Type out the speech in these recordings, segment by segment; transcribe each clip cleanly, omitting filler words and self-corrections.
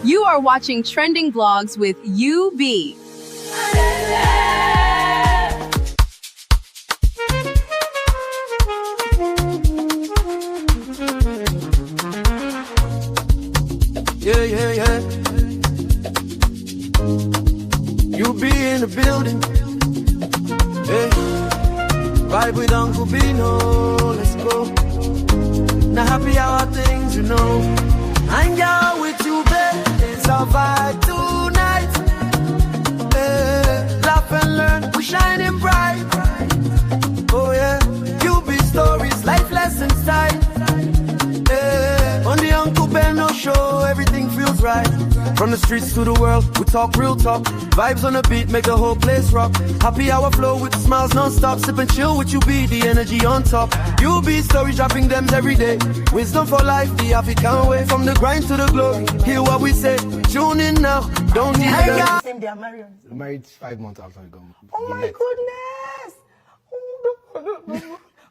You are watching Trending Vlogs with UB. Yeah, yeah, yeah. You be in the building. Hey, vibe with Uncle Bino. Let's go. Now happy hour things, you know. Hang out with you, babe. It's our vibe tonight. Hey, laugh and learn. We shining bright. Oh yeah. You be stories, life lessons tight. On the Uncle Benno show, everything feels right. From the streets to the world, we talk real talk. Vibes on the beat, make the whole place rock. Happy hour flow with the smiles non-stop. Sip and chill with you, be the energy on top. You be stories, dropping them every day. Wisdom for life, the African way. From the grind to the glory, hear what we say. Tune in now, don't need that. Same day, I'm married. Married 5 months after we got. Oh my goodness!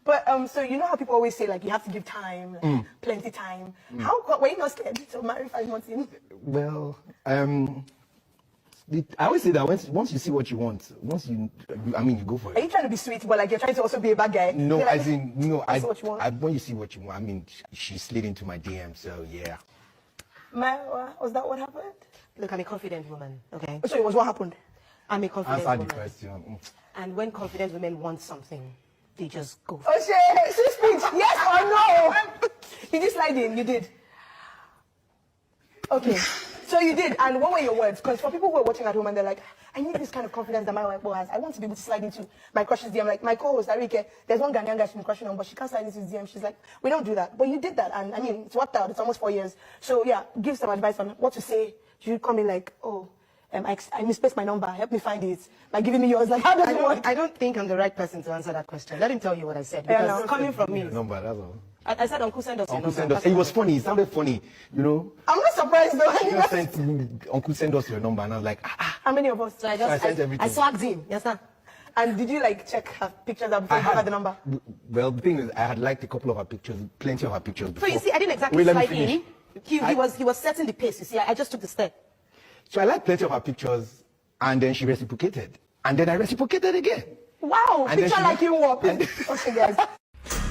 But so you know how people always say like you have to give time, like, plenty time. How were you not scared to marry 5 months in? Well, I always say that once you see what you want, you go for it. Are you trying to be sweet, but like you're trying to also be a bad guy? No, like, as in no. when you see what you want, she slid into my DM, so yeah. Mayowa, was that what happened? Look, I'm a confident woman, okay? So it was what happened? I'm a confident Answer woman. the question. And when confident women want something, they just go. Oh shit! Speech, yes or no? Did you slide in? You did. Okay, so you did. And what were your words? Because for people who are watching at home and they're like, I need this kind of confidence that my wife has. I want to be able to slide into my crush's DM. Like my co-host, Arike, there's one Ghanaian guy she's been crushing on, but she can't slide into his DM. She's like, we don't do that. But you did that, and I mean, it's worked out. It's almost 4 years. So yeah, give some advice on what to say. You come in like, oh, I misplaced my number. Help me find it. By giving me yours. Like, how does it work? I don't think I'm the right person to answer that question. Let him tell you what I said. Because it's coming from me. Number, that's all. I said, Uncle, send us your Uncle number. send us. It was funny. It sounded funny, you know. I'm not surprised though. You sent me, Uncle send us your number, and I was like, How many of us? So I sent everything. I swagged him. Yes, sir. And did you like check her pictures out before you gave her the number? Well, the thing is, I had liked a couple of her pictures, plenty of her pictures. So you see, I didn't exactly Wait, let me slide finish. in. He was setting the pace. You see, I just took the step. So I liked plenty of her pictures, and then she reciprocated, and then I reciprocated again. Wow, And then picture she- like you walk. Okay, guys.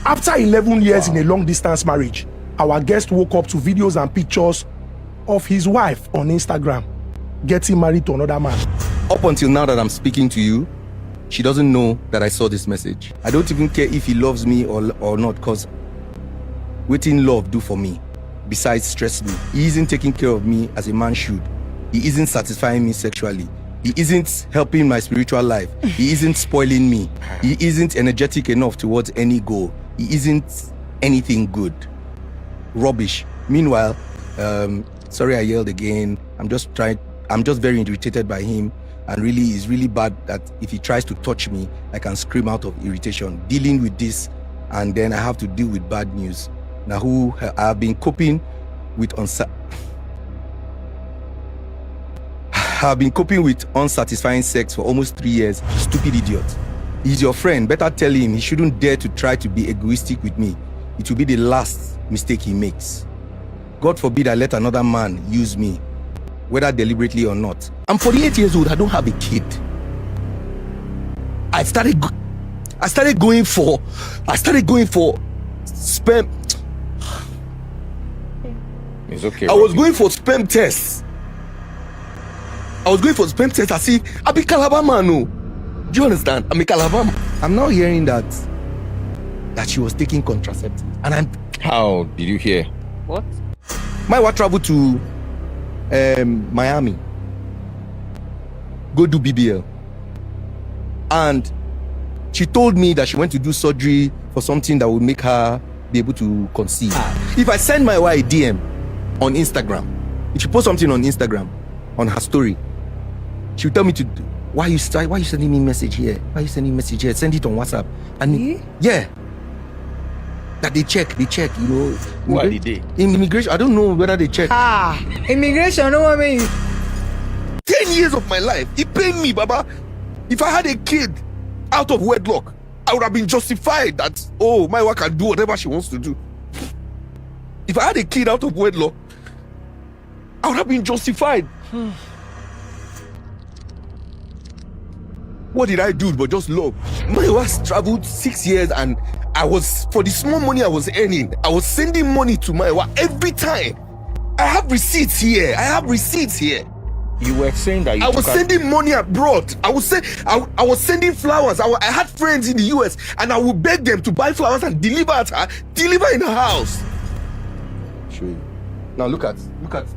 After 11 years in a long-distance marriage, our guest woke up to videos and pictures of his wife on Instagram getting married to another man. Up until now that I'm speaking to you, she doesn't know that I saw this message. I don't even care if he loves me or not, because waiting love do for me, besides stress me. He isn't taking care of me as a man should. He isn't satisfying me sexually. He isn't helping my spiritual life. He isn't spoiling me. He isn't energetic enough towards any goal. He isn't anything good. Rubbish. Meanwhile, sorry I yelled again. I'm just very irritated by him, and really it's really bad that if he tries to touch me, I can scream out of irritation. Dealing with this, and then I have to deal with bad news. Now I've been coping with unsatisfying sex for almost 3 years. Stupid idiot. He's your friend. Better tell him he shouldn't dare to try to be egoistic with me. It will be the last mistake he makes. God forbid I let another man use me, whether deliberately or not. I'm 48 years old. I don't have a kid. I started going for sperm. It's okay. I was going for sperm tests. I see, I be Calabar man, no. Do you understand? I'm a Calabar man. I'm now hearing that she was taking contraceptives. And How did you hear? What? my wife traveled to Miami, go do BBL. And she told me that she went to do surgery for something that would make her be able to conceive. If I send my wife a DM on Instagram, if she posts something on Instagram, on her story, she'll tell me to do, why you sending me message here? Why you sending message here? Send it on WhatsApp. And yeah. That they check, you know. What did they? In immigration, I don't know whether they check. Immigration, no I mean. 10 years of my life, he paid me, Baba. If I had a kid out of wedlock, I would have been justified that, oh, my wife can do whatever she wants to do. If I had a kid out of wedlock, I would have been justified. What did I do but just love? Mayowa traveled 6 years and for the small money I was earning, I was sending money to Mayowa every time. I have receipts here. You were saying that I was sending money abroad. I was sending flowers. I had friends in the US and I would beg them to buy flowers and deliver in her house. Show you. Now look at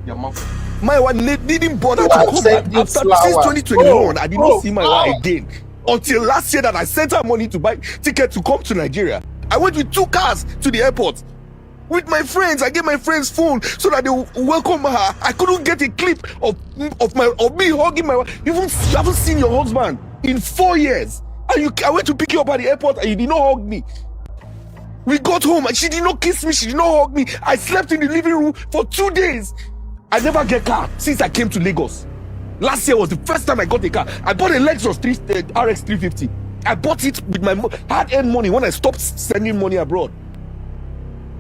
your mouth. Mayowa didn't bother to come back after since 2021. I did not see Mayowa again until last year that I sent her money to buy ticket to come to Nigeria. I went with 2 cars to the airport with my friends. I gave my friends phone so that they will welcome her. I couldn't get a clip of me hugging my wife. You haven't seen your husband in 4 years, and I went to pick you up at the airport and you did not hug me. We got home and she did not kiss me. She did not hug me. I slept in the living room for 2 days. I never get car since I came to Lagos. Last year was the first time I got a car. I bought a Lexus RX 350. I bought it with my hard-earned money when I stopped sending money abroad.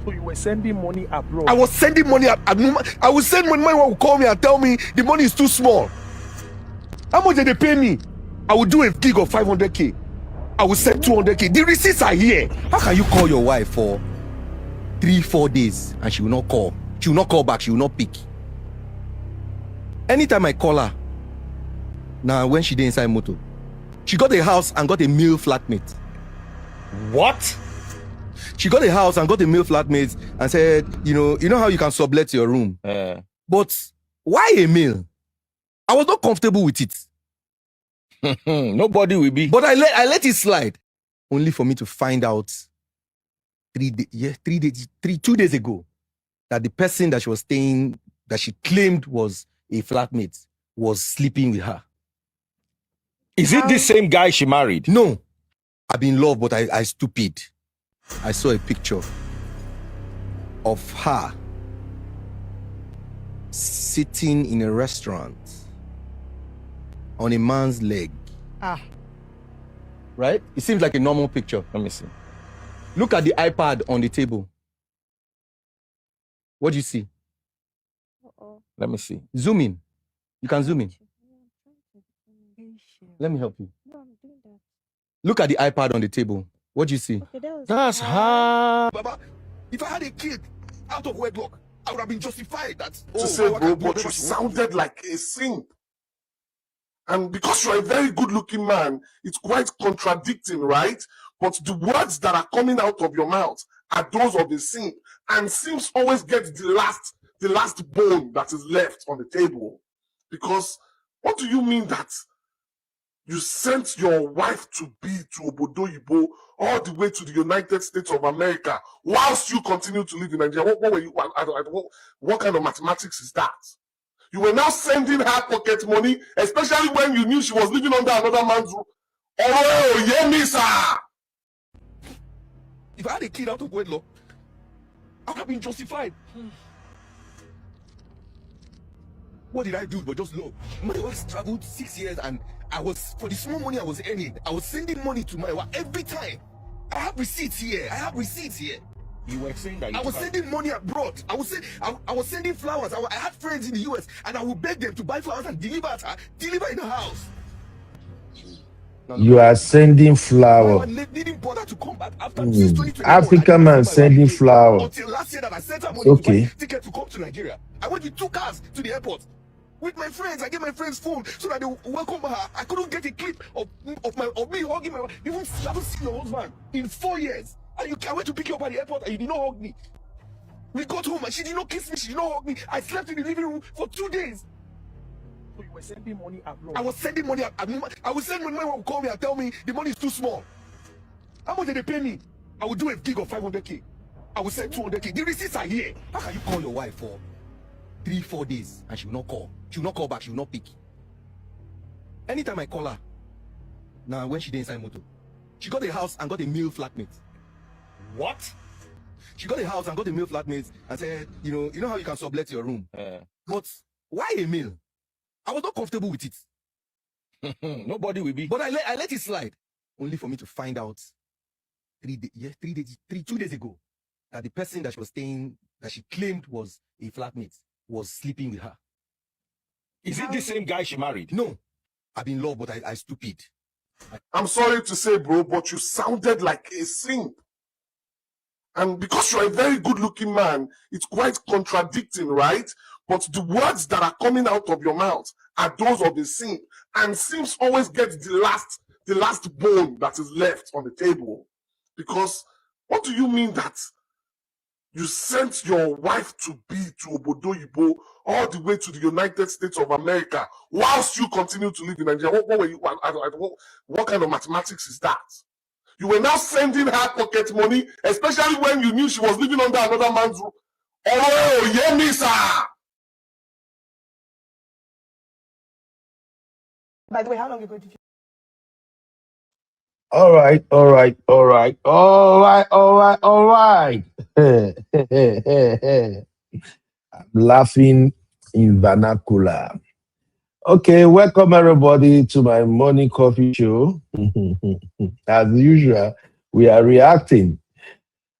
So you were sending money abroad? I was sending money. I would send when my wife would call me and tell me the money is too small. How much did they pay me? I would do a gig of 500k. I would send 200k. The receipts are here. How can you call your wife for 3-4 days and she will not call? She will not call back. She will not pick. Anytime I call her, now when she did inside motor, she got a house and got a male flatmate. What? She got a house and got a male flatmate and said, you know how you can sublet your room. But why a male? I was not comfortable with it. Nobody will be. But I let it slide, only for me to find out 2 days ago that the person that she was staying, that she claimed was a flatmate, was sleeping with her. Is it the same guy she married? No. I've been in love, but I stupid. I saw a picture of her sitting in a restaurant on a man's leg. Right? It seems like a normal picture. Let me see. Look at the iPad on the table. What do you see? Let me see. Zoom in. You can zoom in. Let me help you. Look at the iPad on the table. What do you see? That's her. Baba, if I had a kid out of wedlock, I would have been justified that. To say, bro, but you sounded like a simp. And because you're a very good-looking man, it's quite contradicting, right? But the words that are coming out of your mouth are those of a simp. And simps always get the last bone that is left on the table. Because what do you mean that you sent your wife to Obodo Yibo all the way to the United States of America whilst you continue to live in Nigeria? What kind of mathematics is that? You were now sending her pocket money, especially when you knew she was living under another man's roof. Oh, yeah, me, sir. If I had a kid out of wedlock, I would have been justified. What did I do but just love? Mayowa traveled 6 years and for the small money I was earning, I was sending money to Mayowa every time. I have receipts here. You were saying that I was sending money abroad. I was sending flowers. I had friends in the US and I would beg them to buy flowers and deliver in her house. You are sending flower. Didn't bother to come back after since 2021. African man sending flower. Until last year that I sent her money to buy ticket to come to Nigeria. I went with 2 cars to the airport with my friends. I gave my friends phone so that they will welcome her. I couldn't get a clip of me hugging my wife. You haven't seen your husband in 4 years. And I went to pick you up at the airport and you did not hug me. We got home and she did not kiss me. She did not hug me. I slept in the living room for 2 days. So you were sending money abroad? I was sending money. I would send when my wife would call me and tell me the money is too small. How much did they pay me? I would do a gig of 500k. I would send 200k. The receipts are here. How can you call your wife for 3-4 days and she will not call? She will not call back. She will not pick. Anytime I call her, now when she did inside motor, she got a house and got a male flatmate. What? She got a house and got a male flatmate and said, you know how you can sublet your room. But why a male? I was not comfortable with it. Nobody will be. But I let it slide, only for me to find out 2 days ago that the person that she was staying, that she claimed was a flatmate, was sleeping with her. Is it the same guy she married? No, I've been in love, but I stupid. I'm sorry to say, bro, but you sounded like a simp. And because you're a very good-looking man, it's quite contradicting, right? But the words that are coming out of your mouth are those of a simp. And simps always get the last bone that is left on the table. Because what do you mean that you sent your wife to be to Obodo Yibo all the way to the United States of America whilst you continue to live in Nigeria? What kind of mathematics is that? You were now sending her pocket money, especially when you knew she was living under another man's roof. Oh, yeah, miss her. By the way, how long ago did you? All right. I'm laughing in vernacular. Okay, welcome everybody to my morning coffee show. As usual, we are reacting.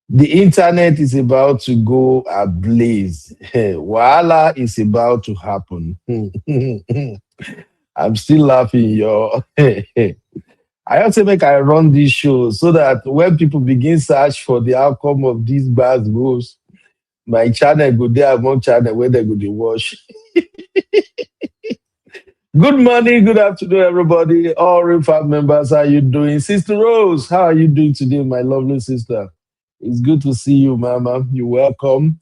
The internet is about to go ablaze. Wahala is about to happen. I'm still laughing, y'all. I also make I run this show so that when people begin search for the outcome of these bad goals, my channel go there among channel where they go to watch. Good morning, good afternoon, everybody. All RIFAB members, how are you doing? Sister Rose, how are you doing today, my lovely sister? It's good to see you, Mama. You're welcome.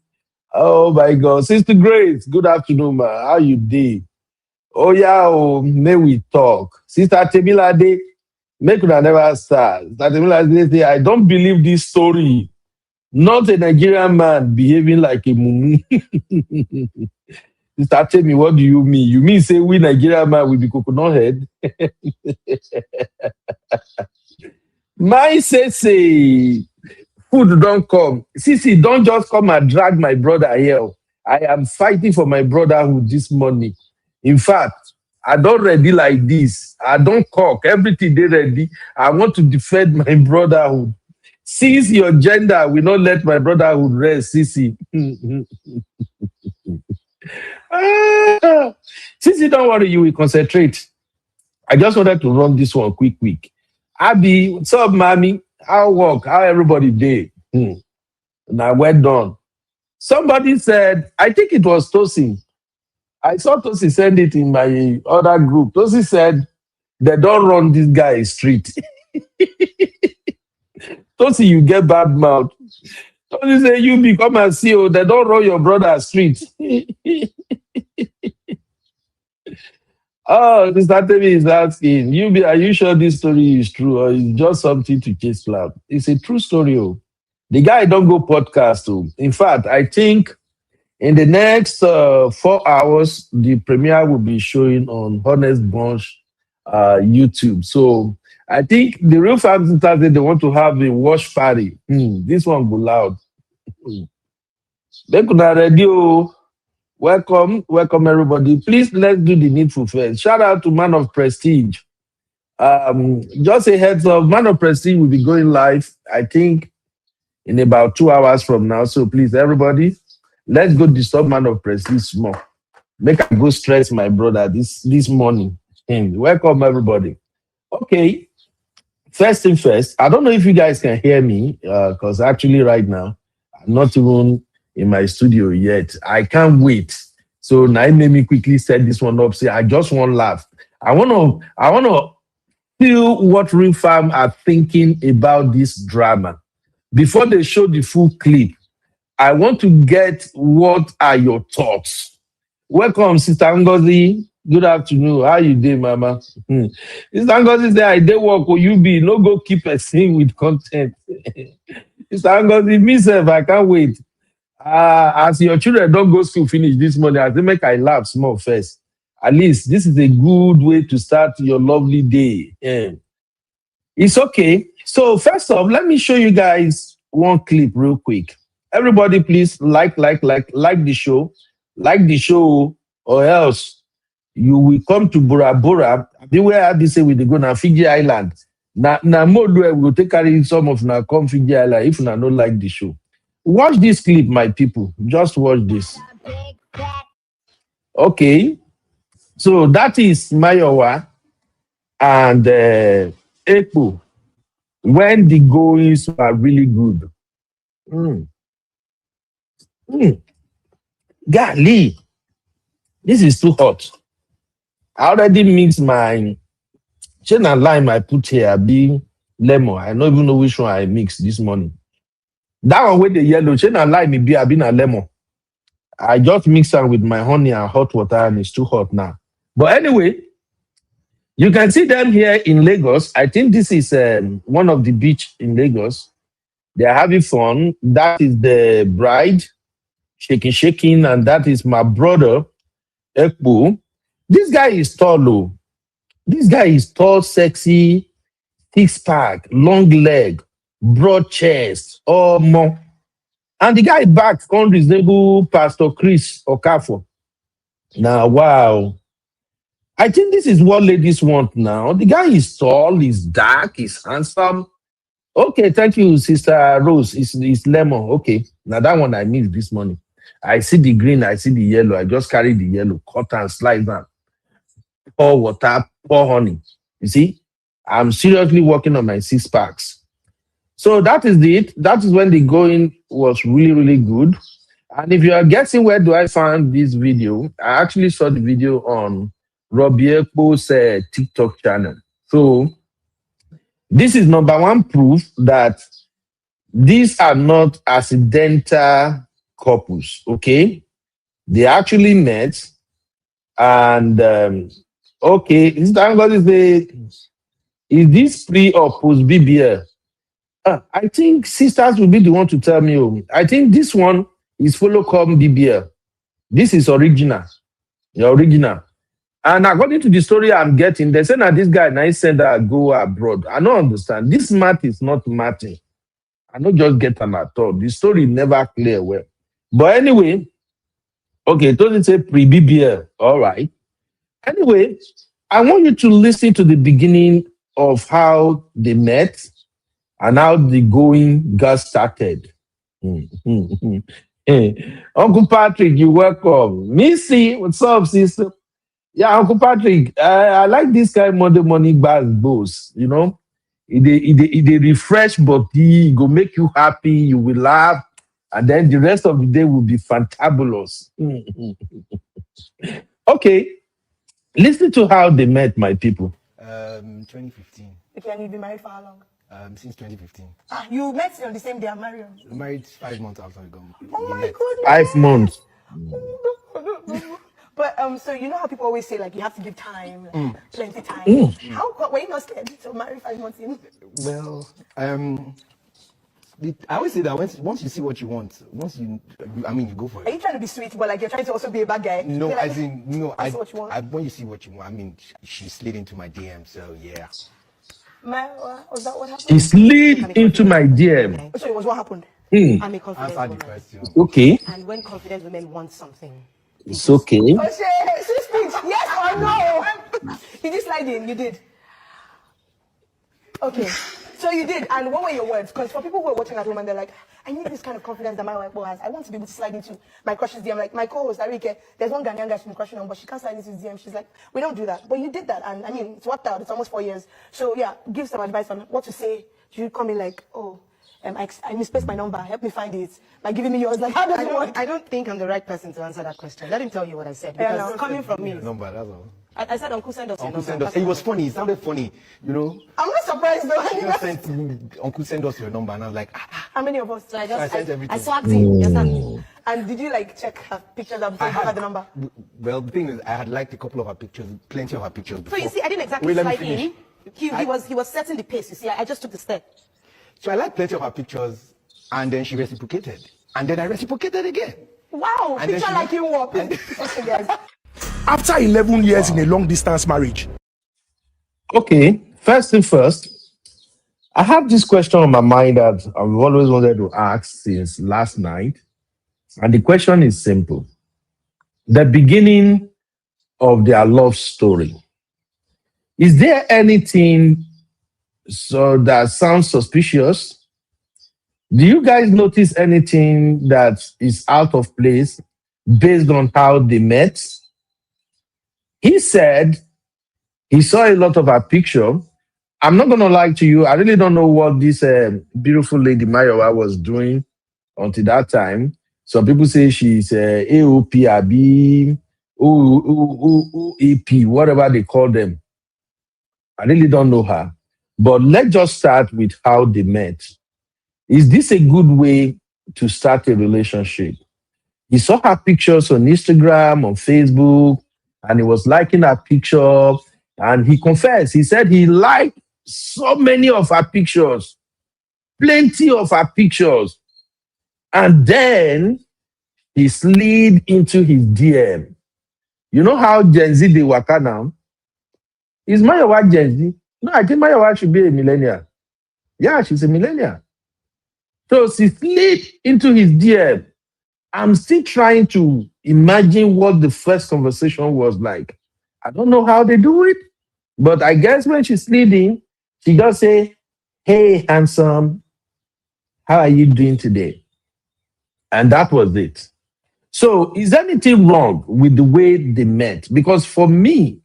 Oh my God, Sister Grace, good afternoon, ma. How you doing? Oh yeah, may we talk. Sister Temilade, make una never start. Sister Temilade say, I don't believe this story. Not a Nigerian man behaving like a mumu. Sister tell me, what do you mean? You mean say we Nigerian man will be coconut head? My say food don't come. Sisi, don't just come and drag my brother here. I am fighting for my brotherhood this morning. In fact, I don't ready like this. I don't cook. Everything they ready. I want to defend my brotherhood. Since your gender will not let my brotherhood rest, Sisi. Sisi, don't worry, you will concentrate. I just wanted to run this one quick. Abby, what's up, mommy? How work? How everybody day? Now, well done. Somebody said, I think it was Tosin. I saw Tosin send it in my other group. Tosin said, they don't run this guy street. Tosin, you get bad mouth. Tosin say, you become a CEO, they don't run your brother street. Oh, Mr. Temi is asking, are you sure this story is true or it's just something to chase clout? It's a true story. Oh. The guy don't go podcast. Oh. In fact, I think in the next 4 hours, the premiere will be showing on Honest Bunch YouTube. So I think the real fans started, they want to have a watch party. This one go loud. They could already. Welcome everybody. Please let's do the needful first. Shout out to Man of Prestige. Just a heads up, Man of Prestige will be going live, I think, in about 2 hours from now. So please, everybody, let's go disturb Man of Prestige small. Make I go stress my brother this morning. Welcome everybody. Okay. First thing first, I don't know if you guys can hear me, because actually right now, I'm not even in my studio yet. I can't wait. So now it made me quickly set this one up. Say I just want to laugh. I wanna feel what Real Fam are thinking about this drama. Before they show the full clip, I want to get what are your thoughts. Welcome, Sister Ngozi. Good afternoon. How you doing, Mama? Sister Ngozi say I dey work or you be no go keep a scene with content. Sister Ngozi, myself, I can't wait. As your children don't go school finish this morning, I think make I laugh small first. At least this is a good way to start your lovely day. Yeah. It's okay. So first off, let me show you guys one clip real quick. Everybody, please like the show. Like the show, or else you will come to Bora Bora. Beware they say we go na Fiji Island. Na more we will take carry some of na come Fiji Island if na not like the show. Watch this clip, my people. Just watch this. Okay. So that is Mayowa and Ekpo when the goings were really good. Mm. Mm. Golly, this is too hot. I already mixed my chain and lime I put here, be lemon. I don't even know which one I mixed this morning. That one with the yellow chain and lime, be a lemon. I just mix them with my honey and hot water, and it's too hot now. But anyway, you can see them here in Lagos. I think this is one of the beach in Lagos. They are having fun. That is the bride, shaking, and that is my brother, Ekpo. This guy is tall, oh. This guy is tall, sexy, six pack, long leg, broad chest, or more. And the guy back on reasonable Pastor Chris Okafor. Now, wow. I think this is what ladies want now. The guy is tall, he's dark, he's handsome. Okay, thank you, Sister Rose. It's lemon. Okay. Now that one I missed this morning. I see the green, I see the yellow. I just carry the yellow, cut and slice down. Pour water, pour honey. You see? I'm seriously working on my 6 packs. So that is it. That is when the going was really, really good. And if you are guessing where do I find this video, I actually saw the video on Robbie Ekpo's TikTok channel. So this is number one proof that these are not accidental couples, okay? They actually met and okay, is this pre or post BBL? I think sisters will be the one to tell me. Oh, I think this one is follow come BBL. This is original. The original. And according to the story I'm getting, they say that this guy now said that go abroad. I don't understand. This math is not matching. I don't just get them at all. The story never clear well. But anyway, okay, it doesn't say pre-BBL. All right. Anyway, I want you to listen to the beginning of how they met and how the going got started. Hey, Uncle Patrick, you welcome. Missy, what's up, sister? Yeah, Uncle Patrick, I like this guy Monday morning boss. You know, it refresh body, it go make you happy, you will laugh, and then the rest of the day will be fantabulous. Okay, listen to how they met, my people. 2015. Okay, and you've been married for how long? Since 2015. You met on the same day and married? Married 5 months after we got Oh my met. goodness. 5 months. But so you know how people always say like you have to give time, like, plenty time. How were you not scared to marry 5 months in? Well, I always say that once you see what you want, you go for Are it. you trying to be sweet, but like you're trying to also be a bad guy? No, Like, as in, no, what you want. when you see what you want, she slid into my DM, so yeah. Was that what happened? He slid into my DM. So it was what happened. I'm a confident Answer the woman. question. Okay, And when confident women want something, it's okay. Oh shit, she speaks. Yes or no? Did you slide in? You did. Okay. So you did, and what were your words? Because for people who are watching at home and they're like, I need this kind of confidence that my wife has. I want to be able to slide into my crush's DM. Like my co-host, Arike, there's one Ghanaian guy she's been crushing on, but she can't slide into his DM. She's like, we don't do that. But you did that, and I mean, it's worked out. It's almost 4 years. So yeah, give some advice on what to say. You come in like, oh, I misplaced my number. Help me find it. By giving me yours. Like, how does it work? I don't think I'm the right person to answer that question. Let him tell you what I said. Yeah, Because no. coming from me, Number, that's all. I said, Uncle, send us your Uncle number. send us. It was funny. It sounded funny, you know. I'm not surprised though. She just sent me, Uncle send us your number, and I was like, How many of us? So I sent everything. I swagged him. Yes, sir. And did you like check her pictures and before you had the number? Well, the thing is, I had liked a couple of her pictures, plenty of her pictures. So Before. you see, I didn't exactly Wait, let me slide finish. in. He was setting the pace. You see, I just took the step. So I liked plenty of her pictures, and then she reciprocated, and then I reciprocated again. Wow, And then picture she- like you walk. Okay, guys. After 11 years in a long distance marriage, Okay, first thing first, I have this question on my mind that I've always wanted to ask since last night. And the question is simple. The beginning of their love story. Is there anything that sounds suspicious? Do you guys notice anything that is out of place based on how they met? He said he saw a lot of her picture. I'm not going to lie to you. I really don't know what this beautiful lady Mayowa was doing until that time. Some people say she's AOP, AB, OAP, whatever they call them. I really don't know her. But let's just start with how they met. Is this a good way to start a relationship? He saw her pictures on Instagram, on Facebook, and he was liking her picture. And he confessed, he said he liked so many of her pictures, plenty of her pictures. And then he slid into his DM. You know how Gen Z they waka now? Is Mayowa Gen Z? No, I think Mayowa should be a millennial. Yeah, she's a millennial. So she slid into his DM. I'm still trying to imagine what the first conversation was like. I don't know how they do it, but I guess when she slid in, she just say, "Hey, handsome, how are you doing today?" And that was it. So is anything wrong with the way they met? Because for me,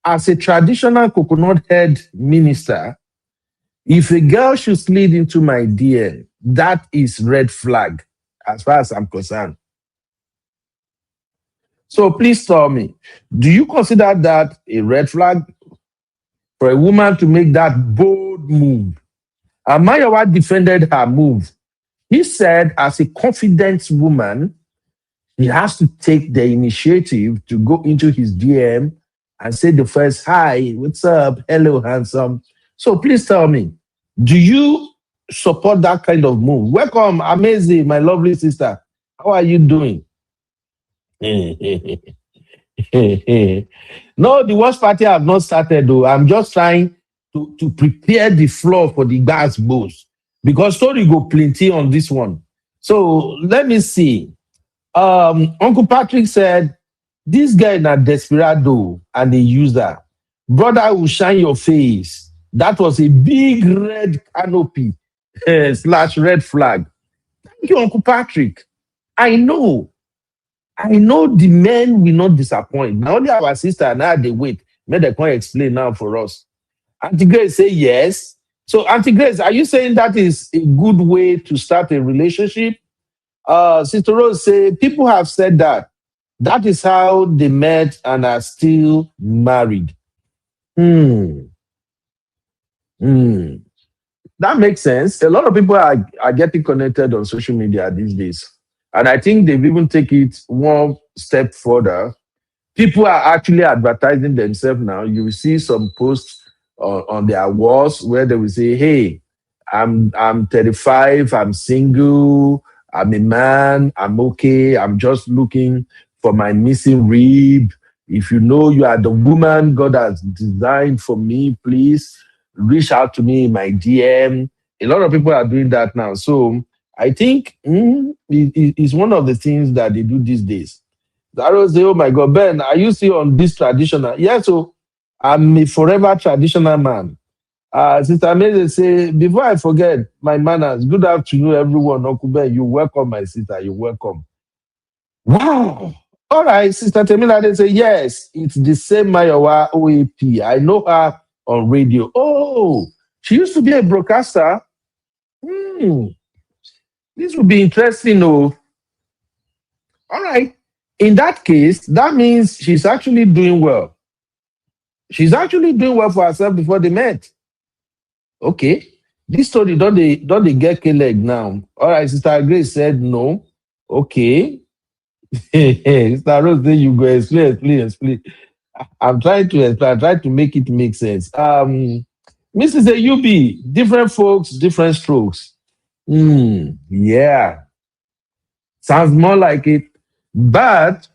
as a traditional coconut head minister, if a girl should slid into my DM, that is red flag as far as I'm concerned. So please tell me, do you consider that a red flag for a woman to make that bold move? And Mayowa defended her move. He said, as a confident woman, he has to take the initiative to go into his DM and say the first, "Hi, what's up? Hello, handsome." So please tell me, do you support that kind of move? Welcome, amazing, my lovely sister. How are you doing? No, the watch party have not started though. I'm just trying to prepare the floor for the gas boost because story go plenty on this one. So let me see. Uncle Patrick said, "This guy na desperado and a user. Brother will shine your face." That was a big red canopy / red flag. Thank you, Uncle Patrick. I know the men will not disappoint. Now only our sister now they wait. May they can explain now for us. Auntie Grace say yes. So Auntie Grace, are you saying that is a good way to start a relationship? Sister Rose say people have said that. That is how they met and are still married. That makes sense. A lot of people are getting connected on social media these days. And I think they've even taken it one step further. People are actually advertising themselves now. You will see some posts on their walls where they will say, "Hey, I'm 35, I'm single, I'm a man, I'm okay, I'm just looking for my missing rib. If you know you are the woman God has designed for me, please reach out to me in my DM." A lot of people are doing that now. So I think it's one of the things that they do these days. Zaro say, "Oh my God, Ben, are you still on this traditional?" Yes, so I'm a forever traditional man. Sister Amazing say, "Before I forget my manners, good afternoon, everyone. Uncle Ben, you're welcome, my sister. You're welcome." Wow. All right, Sister Temilade say, "Yes, it's the same Mayowa OAP. I know her on radio." Oh, she used to be a broadcaster. This would be interesting, oh. All right. In that case, that means she's actually doing well. She's actually doing well for herself before they met. Okay. This story, don't they get K-leg now? All right, Sister Grace said no. Okay. Sister Rose, then you go explain. I'm trying to explain. I'm trying to make it make sense. Mrs. AUB, different folks, different strokes. Yeah. Sounds more like it. But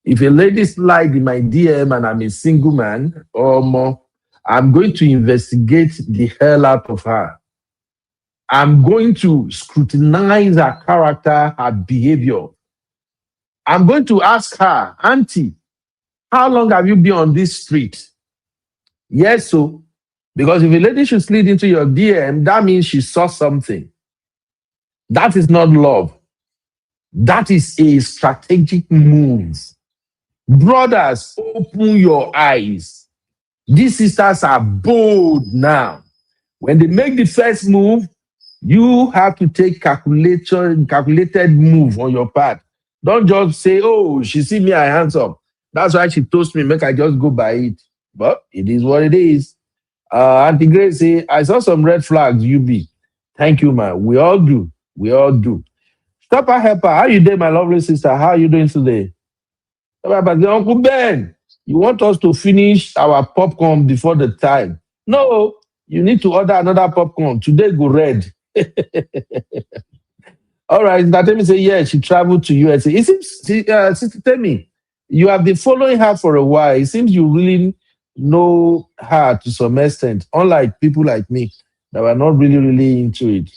if a lady slide in my DM and I'm a single man or more, I'm going to investigate the hell out of her. I'm going to scrutinize her character, her behavior. I'm going to ask her, "Auntie, how long have you been on this street?" Yes, so. Because if a lady should slid into your DM, that means she saw something. That is not love. That is a strategic move. Brothers, open your eyes. These sisters are bold now. When they make the first move, you have to take calculated move on your part. Don't just say, oh, she see me, I hands up. That's why she toast me, make I just go by it. But it is what it is. Auntie Grace say, I saw some red flags, UB. Thank you, man. We all do. We all do. Stopper helper, how you doing, my lovely sister? How are you doing today? But Uncle Ben, you want us to finish our popcorn before the time? No, you need to order another popcorn. Today go red. All right, Natemi say, yeah, she traveled to USA. It seems, Sister Temi, you have been following her for a while. It seems you really know her to some extent, unlike people like me that were not really into it.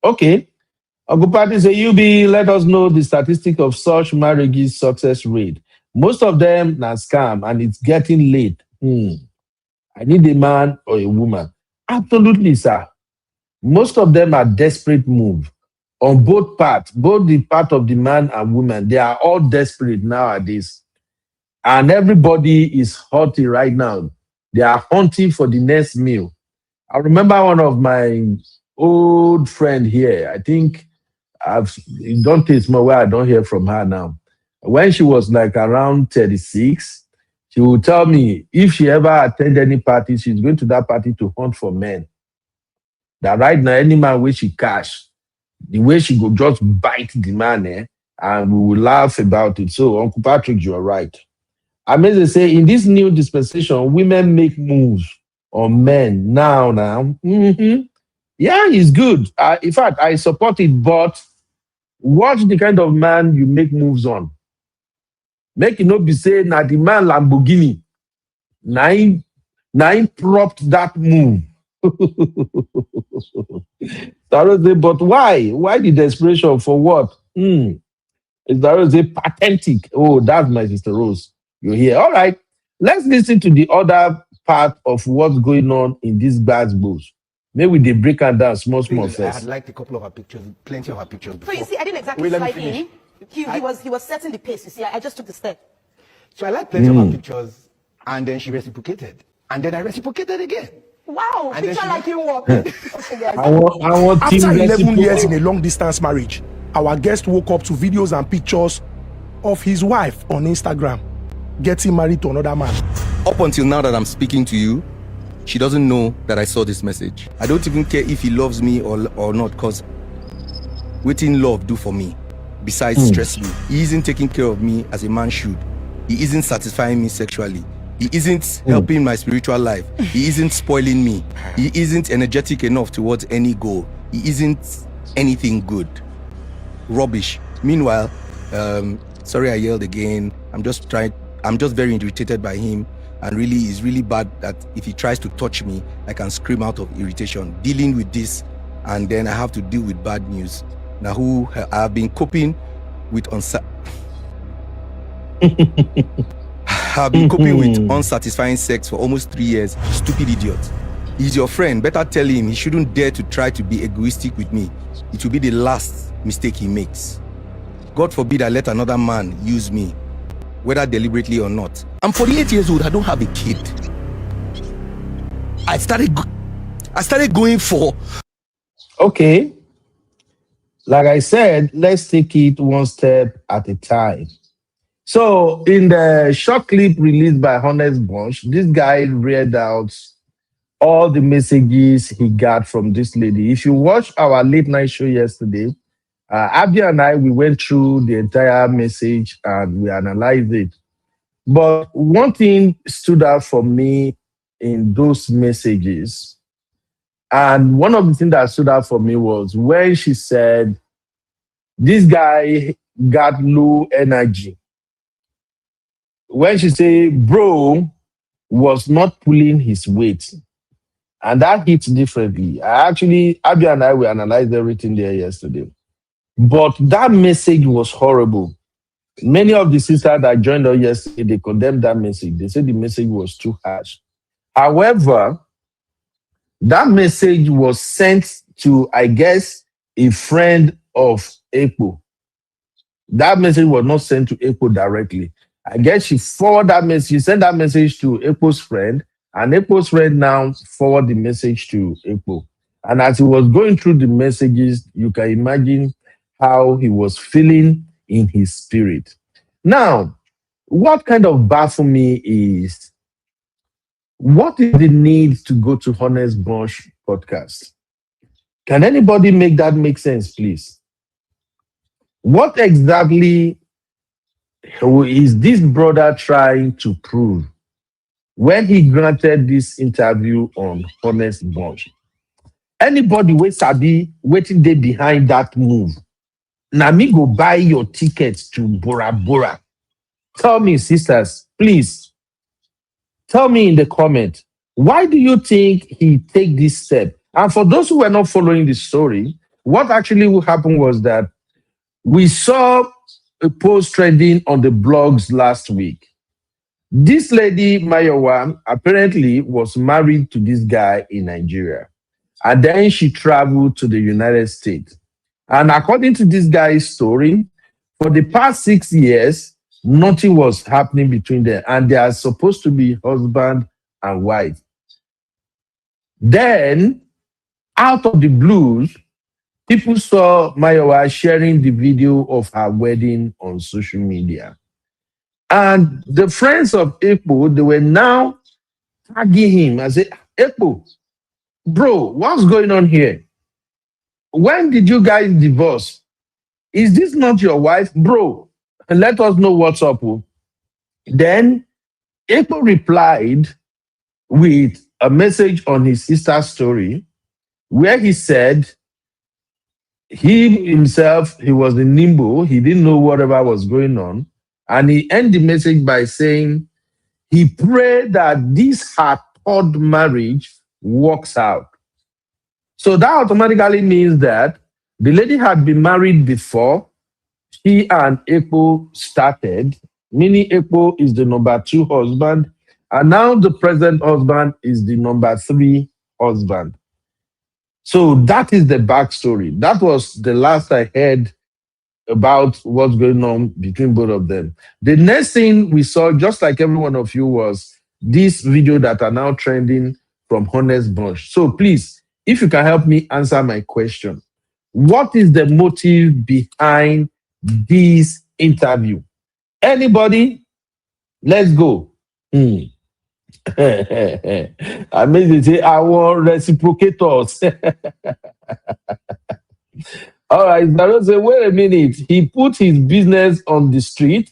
Okay. Uncle Patty say, let us know the statistic of such marriages success rate. Most of them na scam and it's getting late. I need a man or a woman. Absolutely, sir. Most of them are desperate move on both parts, both the part of the man and woman. They are all desperate nowadays. And everybody is haughty right now. They are hunting for the next meal. I remember one of my old friend here. I think don't taste more where I don't hear from her now. When she was like around 36, she would tell me if she ever attend any party, she's going to that party to hunt for men. That right now, any man where she cash, the way she go just bite the man, and we will laugh about it. So, Uncle Patrick, you're right. I mean to say, in this new dispensation, women make moves on men now. Mm-hmm. Yeah, it's good. In fact, I support it, but watch the kind of man you make moves on. Make it not be saying that the man Lamborghini, nine propped that move. But why? Why the desperation for what? Is a pathetic? Oh, that's my sister Rose. You're here. All right. Let's listen to the other part of what's going on in these bad bulls. Maybe they break her down small I first. had liked a couple of her pictures, plenty of her pictures before. So you see, I didn't exactly slide in. He was setting the pace. You see, I just took the step. So I liked plenty of her pictures, and then she reciprocated. And then I reciprocated again. Wow, And picture like you walk. I want After team 11 years in reciprocate. a long distance marriage, our guest woke up to videos and pictures of his wife on Instagram getting married to another man. Up until now that I'm speaking to you, she doesn't know that I saw this message. I don't even care if he loves me or not, because waiting love do for me, besides stress me. He isn't taking care of me as a man should. He isn't satisfying me sexually. He isn't helping my spiritual life. He isn't spoiling me. He isn't energetic enough towards any goal. He isn't anything good. Rubbish. Meanwhile, sorry I yelled again. I'm just very irritated by him. And really, it's really bad that if he tries to touch me, I can scream out of irritation. Dealing with this, and then I have to deal with bad news. Now, who I have been coping with unsatisfying sex for almost 3 years. Stupid idiot. He's your friend. Better tell him he shouldn't dare to try to be egoistic with me. It will be the last mistake he makes. God forbid I let another man use me, whether deliberately or not. I'm 48 years old. I don't have a kid. I started going for. Okay. Like I said, let's take it one step at a time. So, in the short clip released by Honest Bunch, this guy read out all the messages he got from this lady. If you watch our late night show yesterday, Abdi and I, we went through the entire message and we analyzed it. But one thing stood out for me in those messages, and one of the things that stood out for me was when she said, this guy got low energy. When she said, bro was not pulling his weight. And that hits differently. Abby and I, we analyzed everything there yesterday. But that message was horrible. Many of the sisters that joined us yesterday, they condemned that message. They said the message was too harsh. However, that message was sent to, I guess, a friend of Ekpo. That message was not sent to Ekpo directly. I guess she forwarded that message, she sent that message to Ekpo's friend, and Ekpo's friend now forwarded the message to Ekpo. And as he was going through the messages, you can imagine how he was feeling in his spirit. Now, what kind of baffles me is what is the need to go to Honest Bunch podcast? Can anybody make that make sense, please? What exactly is this brother trying to prove when he granted this interview on Honest Bunch? Anybody wey sabi wetin dey behind that move, na me go buy your tickets to Bora Bora. Tell me, sisters, please, tell me in the comment, why do you think he take this step? And for those who were not following the story, what actually happened was that we saw a post trending on the blogs last week. This lady, Mayowa, apparently was married to this guy in Nigeria. And then she traveled to the United States. And according to this guy's story, for the past 6 years, nothing was happening between them. And they are supposed to be husband and wife. Then, out of the blues, people saw Mayowa sharing the video of her wedding on social media. And the friends of Ekpo, they were now tagging him and say, Ekpo, bro, what's going on here? When did you guys divorce? Is this not your wife? Bro, let us know what's up. Then Ekpo replied with a message on his sister's story where he said he himself, he was in limbo. He didn't know whatever was going on. And he ended the message by saying he prayed that this her third marriage works out. So that automatically means that the lady had been married before she and Ekpo started, meaning Ekpo is the number 2 husband, and now the present husband is the number 3 husband. So that is the backstory. That was the last I heard about what's going on between both of them. The next thing we saw, just like every one of you, was this video that are now trending from Honest Bunch. So please, if you can help me answer my question, what is the motive behind this interview? Anybody? Let's go. I mean, they say, I want reciprocators. All right, Zaro say, wait a minute. He put his business on the street.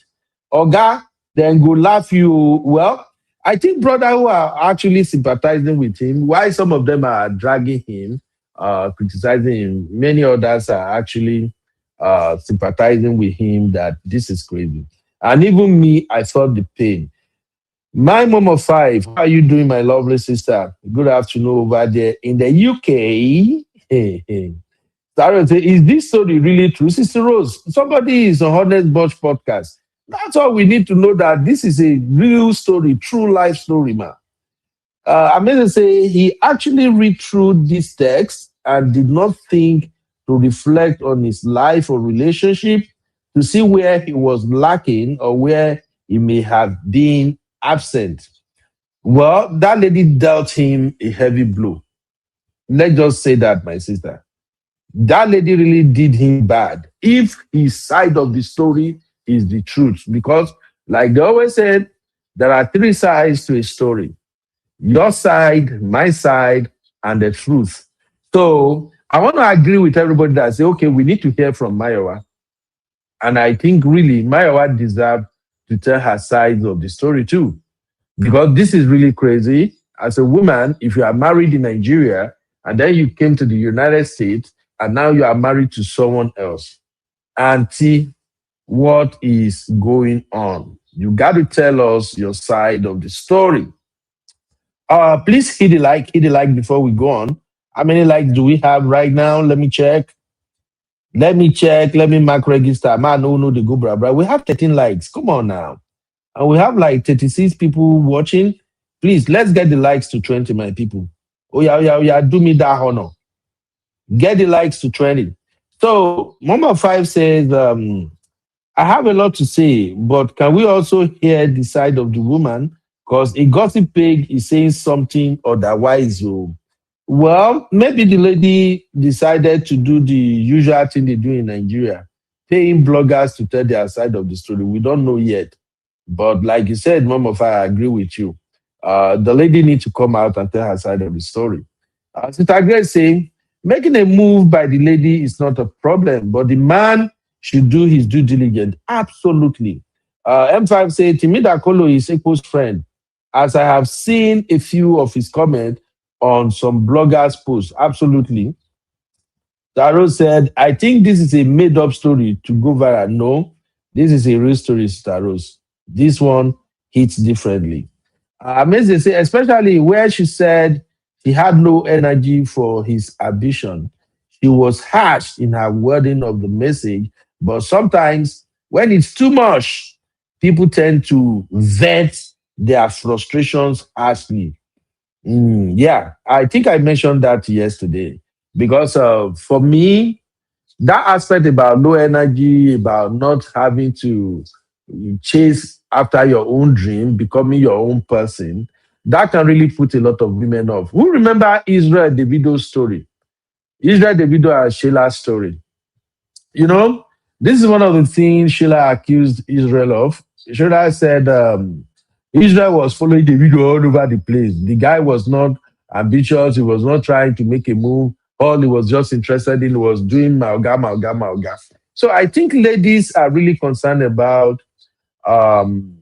Oga, then go laugh you. Well, I think brother who are actually sympathizing with him, why some of them are dragging him, criticizing him, many others are actually sympathizing with him that this is crazy. And even me, I felt the pain. My mom of 5, how are you doing, my lovely sister? Good afternoon over there in the UK. Sarah say, is this story really true? Sister Rose, somebody is on Honest Bunch podcast. That's all we need to know, that this is a real story, true life story, man. I'm going to say he actually read through this text and did not think to reflect on his life or relationship to see where he was lacking or where he may have been absent. Well, that lady dealt him a heavy blow. Let's just say that, my sister. That lady really did him bad if his side of the story is the truth. Because, like they always said, there are 3 sides to a story. Your side, my side, and the truth. So I want to agree with everybody that say, okay, we need to hear from Mayowa. And I think really Mayowa deserves to tell her side of the story too. Because this is really crazy. As a woman, if you are married in Nigeria and then you came to the United States and now you are married to someone else, auntie, what is going on? You got to tell us your side of the story. Please hit the like before we go on. How many likes do we have right now? Let me check. Let me mark register. Man, no, the go, bro. We have 13 likes. Come on now. And we have like 36 people watching. Please, let's get the likes to 20, my people. Oh, yeah. Do me that honor. Get the likes to 20. So, Mama 5 says, I have a lot to say, but can we also hear the side of the woman? Because a gossip pig is saying something otherwise. Oh. Well, maybe the lady decided to do the usual thing they do in Nigeria, paying bloggers to tell their side of the story. We don't know yet. But like you said, Mom of I agree with you. The lady needs to come out and tell her side of the story. Sister Grace saying, making a move by the lady is not a problem, but the man should do his due diligence. Absolutely. M5 said, Timida Kolo is Ekpo's friend, as I have seen a few of his comments on some bloggers' posts. Absolutely. Taro said, I think this is a made up story to go viral. No, this is a real story, Taros. This one hits differently. Amazing, say, especially where she said he had no energy for his ambition. She was harsh in her wording of the message, but sometimes when it's too much, people tend to vet their frustrations harshly. Yeah, I think I mentioned that yesterday because for me, that aspect about low energy, about not having to chase after your own dream, becoming your own person, that can really put a lot of women off. Who remember Israel Davido's story? Israel Davido and Sheila's story. You know, this is one of the things Sheila accused Israel of. Sheila said Israel was following Davido all over the place. The guy was not ambitious. He was not trying to make a move. All he was just interested in was doing malga, malga, malga. So I think ladies are really concerned about um,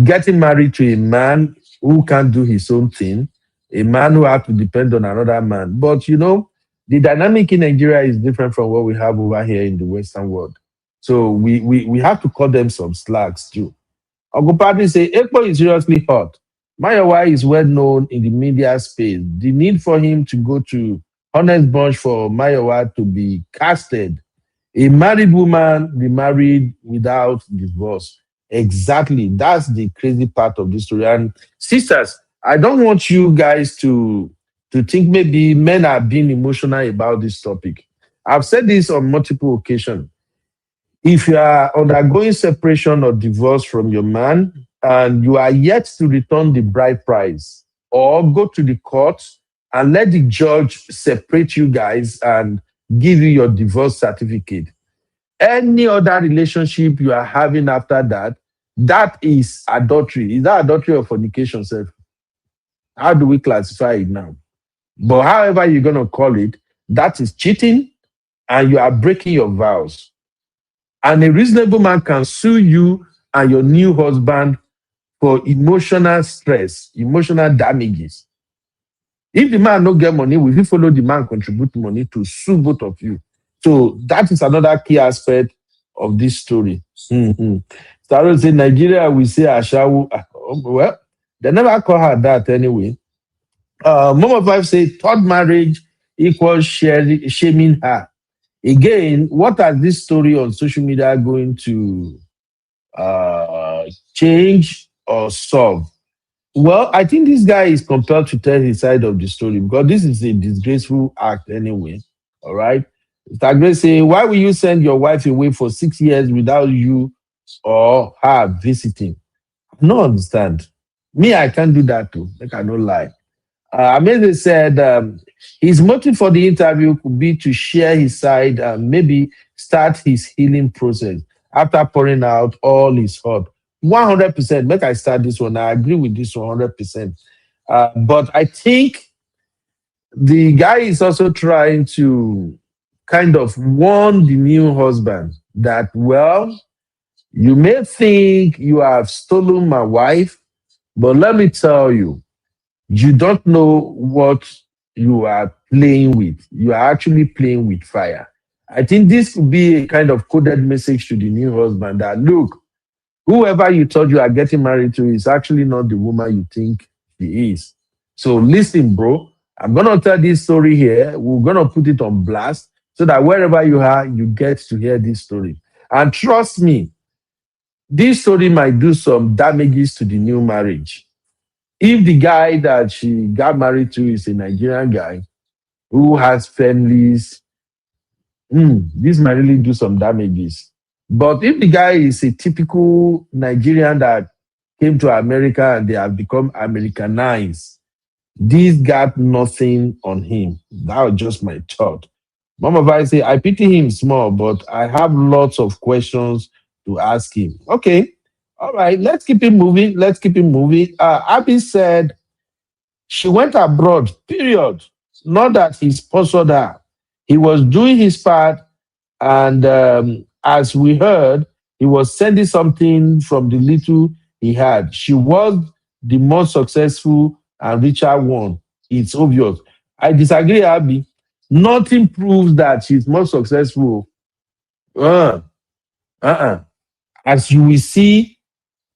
getting married to a man who can't do his own thing, a man who has to depend on another man. But you know, the dynamic in Nigeria is different from what we have over here in the Western world. So we have to cut them some slacks too. Uncle Padri say, Ekpo is seriously hot. Mayowa is well known in the media space. The need for him to go to Honest Bunch for Mayowa to be casted. A married woman remarried without divorce. Exactly. That's the crazy part of this story. And sisters, I don't want you guys to think maybe men are being emotional about this topic. I've said this on multiple occasions. If you are undergoing separation or divorce from your man and you are yet to return the bride price or go to the court and let the judge separate you guys and give you your divorce certificate, any other relationship you are having after that, that is adultery. Is that adultery or fornication, sir? How do we classify it now? But however you're going to call it, that is cheating and you are breaking your vows. And a reasonable man can sue you and your new husband for emotional stress, emotional damages. If the man no get money, will you follow the man contribute money to sue both of you? So that is another key aspect of this story. Starro say Nigeria, we say Ashawu. Well, they never call her that anyway. Mama Five say third marriage equals shaming her. Again, what are this story on social media going to change or solve? Well, I think this guy is compelled to tell his side of the story because this is a disgraceful act anyway. All right. Tagre say, why will you send your wife away for 6 years without you or her visiting? I don't understand. Me, I can't do that too. I cannot lie. Amazing said his motive for the interview could be to share his side and maybe start his healing process after pouring out all his hurt. 100%. Make I start this one. I agree with this 100%. But I think the guy is also trying to kind of warn the new husband that, well, you may think you have stolen my wife, but let me tell you, you don't know what you are playing with. You are actually playing with fire. I think this could be a kind of coded message to the new husband that, look, whoever you thought you are getting married to is actually not the woman you think she is. So listen, bro, I'm going to tell this story here. We're going to put it on blast so that wherever you are, you get to hear this story. And trust me, this story might do some damages to the new marriage. If the guy that she got married to is a Nigerian guy who has families, this might really do some damages. But if the guy is a typical Nigerian that came to America and they have become Americanized, this got nothing on him. That was just my thought. Mama Vi say, I pity him small, but I have lots of questions to ask him. Okay. All right. Let's keep it moving. Let's keep it moving. Abby said she went abroad, period. Not that he sponsored her. He was doing his part. And as we heard, he was sending something from the little he had. She was the most successful and richer one. It's obvious. I disagree, Abby. Nothing proves that she's more successful. As you will see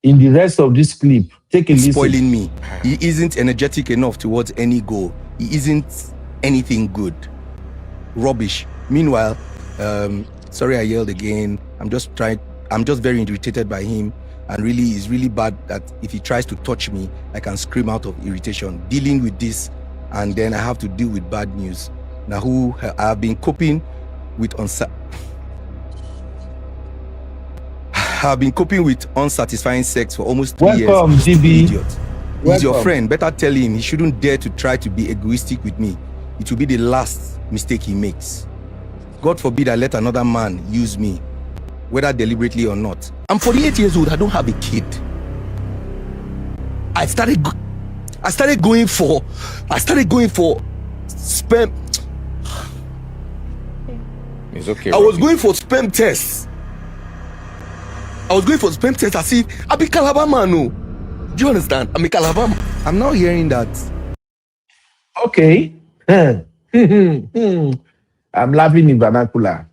in the rest of this clip, take a listen. Spoiling me. He isn't energetic enough towards any goal. He isn't anything good. Rubbish. Meanwhile, sorry I yelled again. I'm just very irritated by him, and really it's really bad that if he tries to touch me, I can scream out of irritation. Dealing with this, and then I have to deal with bad news. Now who I have been coping with unsatisfying sex for almost 3 years. Welcome, GB. Idiot. He's your friend. Better tell him he shouldn't dare to try to be egoistic with me. It will be the last mistake he makes. God forbid I let another man use me, whether deliberately or not. I'm 48 years old. I don't have a kid. I started going for sperm. It's okay. I was going for sperm tests. As if I be Calabar man. No. Do you understand? I'm a Calabar man. I'm now hearing that. Okay. I'm laughing in vernacular.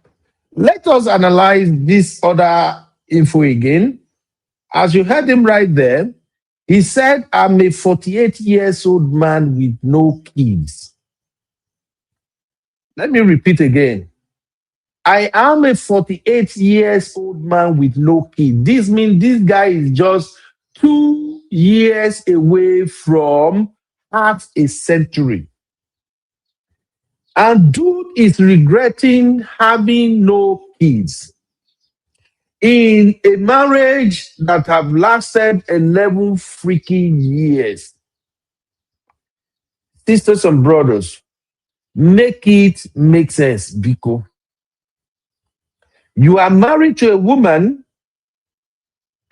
Let us analyze this other info again. As you heard him right there, he said, I'm a 48 years old man with no kids. Let me repeat again. I am a 48 years old man with no kids. This means this guy is just 2 years away from half a century. And dude is regretting having no kids in a marriage that have lasted 11 freaking years. Sisters and brothers, make it make sense, Biko. You are married to a woman.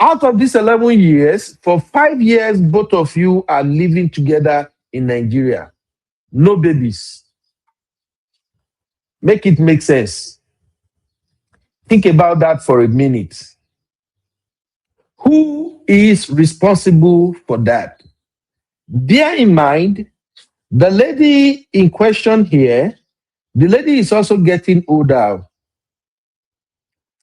Out of these 11 years, for 5 years, both of you are living together in Nigeria. No babies. Make it make sense. Think about that for a minute. Who is responsible for that? Bear in mind, the lady in question here, the lady is also getting older.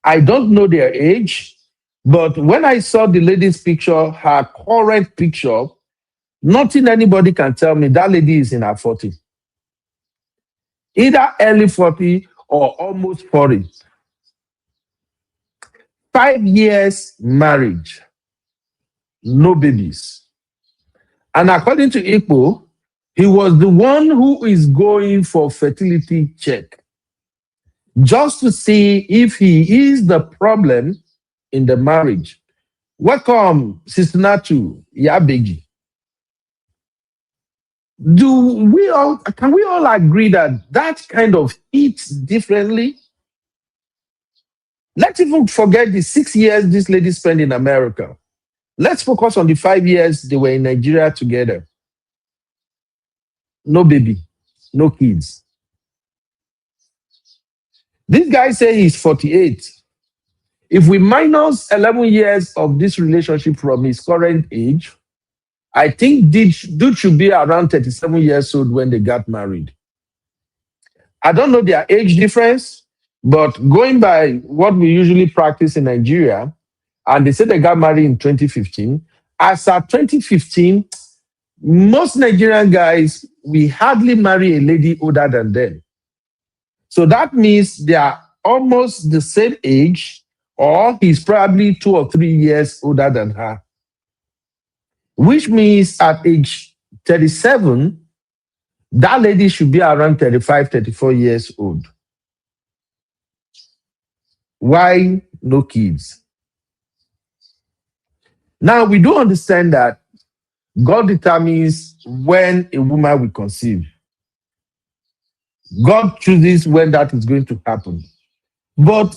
I don't know their age, but when I saw the lady's picture, her current picture, nothing anybody can tell me that lady is in her 40s. Either early 40 or almost 40. 5 years marriage, no babies. And according to Ekpo, he was the one who is going for fertility check, just to see if he is the problem in the marriage. Welcome, Sister Natu Yabegi. Can we all agree that kind of hits differently? Let's even forget the 6 years this lady spent in America. Let's focus on the 5 years they were in Nigeria together. No baby, no kids. This guy says he's 48. If we minus 11 years of this relationship from his current age, I think dude should be around 37 years old when they got married. I don't know their age difference, but going by what we usually practice in Nigeria, and they said they got married in 2015, as at 2015, most Nigerian guys, we hardly marry a lady older than them. So that means they are almost the same age, or he's probably 2 or 3 years older than her. Which means at age 37, that lady should be around 35, 34 years old. Why no kids? Now we do understand that God determines when a woman will conceive. God chooses when that is going to happen. But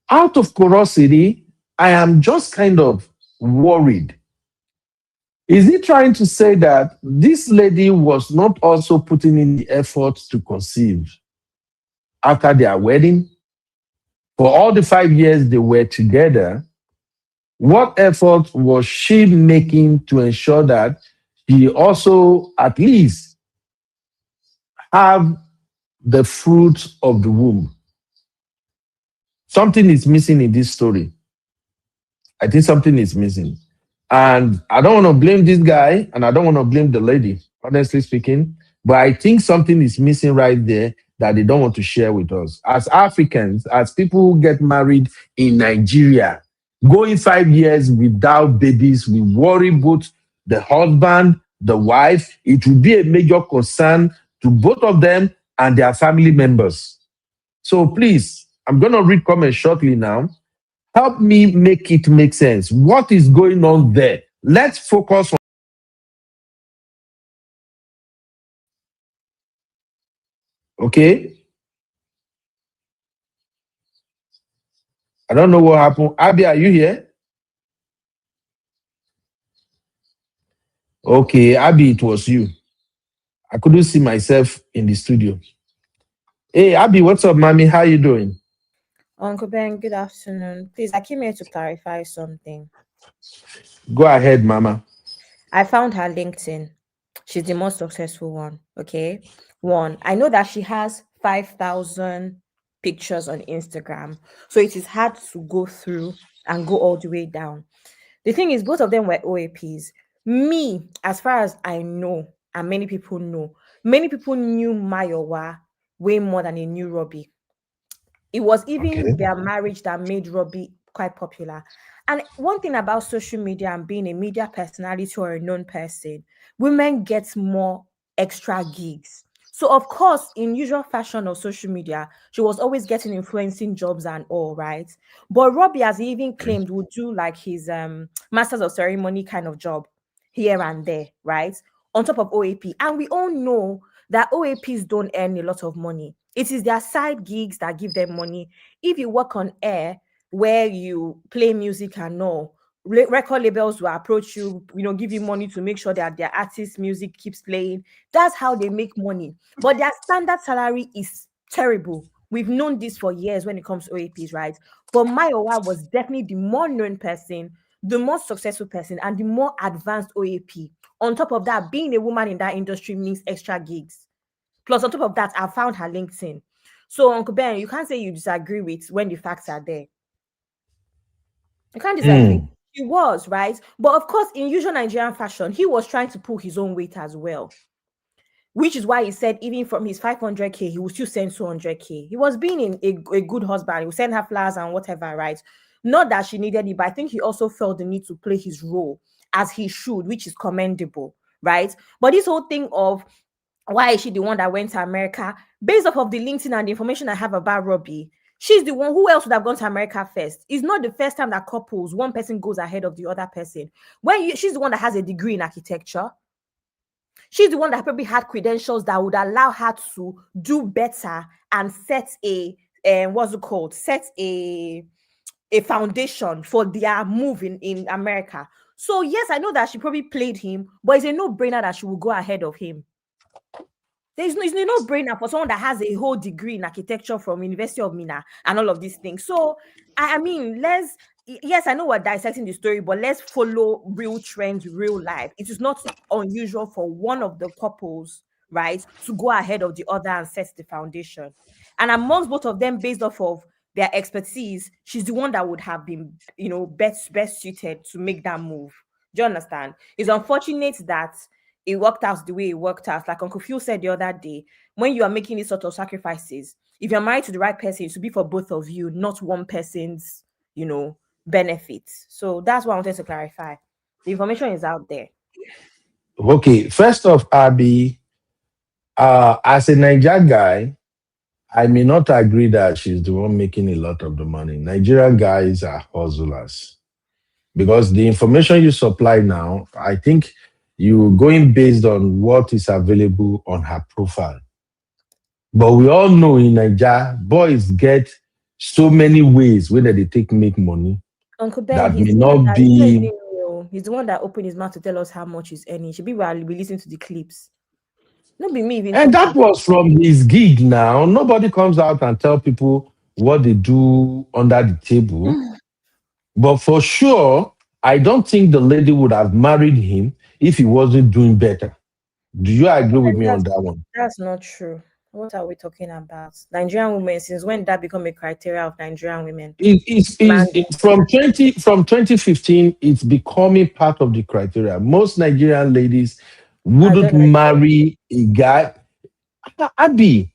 out of curiosity, I am just kind of worried. Is he trying to say that this lady was not also putting in the effort to conceive after their wedding? For all the 5 years they were together, what effort was she making to ensure that she also at least have the fruit of the womb? Something is missing in this story. I think something is missing. And I don't want to blame this guy and I don't want to blame the lady, honestly speaking. But I think something is missing right there that they don't want to share with us. As Africans, as people who get married in Nigeria, going 5 years without babies, we worry both the husband, the wife. It will be a major concern to both of them and their family members. So please, I'm going to read comments shortly now. Help me make it make sense. What is going on there? Let's focus on. Okay. I don't know what happened. Abby, are you here? Okay, Abby, it was you. I couldn't see myself in the studio. Hey, Abby, what's up, mommy? How you doing? Uncle Ben, good afternoon. Please, I came here to clarify something. Go ahead, mama. I found her LinkedIn. She's the most successful one. Okay. One, I know that she has 5,000 pictures on Instagram. So it is hard to go through and go all the way down. The thing is, both of them were OAPs. Me, as far as I know, and many people knew Mayowa way more than they knew Robbie. It was even their marriage that made Robbie quite popular. And one thing about social media and being a media personality or a known person, women get more extra gigs. So, of course, in usual fashion of social media, she was always getting influencing jobs and all, right? But Robbie, as he even claimed, would do like his masters of ceremony kind of job here and there, right? On top of OAP. And we all know that OAPs don't earn a lot of money. It is their side gigs that give them money. If you work on air where you play music and all, record labels will approach you, give you money to make sure that their artist music keeps playing. That's how they make money. But their standard salary is terrible. We've known this for years when it comes to OAPs, right? But Mayowa was definitely the more known person, the more successful person, and the more advanced OAP. On top of that, being a woman in that industry means extra gigs. Plus, on top of that, I found her LinkedIn. So, Uncle Ben, you can't say you disagree with when the facts are there. You can't disagree. He was, right? But of course, in usual Nigerian fashion, he was trying to pull his own weight as well. Which is why he said even from his 500K, he would still send 200K. He was being a good husband. He would send her flowers and whatever, right? Not that she needed it, but I think he also felt the need to play his role as he should, which is commendable, right? But this whole thing of why is she the one that went to America? Based off of the LinkedIn and the information I have about Robbie, she's the one. Who else would have gone to America first? It's not the first time that couples, one person goes ahead of the other person. She's the one that has a degree in architecture. She's the one that probably had credentials that would allow her to do better and set a foundation for their move in America. So yes, I know that she probably played him, but it's a no-brainer that she will go ahead of him. It's a no-brainer for someone that has a whole degree in architecture from University of Mina and all of these things. So I mean, yes, I know we're dissecting the story, but let's follow real trends, real life. It is not unusual for one of the couples, right, to go ahead of the other and set the foundation. And amongst both of them, based off of their expertise, she's the one that would have been, best suited to make that move. Do you understand? It's unfortunate that it worked out the way it worked out. Like Uncle Phil said the other day, when you are making these sort of sacrifices, if you're married to the right person, it should be for both of you, not one person's, benefits. So that's what I wanted to clarify. The information is out there. Okay, first off, Abby, as a Niger guy, I may not agree that she's the one making a lot of the money. Nigerian guys are hustlers because the information you supply now, I think you're going based on what is available on her profile. But we all know in Nigeria, boys get so many ways where they take make money. Uncle Ben, That he's may the one not that he's be. he's the one that opened his mouth to tell us how much he's earning. Should be while we listen to the clips. Not be me even And that talking. was from his gig now. Nobody comes out and tell people what they do under the table. But for sure, I don't think the lady would have married him if he wasn't doing better. Do you agree with me on that one? That's not true. What are we talking about? Nigerian women, since when that become a criteria of Nigerian women? It's from 2015, it's becoming part of the criteria. Most Nigerian ladies wouldn't marry a guy. Abby,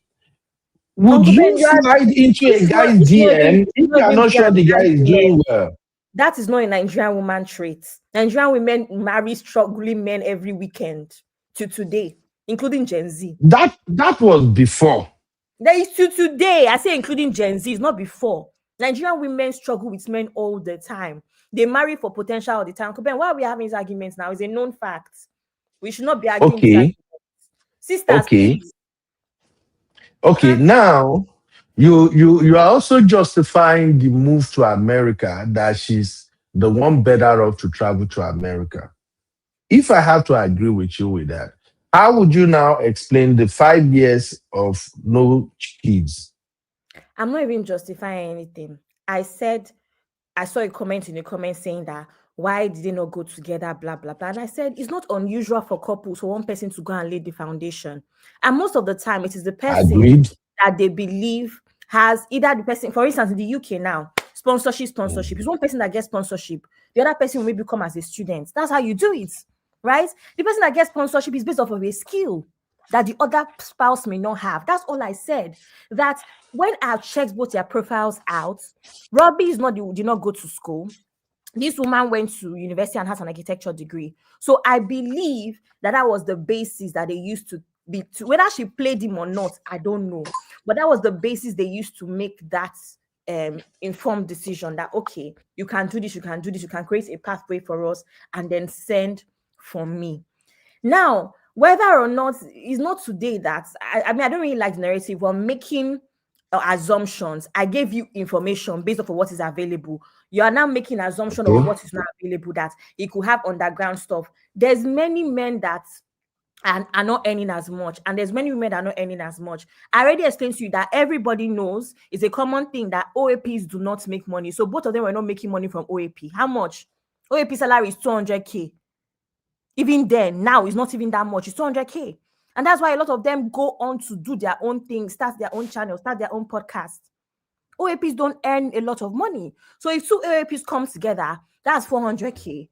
would Uncle Ben, you slide into a guy's DM if you are not sure the guy is doing well? That is not a Nigerian woman trait. Nigerian women marry struggling men every weekend to today, including Gen Z. That was before. That is to today. I say including Gen Z, it's not before. Nigerian women struggle with men all the time. They marry for potential all the time. Uncle Ben, why are we having these arguments now? It's a known fact. We should not be arguing these arguments. Sisters, please. Okay, now you are also justifying the move to America that she's the one better off to travel to America. If I have to agree with you with that, how would you now explain the 5 years of no kids? I'm not even justifying anything. I said, I saw a comment in the comment saying that why did they not go together, blah, blah, blah. And I said, it's not unusual for couples, for one person to go and lay the foundation. And most of the time, it is the person that they believe has either the person, for instance, in the UK now, sponsorship. It's one person that gets sponsorship. The other person will maybe come as a student. That's how you do it, right? The person that gets sponsorship is based off of a skill that the other spouse may not have. That's all I said. That when I checked both their profiles out, Robbie did not go to school. This woman went to university and has an architecture degree. So I believe that was the basis that they used to be to, whether she played him or not, I don't know. But that was the basis they used to make that informed decision that, okay, you can do this, you can create a pathway for us and then send for me. Now, whether or not, it's not today that, I mean, I don't really like the narrative. We're making assumptions. I gave you information based off of what is available. You are now making assumption of what is not available, that it could have underground stuff. There's many men that are not earning as much, and there's many women that are not earning as much. I already explained to you that everybody knows it's a common thing that OAPs do not make money. So both of them were not making money from OAP. How much? OAP salary is 200K. Even then, now it's not even that much. It's 200K. And that's why a lot of them go on to do their own thing, start their own channel, start their own podcast. OAPs don't earn a lot of money. So if two OAPs come together, that's 400K.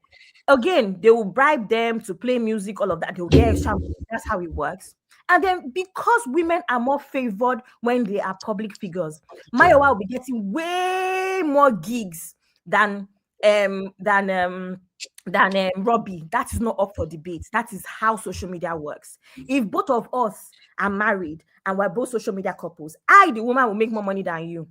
Again, they will bribe them to play music, all of that. They'll get extra money. That's how it works. And then because women are more favored when they are public figures, Mayowa will be getting way more gigs than Robbie. That is not up for debate. That is how social media works. If both of us are married and we're both social media couples, the woman, will make more money than you.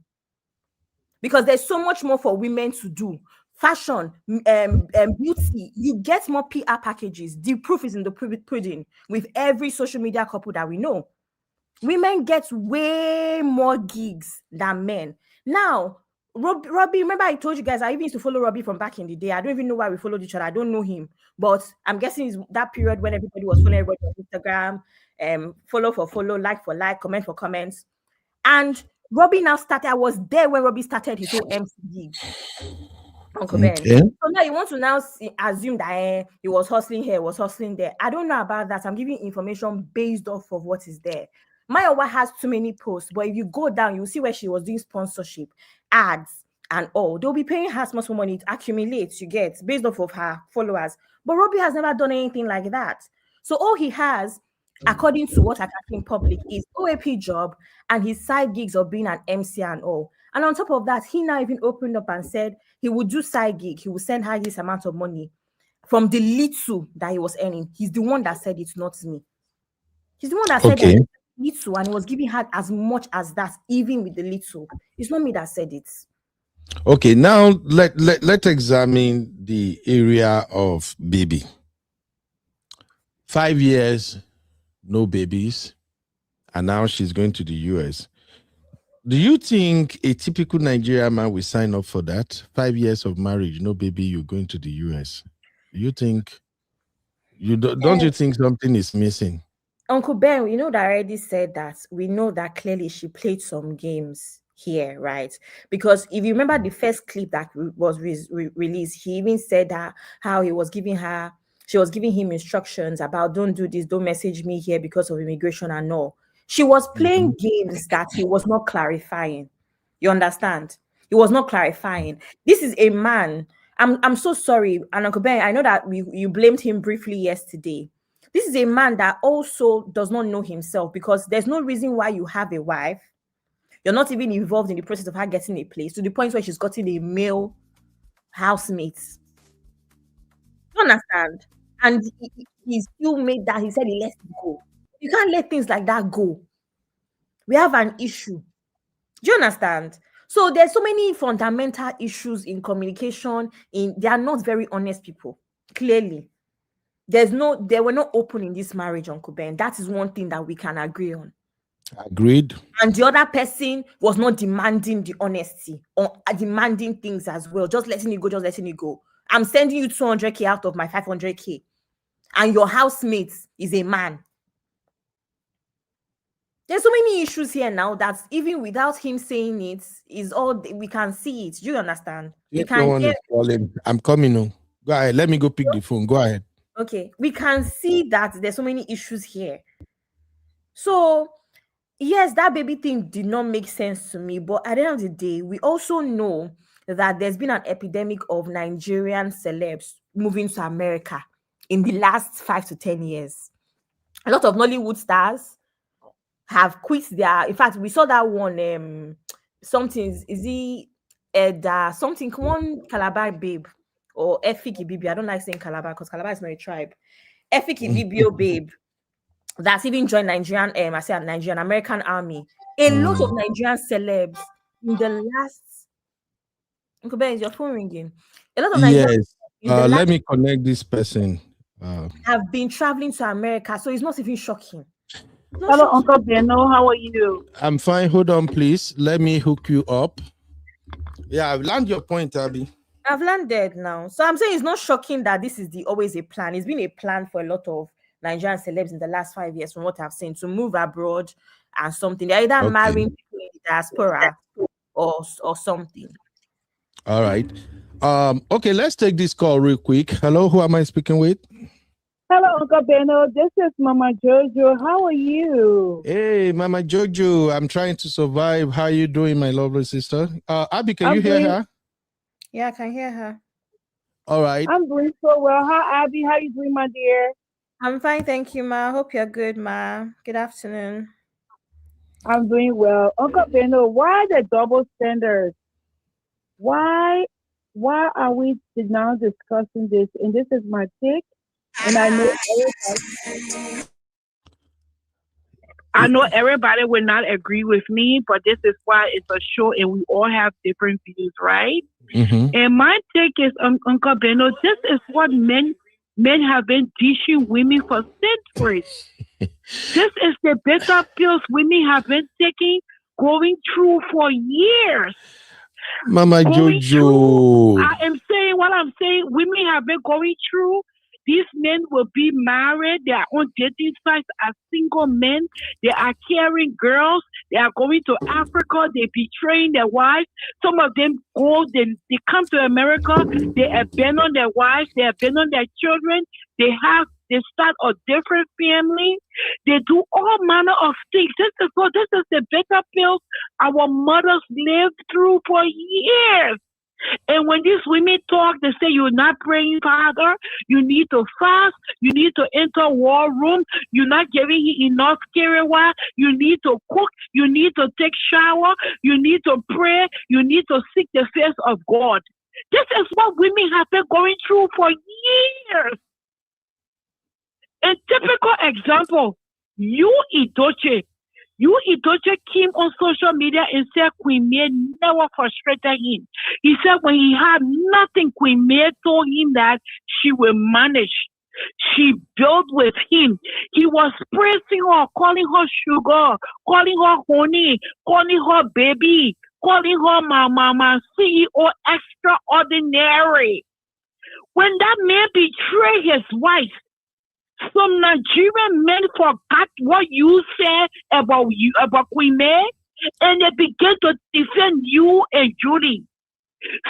Because there's so much more for women to do. Fashion, beauty, you get more PR packages. The proof is in the pudding with every social media couple that we know. Women get way more gigs than men. Now, Robbie, remember I told you guys, I even used to follow Robbie from back in the day. I don't even know why we followed each other. I don't know him. But I'm guessing it's that period when everybody was following everybody on Instagram, follow for follow, like for like, comment for comments. And Robbie now started, I was there when Robbie started his whole MC gig. Uncle Ben. So now you want to now assume that he was hustling here, was hustling there. I don't know about that. I'm giving information based off of what is there. Mayowa has too many posts, but if you go down, you'll see where she was doing sponsorship, ads, and all. They'll be paying her much more money. It accumulates, you get, based off of her followers. But Robbie has never done anything like that. So all he has, according to what I can see in public, is OAP job and his side gigs of being an MC and all. And on top of that, he now even opened up and said he would do side gig. He would send her this amount of money from the little that he was earning. He's the one that said it's not me. He's the one that said that. little and he was giving her as much as that, even with the little. It's not me that said it. Okay, now let's examine the area of baby. 5 years, no babies, and now she's going to the US. Do you think a typical Nigerian man will sign up for that? 5 years of marriage, no baby, you're going to the US. Do you think don't you think something is missing? Uncle Ben, you know that I already said that. We know that clearly she played some games here, right? Because if you remember the first clip that was released, he even said that how she was giving him instructions about don't do this, don't message me here because of immigration and all. She was playing games that he was not clarifying. You understand? He was not clarifying. This is a man. I'm so sorry, and Uncle Ben, I know that you blamed him briefly yesterday. This is a man that also does not know himself, because there's no reason why you have a wife. You're not even involved in the process of her getting a place, to the point where she's gotten a male housemate. You understand? And he still made that. He said he let it go. You can't let things like that go. We have an issue. Do you understand? So there's so many fundamental issues in communication. They are not very honest people. Clearly. They were not open in this marriage, Uncle Ben. That is one thing that we can agree on. Agreed. And the other person was not demanding the honesty or demanding things as well. Just letting it go. I'm sending you 200K out of my 500K. And your housemate is a man. There's so many issues here now that even without him saying it, is all we can see it. Do you understand? No one is calling. I'm coming on. Go ahead. Let me go pick the phone. Go ahead. Okay, we can see that there's so many issues here. So, yes, that baby thing did not make sense to me. But at the end of the day, we also know that there's been an epidemic of Nigerian celebs moving to America in the last 5 to 10 years. A lot of Nollywood stars have quit their. In fact, we saw that one. Something one Calabar babe. Or Efiki Bibi. I don't like saying Calabar because Calabar is not a tribe. Efiki Bibio babe. That's even joined Nigerian American Army. A lot of Nigerian celebs in the last. Uncle Ben, is your phone ringing? A lot of Nigerian. Yes. Let me connect this person. Have been traveling to America, so it's not even shocking. Hello, Uncle Beno. How are you? I'm fine. Hold on, please. Let me hook you up. Yeah, I've learned your point, Abby. I've landed now. So I'm saying it's not shocking that this is always a plan. It's been a plan for a lot of Nigerian celebs in the last 5 years, from what I've seen, to move abroad and something. They're either marrying people in the diaspora or something. All right. Okay, let's take this call real quick. Hello, who am I speaking with? Hello, Uncle Beno. This is Mama Jojo. How are you? Hey, Mama Jojo. I'm trying to survive. How are you doing, my lovely sister? Abby, can you hear her? Yeah, I can hear her. All right. I'm doing so well. Hi, Abby. How you doing, my dear? I'm fine, thank you, Ma. Hope you're good, Ma. Good afternoon. I'm doing well. Uncle Beno, why the double standards? Why are we now discussing this? And this is my take. And I know everybody will not agree with me, but this is why it's a show and we all have different views, right? Mm-hmm. And my take is, Uncle Beno, this is what men have been teaching women for centuries. This is the bitter pills women have been taking, going through for years. Mama Jojo. I am saying what I'm saying. Women have been going through. These men will be married. They are on dating sites as single men. They are carrying girls. They are going to Africa. They betraying their wives. Some of them go, they come to America. They abandon their wives. They abandon their children. They start a different family. They do all manner of things. This is the bitter pills our mothers lived through for years. And when these women talk, they say you're not praying, Father. You need to fast. You need to enter war room. You're not giving enough care. You need to cook. You need to take shower. You need to pray. You need to seek the face of God. This is what women have been going through for years. A typical example, you, Idoche, You Idoche came on social media and said Queen May never frustrated him. He said when he had nothing, Queen May told him that she will manage. She built with him. He was praising her, calling her sugar, calling her honey, calling her baby, calling her my CEO extraordinary. When that man betrayed his wife, some Nigerian men forgot what you said about you, about Queen May, and they began to defend you and Julie.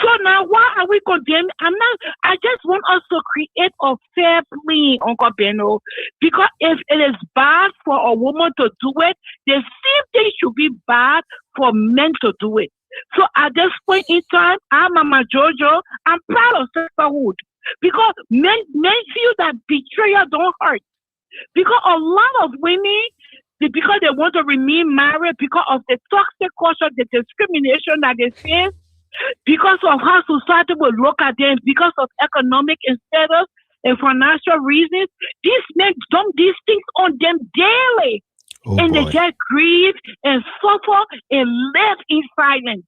So now, why are we condemning? I just want us to create a fair play, Uncle Beno, because if it is bad for a woman to do it, the same thing should be bad for men to do it. So at this point in time, I'm Mama Jojo. I'm proud of sisterhood because men feel that betrayal don't hurt. Because a lot of women, because they want to remain married, because of the toxic culture, the discrimination that they face, because of how society will look at them, because of economic status and financial reasons, these men dump these things on them daily. And they get grief and suffer and live in silence.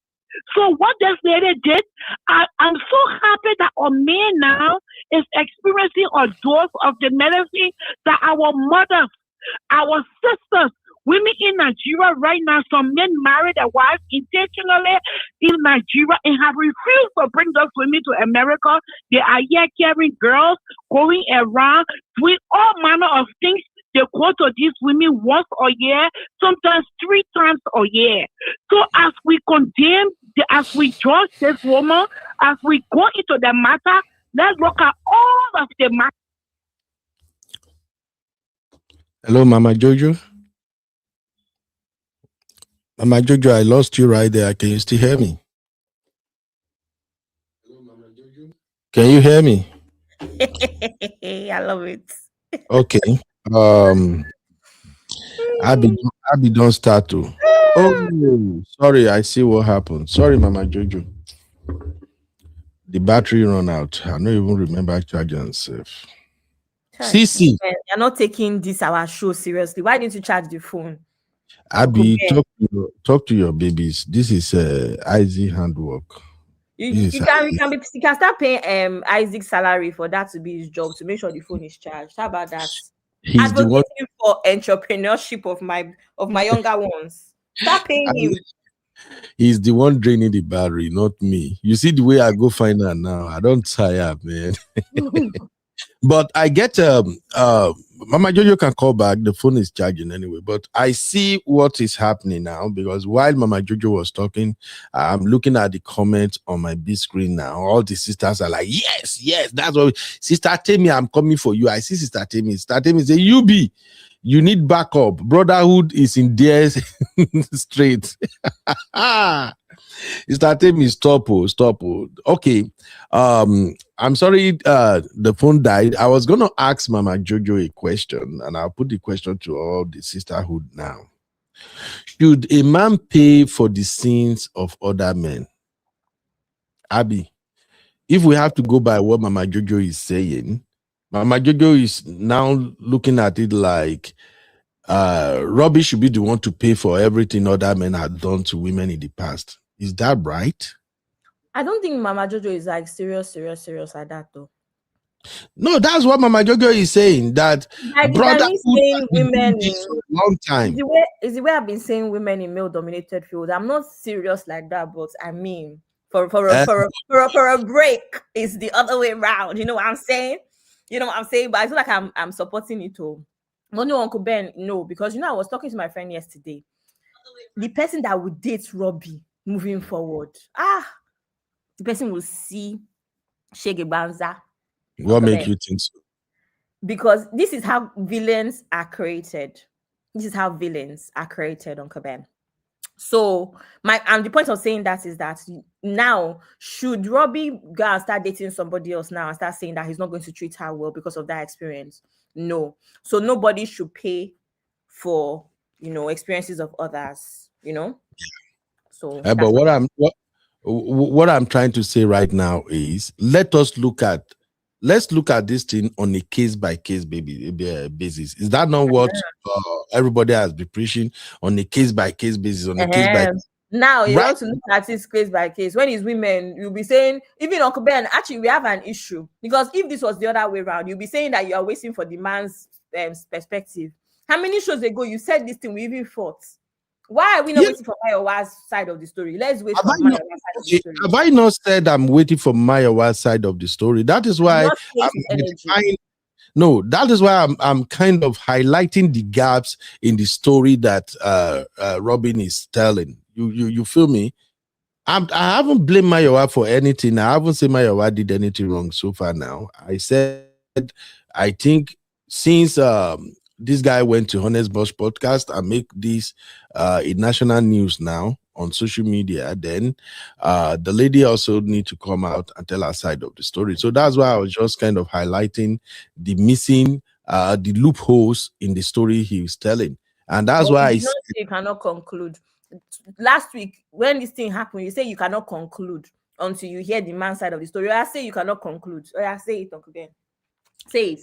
So what this lady did, I'm so happy that our man now is experiencing a dose of the medicine that our mothers, our sisters, women in Nigeria right now, some men marry their wives intentionally in Nigeria and have refused to bring those women to America. They are here carrying girls, going around, doing all manner of things. They go to these women once a year, sometimes 3 times a year. So as we condemn, as we judge this woman, as we go into the matter, let's look at all of the matter. Hello, Mama Jojo. Mama Jojo, I lost you right there. Can you still hear me? Hello, Mama Jojo. Can you hear me? I love it. Okay. Abby don't start to. Oh, sorry. I see what happened. Sorry, Mama Jojo. The battery run out. I don't even remember charging myself. CC. You're not taking this our show seriously. Why didn't you charge the phone? Abby, talk to your babies. This is Isaac handwork. You can start paying Isaac's salary for that to be his job, to make sure the phone is charged. How about that? He's advocating for entrepreneurship of my younger ones. Start paying him. He's the one draining the battery, not me. You see the way I go find her now. I don't tire, man. But I get Mama Jojo can call back. The phone is charging anyway. But I see what is happening now, because while Mama Jojo was talking, I'm looking at the comments on my big screen now. All the sisters are like, yes, that's what. Sister Temi, I'm coming for you. I see Sister Temi. Sister Temi say, you need backup. Brotherhood is in there straight. Sister Temi, stop. Okay. I'm sorry the phone died. I was going to ask Mama Jojo a question, and I'll put the question to all the sisterhood now. Should a man pay for the sins of other men? Abby, if we have to go by what Mama Jojo is saying, Mama Jojo is now looking at it like Robbie should be the one to pay for everything other men had done to women in the past. Is that right? I don't think Mama Jojo is like serious like that though. No, that's what Mama Jojo is saying. That brother saying women for a long time. Is the way I've been saying women in male-dominated fields. I'm not serious like that, but I mean, for a break, it's the other way around. You know what I'm saying? But I feel like I'm supporting it all. No, Uncle Ben, no, because I was talking to my friend yesterday. The person that would date Robbie moving forward, the person will see Shege Banza. What makes you think so? Because this is how villains are created. Uncle Ben. So the point of saying that is that now, should Robbie go and start dating somebody else now and start saying that he's not going to treat her well because of that experience? No. So nobody should pay for experiences of others. So but what I'm trying to say right now is, let us look at let's look at this thing on a case-by-case basis. Is that not what everybody has been preaching? On a case-by-case basis, on a case-by-case. Now you Right. want to look at it case by case. When it's women, you'll be saying, even Uncle Ben, actually we have an issue, because if this was the other way around, you'll be saying that you are waiting for the man's perspective. How many shows ago you said this thing, we even fought? Why are we not waiting for Mayowa's side of the story? Let's wait for Mayowa's side of the story. Have I not said I'm waiting for Mayowa's side of the story? That is why that is why I'm kind of highlighting the gaps in the story that Robin is telling. You feel me? I haven't blamed Mayowa for anything. I haven't said Mayowa did anything wrong so far now. I said, I think since this guy went to Honest Boss podcast and make this in national news now on social media, then the lady also need to come out and tell her side of the story. So that's why I was just kind of highlighting the missing, the loopholes in the story he was telling. And that's why you cannot conclude. Last week, when this thing happened, you say you cannot conclude until you hear the man's side of the story. I say you cannot conclude. I say it, Uncle Ben. Say it.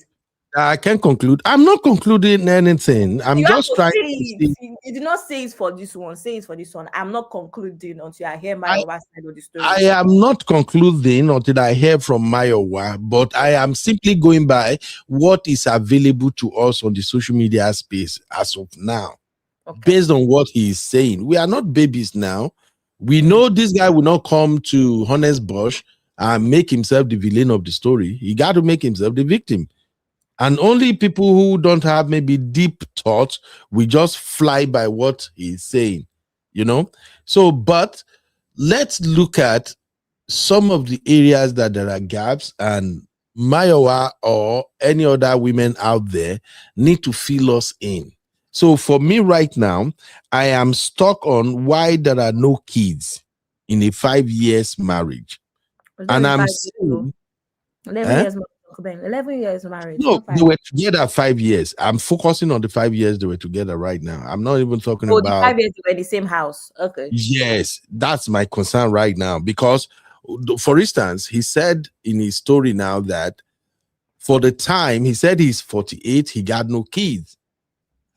I can't conclude. I'm not concluding anything. I'm just trying to see. You did not say it for this one. Say it for this one. I'm not concluding until I hear Mayowa's side of the story. I am not concluding until I hear from Mayowa, but I am simply going by what is available to us on the social media space as of now. Based on what he is saying. We are not babies now. We know this guy will not come to Honest Bosch and make himself the villain of the story. He got to make himself the victim. And only people who don't have maybe deep thoughts will just fly by what he's saying, you know? So, but let's look at some of the areas that there are gaps, and Mayowa or any other women out there need to fill us in. So for me right now, I am stuck on why there are no kids in a 5 years marriage. And I'm saying, 11 years marriage. No, they were together 5 years. I'm focusing on the 5 years they were together right now. I'm not even talking about the 5 years they were in the same house. Okay. Yes, that's my concern right now, because for instance, he said in his story now that for the time, he said he's 48, he got no kids.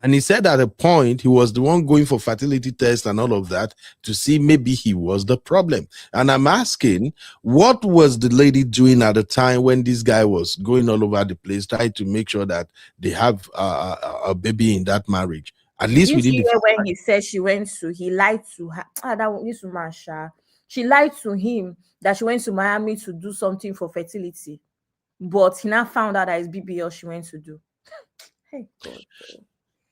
And he said at a point, he was the one going for fertility tests and all of that to see maybe he was the problem. And I'm asking, what was the lady doing at the time when this guy was going all over the place, trying to make sure that they have a baby in that marriage? At least we didn't. When he said he lied to her. She lied to him that she went to Miami to do something for fertility. But he now found out that it's BBL she went to do. Hey, God.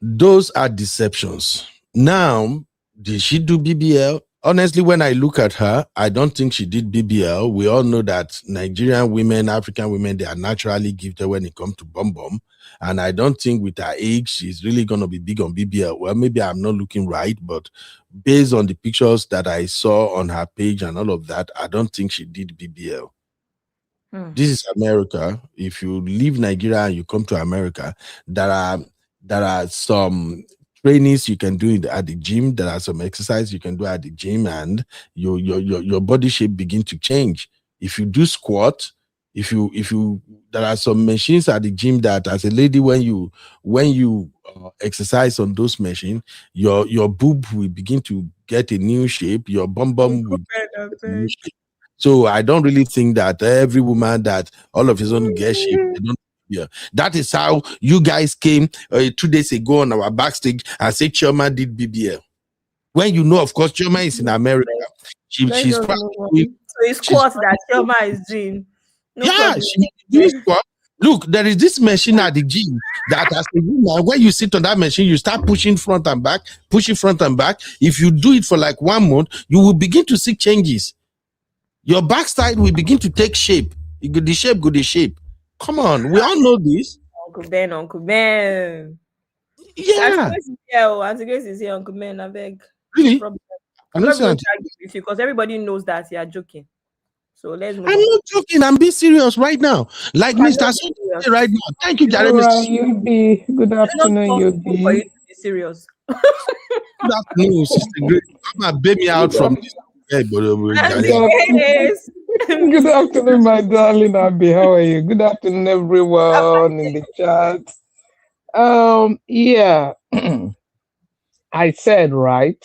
Those are deceptions. Now, did she do BBL? Honestly, when I look at her, I don't think she did BBL. We all know that Nigerian women, African women, they are naturally gifted when it comes to bum. And I don't think with her age, she's really going to be big on BBL. Well, maybe I'm not looking right, but based on the pictures that I saw on her page and all of that, I don't think she did BBL. This is America. If you leave Nigeria and you come to America, there are some trainings you can do at the gym. There are some exercise you can do at the gym, and your body shape begin to change. If you do squat, if you there are some machines at the gym that, as a lady, when you exercise on those machines, your boob will begin to get a new shape. Your bum will get a new shape. So I don't really think that every woman that all of a sudden gets shape, they don't. Yeah, that is how you guys came 2 days ago on our backstage and said Chioma did BBL. When you know, of course, Chioma is in America. She's probably so it's squat that Chioma is doing. She's doing squat. Look, there is this machine at the gym that, as a woman, when you sit on that machine, you start pushing front and back. If you do it for like 1 month, you will begin to see changes. Your backside will begin to take shape. The shape. Come on, we all know this. Uncle Ben. Yeah. Auntie Grace is here, Uncle Ben. I beg. Really? I'm not going to argue with you because everybody knows that you are joking. So let's move on. I'm not joking. I'm being serious right now. Like Mr. Sunday right now. Thank you, Jared. Good afternoon, you be. For you to be serious. Good afternoon, Sister Grace. Come and bail me out from this. Good afternoon, my darling Abby. How are you? Good afternoon, everyone in the chat. Yeah, I said right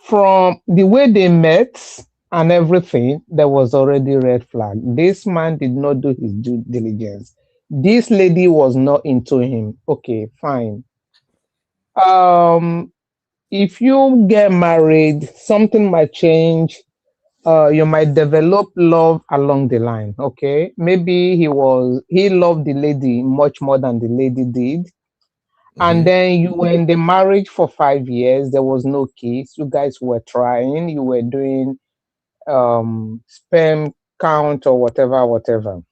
from the way they met and everything, there was already red flag. This man did not do his due diligence. This lady was not into him. Okay, fine. Um, if you get married, something might change. You might develop love along the line. Okay, maybe he loved the lady much more than the lady did, and then you were in the marriage for 5 years. There was no kids. You guys were trying. You were doing sperm count or whatever.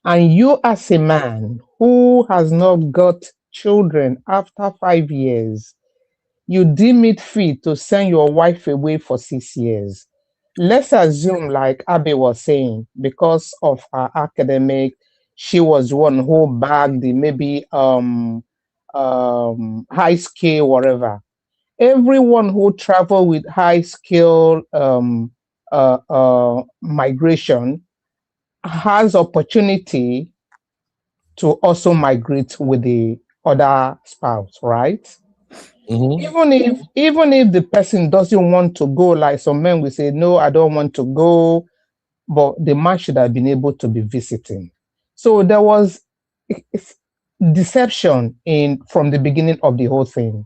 And you, as a man who has not got children after 5 years, you deem it fit to send your wife away for 6 years. Let's assume, like Abby was saying, because of her academic, she was one who bagged the maybe high skill, whatever. Everyone who travel with high skill migration has opportunity to also migrate with the other spouse, right? Even if the person doesn't want to go, like some men will say, no, I don't want to go, but the man should have been able to be visiting. So there was deception in from the beginning of the whole thing.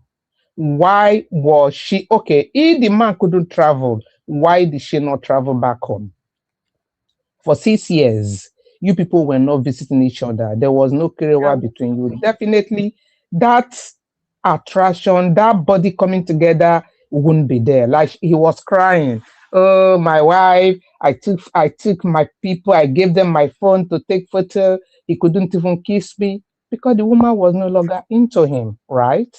Why was she okay? If the man couldn't travel, why did she not travel back home? For 6 years, you people were not visiting each other. There was no kerewa between you. Definitely, that attraction, that body coming together wouldn't be there. Like he was crying. Oh, my wife! I took my people. I gave them my phone to take photo. He couldn't even kiss me because the woman was no longer into him. Right?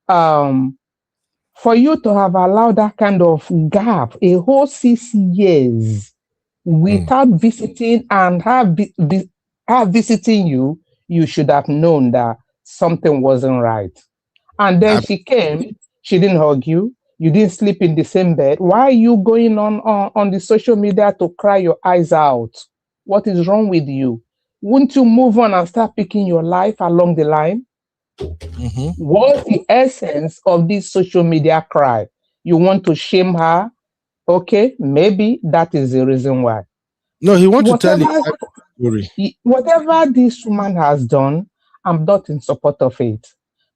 For you to have allowed that kind of gap, a whole 6 years without visiting and her visiting you, you should have known that something wasn't right. And then she came, she didn't hug you, you didn't sleep in the same bed. Why are you going on the social media to cry your eyes out? What is wrong with you? Wouldn't you move on and start picking your life along the line? What's the essence of this social media cry? You want to shame her? Okay, maybe that is the reason why. No, he wants to tell you story. Whatever this woman has done, I'm not in support of it.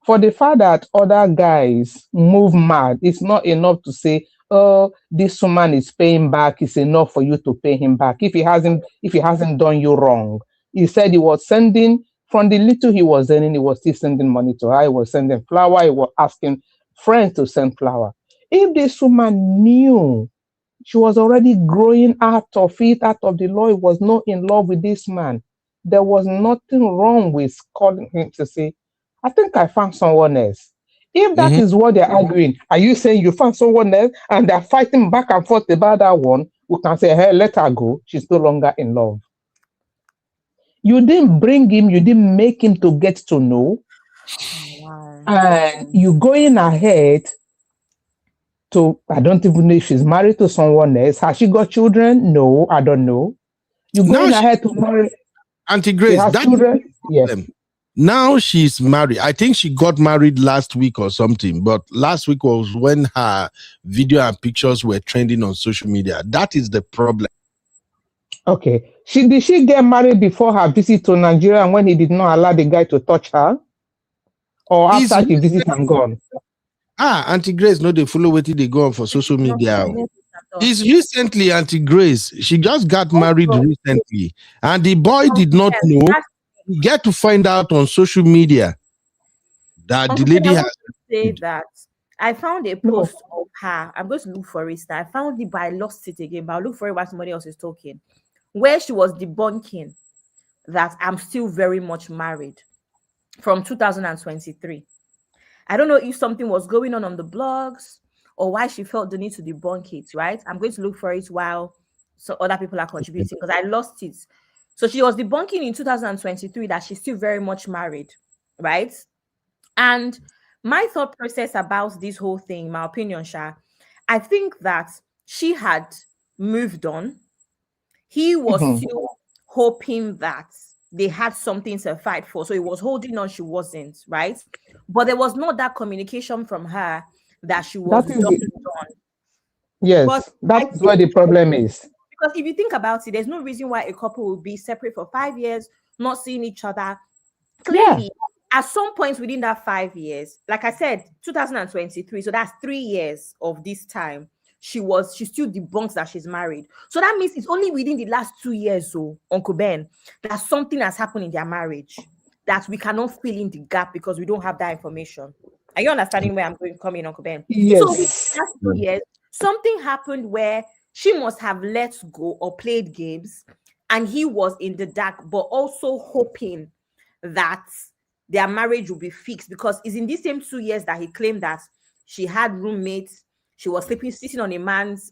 For the fact that other guys move mad, it's not enough to say, oh, this woman is paying back. It's enough for you to pay him back. If he hasn't done you wrong. He said he was sending from the little he was earning, he was still sending money to her. He was sending flour. He was asking friends to send flour. If this woman knew she was already growing out of it, out of the law, he was not in love with this man, there was nothing wrong with calling him to say, I think I found someone else. If that is what they're arguing, are you saying you found someone else and they're fighting back and forth about that one? We can say, hey, let her go. She's no longer in love. You didn't bring him, you didn't make him to get to know. And you going ahead to, I don't even know if she's married to someone else. Has she got children? No, I don't know. You're going ahead to marry. Auntie Grace, has children? Yes. Now she's married. I think she got married last week or something, but last week was when her video and pictures were trending on social media. That is the problem. Okay. Did she get married before her visit to Nigeria and when he did not allow the guy to touch her? Or after she visit and gone? Auntie Grace, no, they follow what they go on for social media. It's recently, Auntie Grace. She just got married recently, and the boy did not know. You get to find out on social media that the lady has. Say that I found a post of her. I'm going to look for it. I found it, but I lost it again. But I'll look for it while somebody else is talking, where she was debunking that I'm still very much married from 2023. I don't know if something was going on the blogs or why she felt the need to debunk it, right? I'm going to look for it while so other people are contributing because I lost it. So she was debunking in 2023 that she's still very much married, right? And my thought process about this whole thing, my opinion, Sha, I think that she had moved on. He was still hoping that they had something to fight for. So he was holding on, she wasn't, right? But there was not that communication from her that she was That is done. But yes, that's where the problem is. Because if you think about it, there's no reason why a couple will be separate for 5 years, not seeing each other. Clearly, at some point within that 5 years, like I said, 2023, so that's 3 years of this time, she still debunks that she's married. So that means it's only within the last 2 years, so Uncle Ben, that something has happened in their marriage that we cannot fill in the gap because we don't have that information. Are you understanding where I'm coming, Uncle Ben? Yes. So within the last 2 years, something happened where she must have let go or played games, and he was in the dark, but also hoping that their marriage will be fixed, because it's in these same 2 years that he claimed that she had roommates, she was sitting on a man's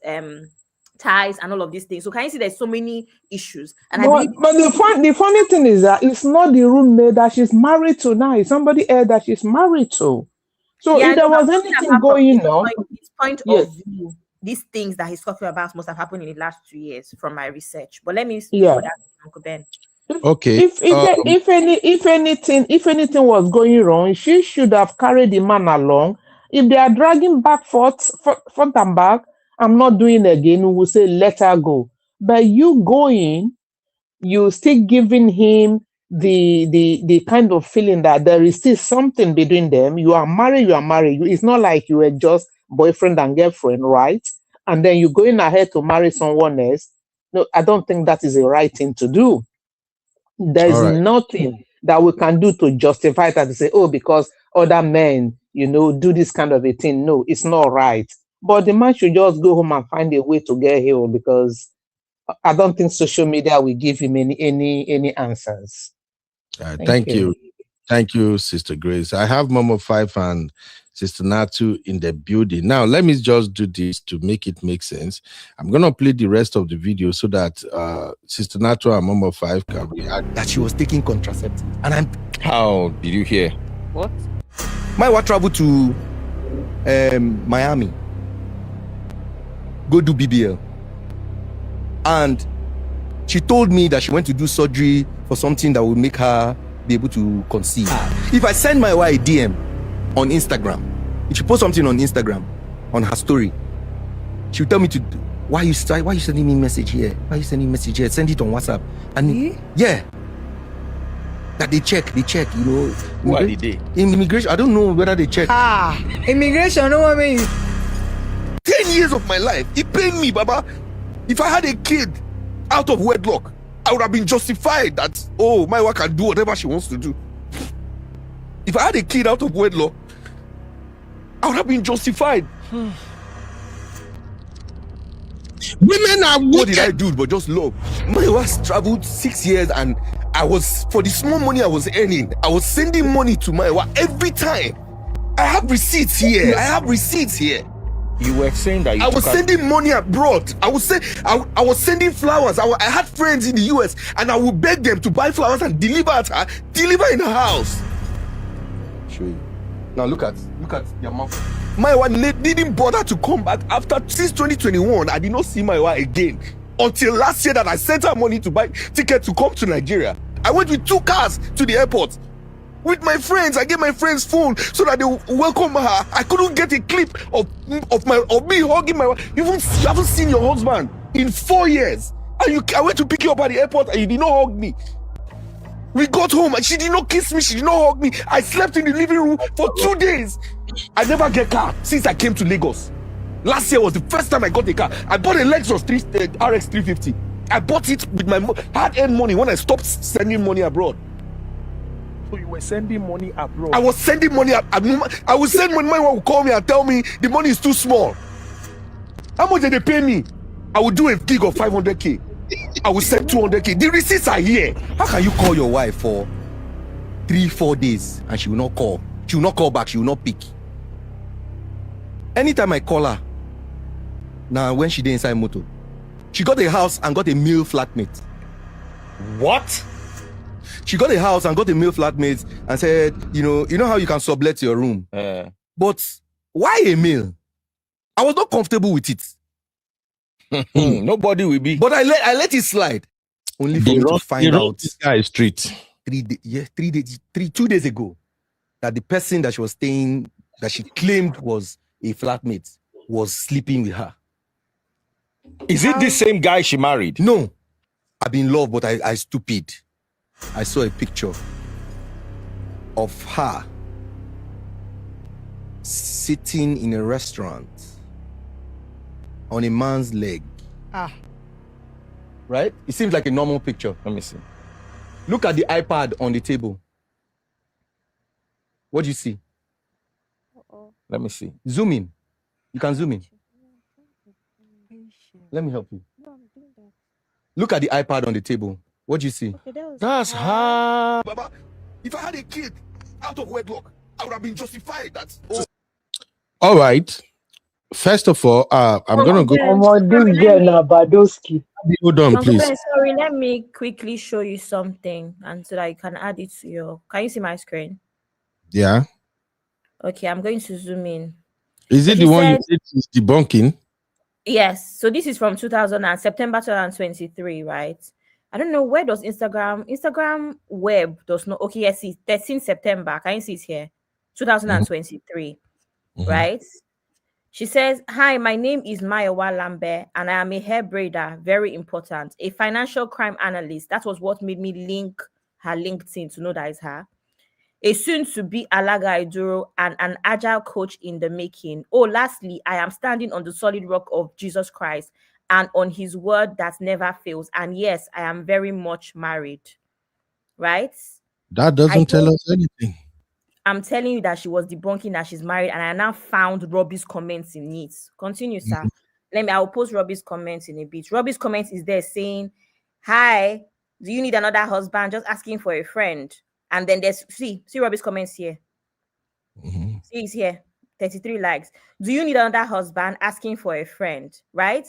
ties and all of these things. So can you see there's so many issues? And but the funny thing is that it's not the roommate that she's married to now, it's somebody else that she's married to. So if there was anything going on, his point of view, these things that he's talking about must have happened in the last 2 years from my research. But let me speak for that, Uncle Ben. Okay. If anything was going wrong, she should have carried the man along. If they are dragging back front and back, I'm not doing it again, we will say let her go. But you going, you still giving him the kind of feeling that there is still something between them. You are married. It's not like you were just boyfriend and girlfriend, right? And then you're going ahead to marry someone else. No, I don't think that is the right thing to do. There's nothing that we can do to justify that, to say, oh, because other men, do this kind of a thing. No, it's not right. But the man should just go home and find a way to get healed, because I don't think social media will give him any answers. Thank you. Thank you, Sister Grace. I have Mama 5 and Sister Natu in the building. Now, let me just do this to make it make sense. I'm going to play the rest of the video so that Sister Natu and Mama 5 can react. That she was taking contraceptives. And How did you hear? What? Mayowa traveled to Miami. Go do BBL. And she told me that she went to do surgery for something that would make her be able to conceive. If I send Mayowa a DM on Instagram, if she posts something on Instagram, on her story, she'll tell me to, why you sending me a message here? Why you sending me a message here? Send it on WhatsApp. And that they check, What did they? In immigration, I don't know whether they check. Immigration, no, I mean. 10 years of my life, it pained me, Baba. If I had a kid out of wedlock, I would have been justified that, oh, Mayowa can do whatever she wants to do. If I had a kid out of wedlock, I would have been justified. Women are wicked. What did I do but just love? Mayowa traveled 6 years, and for the small money I was earning, I was sending money to Mayowa every time. I have receipts here. You were saying that I was sending money abroad. I was sending flowers. I had friends in the US, and I would beg them to buy flowers and deliver in her house. Show you. Now look at your mouth. Mayowa didn't bother to come back since 2021. I did not see Mayowa again until last year that I sent her money to buy ticket to come to Nigeria. I went with 2 cars to the airport. With my friends, I gave my friends phone so that they will welcome her. I couldn't get a clip of me hugging my wife. You haven't seen your husband in 4 years. And I went to pick you up at the airport and you did not hug me. We got home and she did not kiss me. She did not hug me. I slept in the living room for 2 days. I never get car since I came to Lagos. Last year was the first time I got a car. I bought a Lexus RX 350. I bought it with my hard-earned money when I stopped sending money abroad. So you were sending money abroad? I was sending money. I would send money. My wife would call me and tell me the money is too small. How much did they pay me? I would do a gig of 500k. I would send 200k. The receipts are here. How can you call your wife for 3-4 days and she will not call? She will not call back. She will not pick. Anytime I call her, now when she did inside motor, she got a house and got a male flatmate. What? She got a house and got a male flatmate and said, you know how you can sublet your room. But why a male? I was not comfortable with it. Nobody will be. But I let it slide. Only for me to find out this guy is street. 2 days ago, that the person that she was staying, that she claimed was a flatmate, was sleeping with her. Is it the same guy she married? No. I've been in love, but I stupid. I saw a picture of her sitting in a restaurant on a man's leg. Right? It seems like a normal picture. Let me see. Look at the iPad on the table. What do you see? Let me see. Zoom in. You can zoom in. Let me help you. Look at the iPad on the table. What do you see? That's her. Baba, if I had a kid out of wedlock, I would have been justified. That's All right. First of all, I'm gonna go. This girl na Badoski. Hold on, Uncle please. Ben, sorry, let me quickly show you something, and so that you can add it to your. Can you see my screen? Yeah. Okay, I'm going to zoom in. Is So it she the one you said- said is debunking? Yes. So this is from September 2023, right? I don't know, where does Instagram web does not. Okay, yes, it's 13 September. Can you see it here? 2023, right? She says, "Hi, my name is Mayowa Lambert, and I am a hair braider, very important, a financial crime analyst." That was what made me link her LinkedIn to know that it's her. "A soon-to-be Alaga Iduro and an agile coach in the making. Oh, lastly, I am standing on the solid rock of Jesus Christ and on his word that never fails. And yes, I am very much married." Right? That doesn't tell us anything. I'm telling you that she was debunking that she's married, and I now found Robbie's comments in it. Continue, sir. I'll post Robbie's comments in a bit. Robbie's comments is there saying, "Hi, do you need another husband? Just asking for a friend." And then there's see Robbie's comments here. See, it's here. 33 likes. "Do you need another husband? Asking for a friend," right?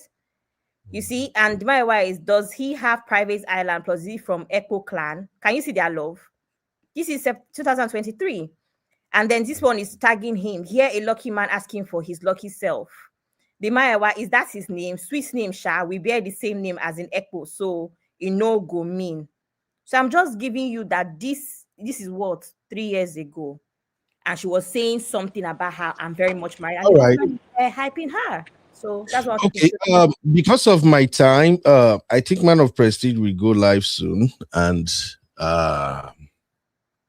You see, and my wife is, "Does he have private island plus he from Ekpo clan?" Can you see their love? This is 2023. And then this one is tagging him. "Here, a lucky man asking for his lucky self." The Mayowa, is that his name? Swiss name, Sha. We bear the same name as in Ekpo, so it no go mean. So I'm just giving you that this is what 3 years ago, and she was saying something about how I'm very much married. All right. Hyping her. So that's what. Okay. Because of my time, I think Man of Prestige will go live soon, and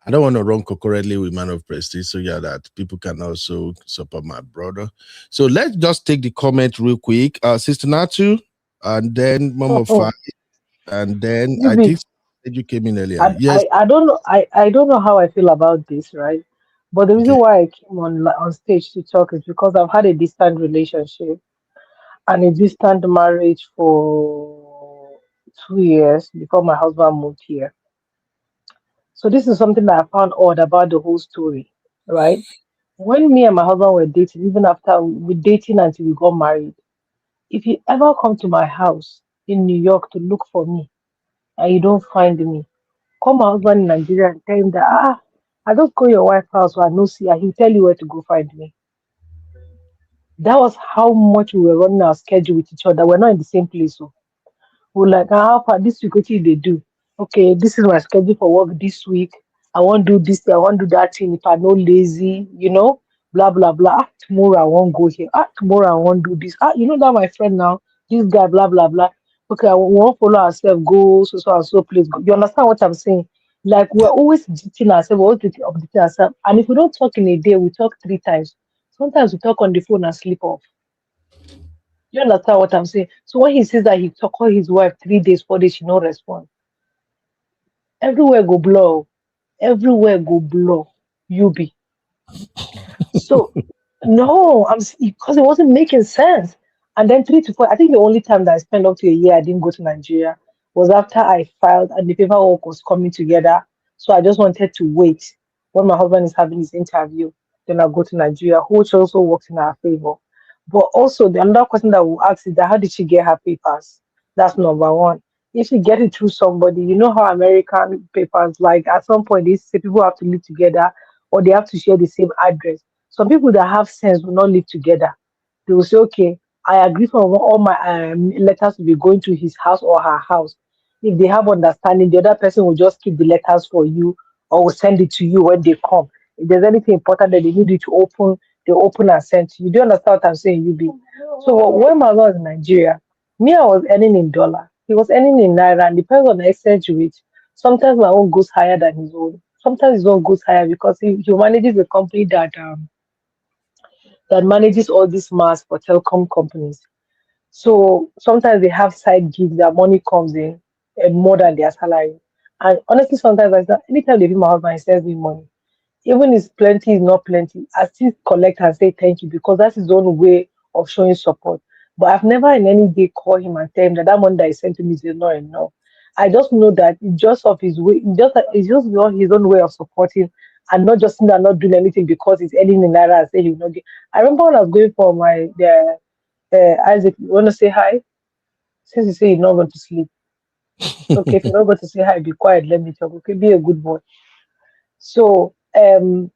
I don't want to run concurrently with Man of Prestige, so yeah, that people can also support my brother. So let's just take the comment real quick. Sister Natu, and then Mama Five, and then I think you came in earlier. Yes. I don't know. I don't know how I feel about this, right? But the reason why I came on stage to talk is because I've had a distant relationship and a distant marriage for 2 years before my husband moved here. So this is something that I found odd about the whole story, right? When me and my husband were dating, even after we dating until we got married, if you ever come to my house in New York to look for me and you don't find me, call my husband in Nigeria and tell him that I just go your wife's house so I know see her. He'll tell you where to go find me. That was how much we were running our schedule with each other. We're not in the same place. So we're like, how far this week, what did they do? Okay, this is my schedule for work this week. I won't do this thing, I won't do that thing if I'm not lazy, blah blah blah. Tomorrow I won't go here. Tomorrow I won't do this. You know that my friend now, this guy, blah blah blah. Okay, I won't follow ourselves, go so and so place. You understand what I'm saying? Like we're always dating ourselves, we're always updating ourselves. And if we don't talk in a day, we talk 3 times. Sometimes we talk on the phone and sleep off. You understand what I'm saying? So when he says that he call his wife 3 days, 4 days, she no respond. Everywhere go blow. Everywhere go blow. You be. So no, because it wasn't making sense. And then 3 to 4, I think the only time that I spent up to a year I didn't go to Nigeria was after I filed and the paperwork was coming together. So I just wanted to wait when my husband is having his interview. Then I'll go to Nigeria, which also works in our favor. But also the another question that we'll ask is that how did she get her papers? That's number one. If she get it through somebody, you know how American papers, like at some point they say people have to live together or they have to share the same address. Some people that have sense will not live together. They will say, okay, I agree for all my letters to be going to his house or her house. If they have understanding, the other person will just keep the letters for you or will send it to you when they come. If there's anything important that they need you to open, they open and send to you. Do you understand what I'm saying, you be? So when my was in Nigeria, me, I was earning in dollar. He was earning in naira, and depends on the exchange rate. Sometimes my own goes higher than his own. Sometimes his own goes higher because he manages a company that manages all these mass for telecom companies. So sometimes they have side gigs that money comes in and more than their salary. And honestly, sometimes I say, anytime they be my husband, he sends me money. Even if plenty is not plenty, I still collect and say thank you because that's his own way of showing support. But I've never in any day call him and tell him that money that he sent to me is not enough. I just know that it's just of his way, it's just not his own way of supporting and not just not doing anything because he's earning in naira and say he will not get. I remember when I was going for my Isaac, you want to say hi? Since you say you're not going to sleep. Okay, if you're not going to say hi, be quiet, let me talk. Okay, be a good boy. So when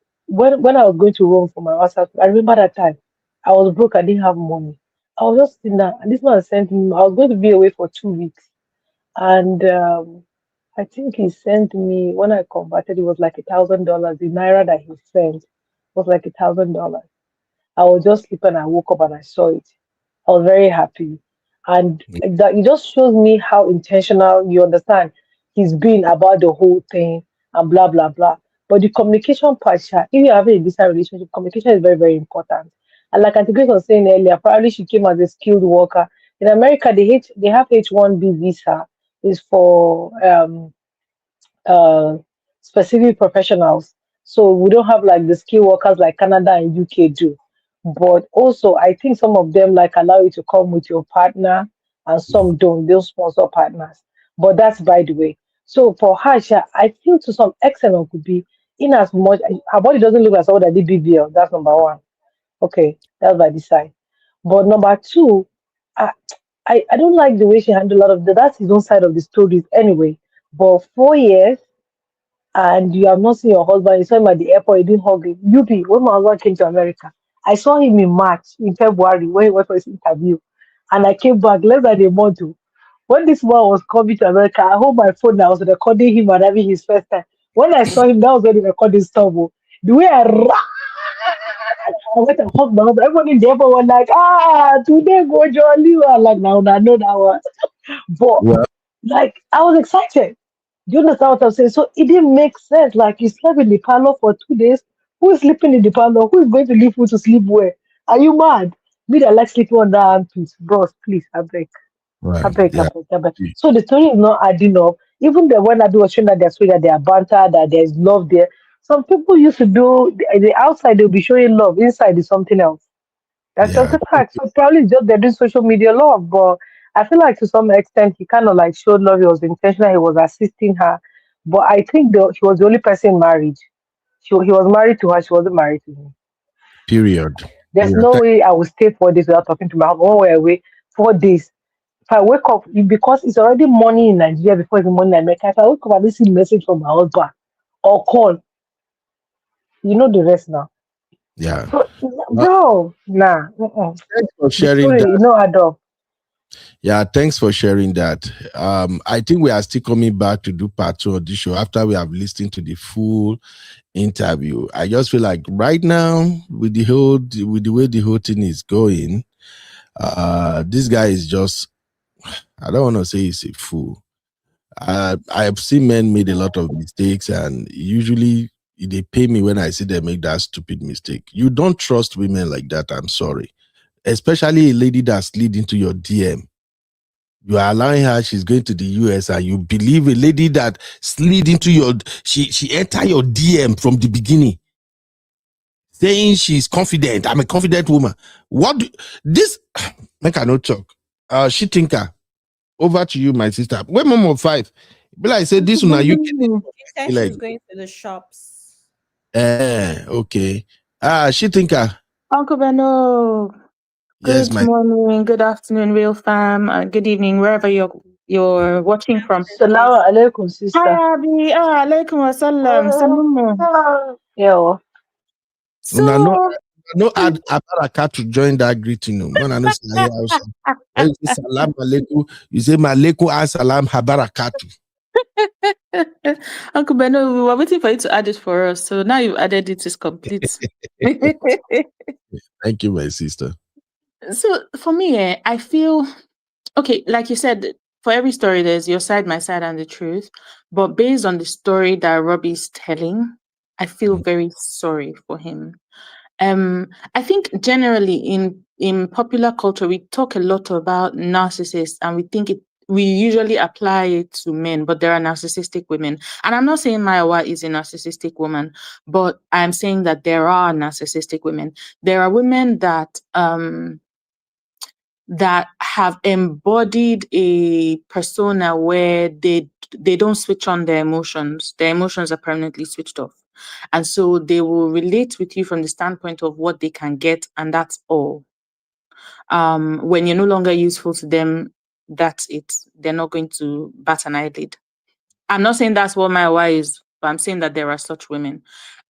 I was going to Rome for my WhatsApp, I remember that time I was broke, I didn't have money. I was just sitting there, and this man sent me, I was going to be away for 2 weeks. And I think he sent me, when I converted, it was like $1,000. The naira that he sent was like $1,000. I was just sleeping, I woke up and I saw it. I was very happy. And that it just shows me how intentional you understand he's been about the whole thing and blah blah blah. But the communication part, if you're having a decent relationship, communication is very, very important. And like Auntie Grace was saying earlier, probably she came as a skilled worker. In America, they have H-1B visa is for uh, specific professionals. So we don't have like the skilled workers like Canada and UK do. But also, I think some of them like allow you to come with your partner, and some don't. They'll sponsor partners. But that's by the way. So for her, I feel to some extent could be in as much her body doesn't look like someone that did BBL. That's number one. Okay, that's by the side. But number two, I, I don't like the way she handled a lot of that's his own side of the stories anyway. But 4 years and you have not seen your husband, you saw him at the airport, you didn't hug him. You be when my husband came to America, I saw him in March, in February, when he went for his interview. And I came back less than a month. When this man was coming to America, I hold my phone, I was recording him and having his first time. When I saw him, that was when the recording stopped. The way I ran, I went and hugged my husband. Everyone in the airport was like, today go jolly. I'm like, now I know that one. But Well, like I was excited. Do you understand what I'm saying? So it didn't make sense. Like you slept in the parlor for 2 days. Who is sleeping in the parlor? Who is going to leave food to sleep where? Are you mad? Me that like sleeping on that armpit. Bros, please, I beg. I right. beg, I Yeah. beg, I beg. So the story is not adding up. Even the when I do was showing that there's sweet, that they are banter, that there's love there. Some people used to do the outside they'll be showing love, inside is something else. That's just Yeah. a fact. So probably it's just they're doing social media love, but I feel like to some extent he kind of like showed love. He was intentional. He was assisting her, but I think he was the only person married. He was married to her. She wasn't married to him. Period. There's Period. no way I will stay 4 days without talking to my husband. One way away, 4 days. If I wake up, because it's already morning in Nigeria before it's morning in America. If I wake up and see a message from my husband or call, you know the rest now. Yeah. So, Well, bro, nah, thanks for the sharing story, that. add up. Yeah, thanks for sharing that. I think we are still coming back to do part 2 of this show after we have listened to the full interview. I just feel like right now, with the way the whole thing is going, this guy is just, I don't want to say he's a fool. I've seen men made a lot of mistakes, and usually they pay me when I see them make that stupid mistake. You don't trust women like that. I'm sorry, especially a lady that slid into your DM. You are allowing her, she's going to the US, and you believe a lady that slid into she entered your DM from the beginning, saying she's confident. I'm a confident woman. This, make I not talk. She thinker. Over to you, my sister. When mom of 5, but I said this one, you She said like, she's going to the shops. okay. She thinker. Uncle Beno, Yes, good my morning, good afternoon, real fam, good evening, wherever you're watching from. Salaam alaikum, sister. Hi, Abby. Alaikum assalam. Salamu. Yeah. So, No add Abaraka to join that greeting. No, man, I know say also. When you say salam alaikum, you say malaikum assalam habarakatu. Uncle Beno, we were waiting for you to add it for us. So now you've added it, it's complete. Thank you, my sister. So for me, I feel okay, like you said, for every story, there's your side, my side, and the truth. But based on the story that Robbie's telling, I feel very sorry for him. I think generally in popular culture, we talk a lot about narcissists, and we usually apply it to men, but there are narcissistic women. And I'm not saying Mayowa is a narcissistic woman, but I'm saying that there are narcissistic women. There are women that have embodied a persona where they don't switch on their emotions. Their emotions are permanently switched off. And so they will relate with you from the standpoint of what they can get, and that's all. When you're no longer useful to them, that's it. They're not going to bat an eyelid. I'm not saying that's what Mayowa is, but I'm saying that there are such women.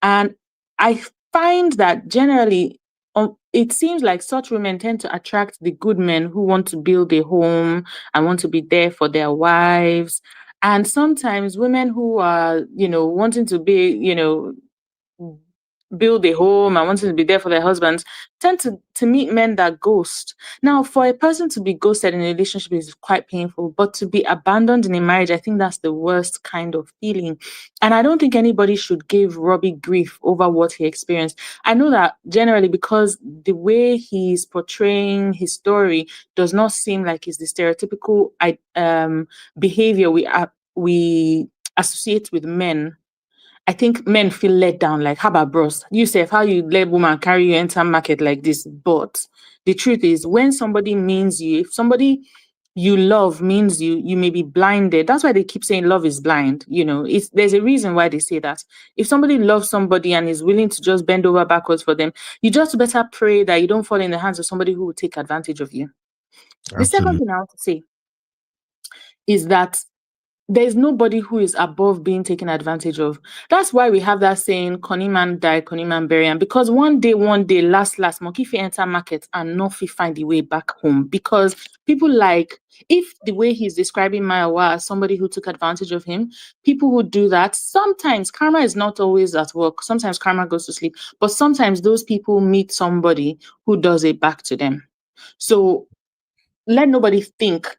And I find that generally, it seems like such women tend to attract the good men who want to build a home and want to be there for their wives. And sometimes women who are, wanting to be, build a home and wanting to be there for their husbands tend to meet men that ghost. Now, for a person to be ghosted in a relationship is quite painful, but to be abandoned in a marriage, I think that's the worst kind of feeling. And I don't think anybody should give Robbie grief over what he experienced. I know that generally because the way he's portraying his story does not seem like it's the stereotypical behavior we associate with men. I think men feel let down, like, how about bros? You say, how you let woman carry you enter market like this? But the truth is, when somebody means you, if somebody you love means you, you may be blinded. That's why they keep saying love is blind. There's a reason why they say that. If somebody loves somebody and is willing to just bend over backwards for them, you just better pray that you don't fall in the hands of somebody who will take advantage of you. Absolutely. The second thing I want to say is that there's nobody who is above being taken advantage of. That's why we have that saying, Connie man die, Connie man bury. And because one day, last, monkey fi enter market and not fi find the way back home. Because people if the way he's describing Mayowa as somebody who took advantage of him, people who do that, sometimes karma is not always at work. Sometimes karma goes to sleep. But sometimes those people meet somebody who does it back to them. So let nobody think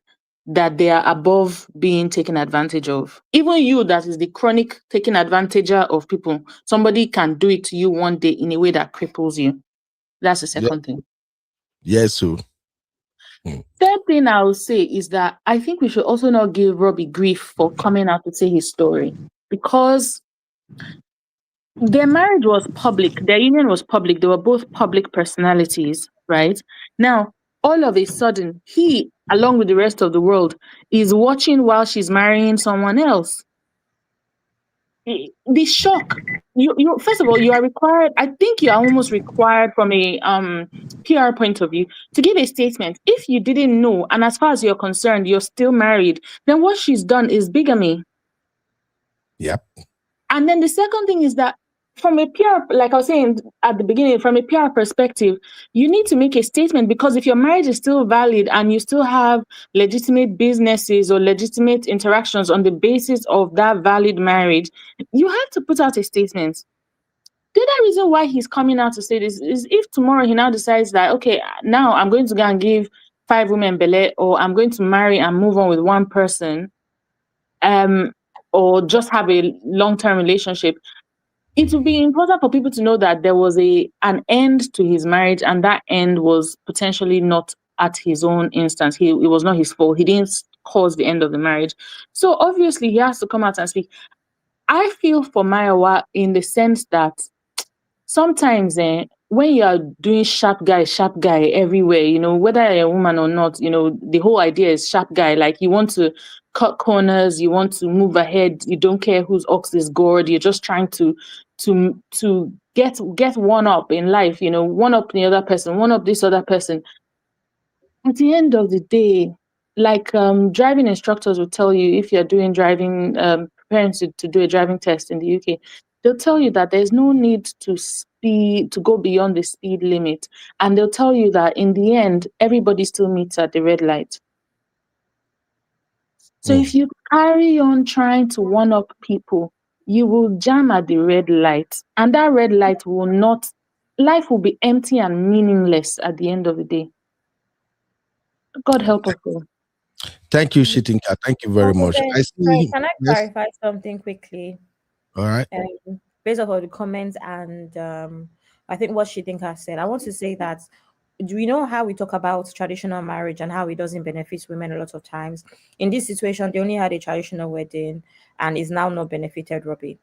that they are above being taken advantage of. Even you that is the chronic taking advantage of people, somebody can do it to you one day in a way that cripples you. That's the second thing. Yes, so. Third thing I will say is that I think we should also not give Robbie grief for coming out to say his story, because their marriage was public. Their union was public. They were both public personalities, right? Now, all of a sudden, he, along with the rest of the world, is watching while she's marrying someone else. The shock. You first of all, you are required. I think you are almost required from a PR point of view to give a statement. If you didn't know, and as far as you're concerned, you're still married, then what she's done is bigamy. Yep. And then the second thing is that from a PR, like I was saying at the beginning, from a PR perspective, you need to make a statement, because if your marriage is still valid and you still have legitimate businesses or legitimate interactions on the basis of that valid marriage, you have to put out a statement. The other reason why he's coming out to say this is if tomorrow he now decides that, okay, now I'm going to go and give 5 women belay, or I'm going to marry and move on with one person, or just have a long-term relationship, it would be important for people to know that there was an end to his marriage, and that end was potentially not at his own instance. It was not his fault. He didn't cause the end of the marriage. So obviously he has to come out and speak. I feel for Mayowa in the sense that sometimes when you are doing sharp guy everywhere, whether you're a woman or not, the whole idea is sharp guy. Like, you want to cut corners, you want to move ahead, you don't care whose ox is gored, you're just trying to get one up in life, one up the other person, one up this other person. At the end of the day, like driving instructors will tell you, if you're doing driving, preparing to do a driving test in the UK, they'll tell you that there's no need to go beyond the speed limit. And they'll tell you that in the end, everybody still meets at the red light. So if you carry on trying to one up people, you will jam at the red light. And that red light life will be empty and meaningless at the end of the day. God help us all. Thank you, Shitinka. Thank you very much. Sorry, can I clarify something quickly? All right. Based off of the comments and I think what Shitinka said, I want to say that, do we know how we talk about traditional marriage and how it doesn't benefit women a lot of times? In this situation, they only had a traditional wedding and is now not benefited Robbie.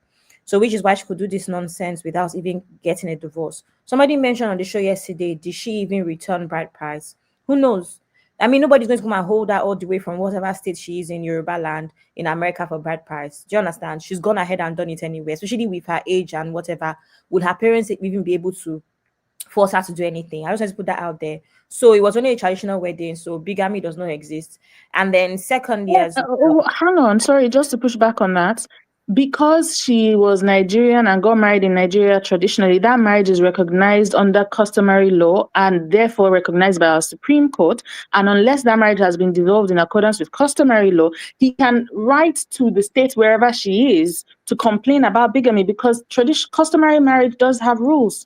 So which is why she could do this nonsense without even getting a divorce. Somebody mentioned on the show yesterday, did she even return bride price? Who knows? I mean, nobody's going to come and hold her all the way from whatever state she is in Yoruba land in America for bride price. Do you understand? She's gone ahead and done it anyway, especially with her age and whatever. Would her parents even be able to force her to do anything? I just want to put that out there. So it was only a traditional wedding, so bigamy does not exist. And then secondly, hang on, sorry, just to push back on that. Because she was Nigerian and got married in Nigeria traditionally, that marriage is recognized under customary law and therefore recognized by our Supreme Court. And unless that marriage has been dissolved in accordance with customary law, he can write to the state wherever she is to complain about bigamy, because customary marriage does have rules.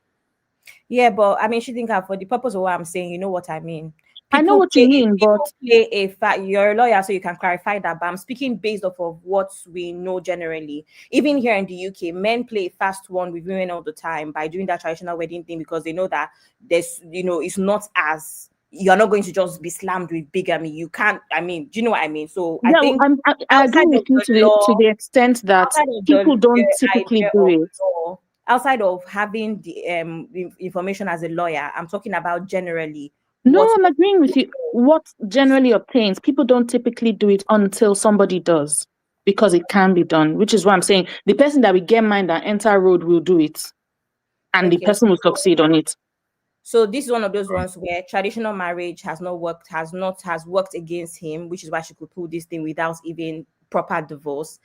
Yeah, but I mean, she think for the purpose of what I'm saying, you know what I mean. I know what you mean, but you're a lawyer, so you can clarify that. But I'm speaking based off of what we know generally. Even here in the UK, men play a fast one with women all the time by doing that traditional wedding thing, because they know that there's, it's not as, you're not going to just be slammed with bigamy. You can't. I mean, do you know what I mean? So yeah, I agree with you to the extent that people don't typically do it. Outside of having the information as a lawyer, I'm talking about generally. No, I'm agreeing with you. What generally obtains, people don't typically do it until somebody does, because it can be done, which is why I'm saying the person that will get mind and enter road will do it, and the person will succeed on it. So this is one of those ones where traditional marriage has worked against him, which is why she could pull this thing without even proper divorce.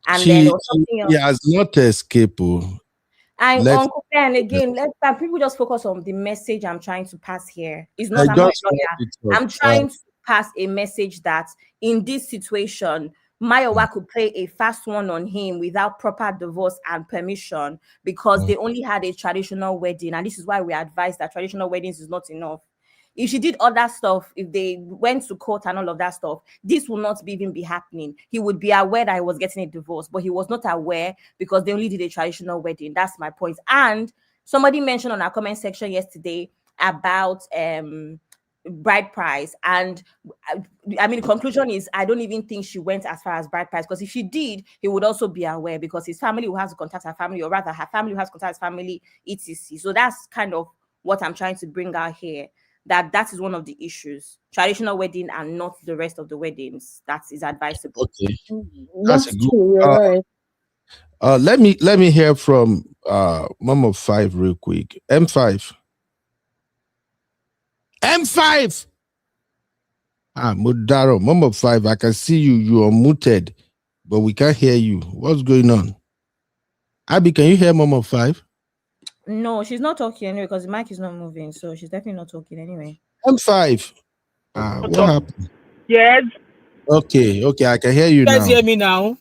And then there was something else. He has not escaped. And Uncle Ben, again, let people just focus on the message I'm trying to pass here. It's not I'm not a lawyer. I'm trying to pass a message that in this situation, Mayowa could play a fast one on him without proper divorce and permission, because they only had a traditional wedding. And this is why we advise that traditional weddings is not enough. If she did other stuff, if they went to court and all of that stuff, this will not even be happening. He would be aware that he was getting a divorce, but he was not aware because they only did a traditional wedding. That's my point. And somebody mentioned on our comment section yesterday about bride price. And I mean, the conclusion is, I don't even think she went as far as bride price, because if she did, he would also be aware, because his family will have to contact her family, or rather her family will have to contact his family, etc. So that's kind of what I'm trying to bring out here. That is one of the issues. Traditional wedding and not the rest of the weddings. That is advisable. Okay. That's a good. Let me hear from Mom of 5 real quick. M5. Mudaro, Mom of 5. I can see you. You are muted, but we can't hear you. What's going on? Abby, can you hear Mom of 5? No, she's not talking anyway, because the mic is not moving, so she's definitely not talking anyway. M5. What happened? Yes. Okay, I can hear you now. You guys hear me now?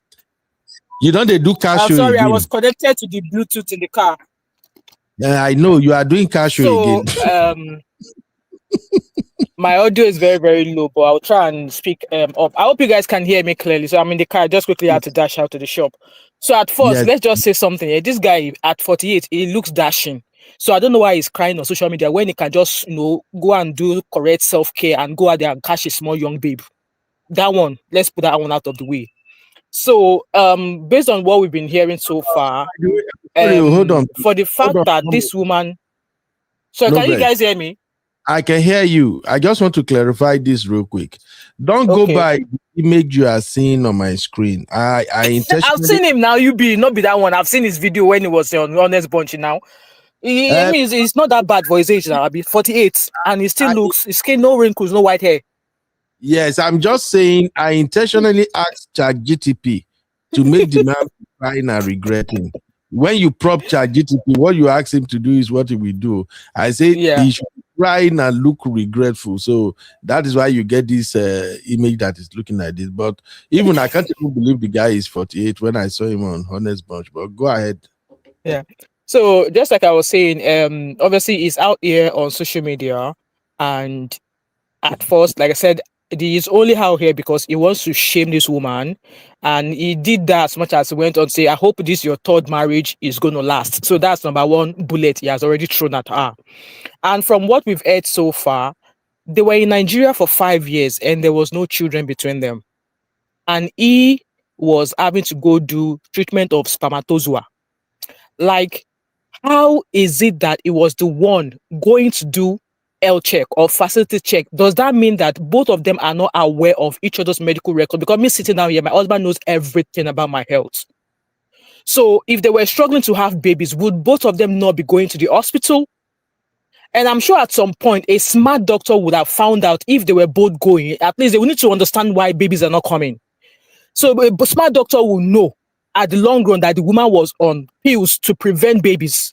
You don't do cash show sorry, again. I was connected to the Bluetooth in the car. Yeah, I know you are doing cash show again. My audio is very, very low, but I'll try and speak up. I hope you guys can hear me clearly. So I'm in the car. I just quickly had to dash out to the shop. So at first, let's just say something. This guy at 48, he looks dashing. So I don't know why he's crying on social media when he can just, go and do correct self-care and go out there and catch a small young babe. That one, let's put that one out of the way. So based on what we've been hearing so far, hold on. For the fact that this woman, so can you guys hear me? I can hear you. I just want to clarify this real quick. Don't go by the image you are seeing on my screen. I intentionally... I've seen him now. Not be that one. I've seen his video when he was on Honest Bunch now. It's not that bad for his age now. I'll be 48, and he still looks. His skin, no wrinkles, no white hair. Yes, I'm just saying. I intentionally asked ChatGTP to make the man crying and regretting. when you prompt ChatGPT, what you ask him to do is what he will do. I say he should be crying and look regretful. So that is why you get this image that is looking like this. But even I can't even believe the guy is 48 when I saw him on Honest Bunch. But go ahead. Yeah. So just like I was saying, obviously he's out here on social media, and at first, like I said, he's only out here because he wants to shame this woman, and he did that as much as he went on to say, I hope this your third marriage is going to last. So that's number one bullet he has already thrown at her. And from what we've heard so far, they were in Nigeria for 5 years and there was no children between them. And he was having to go do treatment of spermatozoa. Like, how is it that it was the one going to do health check or facility check? Does that mean that both of them are not aware of each other's medical record? Because me sitting down here, my husband knows everything about my health. So if they were struggling to have babies, would both of them not be going to the hospital? And I'm sure at some point, a smart doctor would have found out if they were both going. At least they would need to understand why babies are not coming. So a smart doctor will know at the long run that the woman was on pills to prevent babies.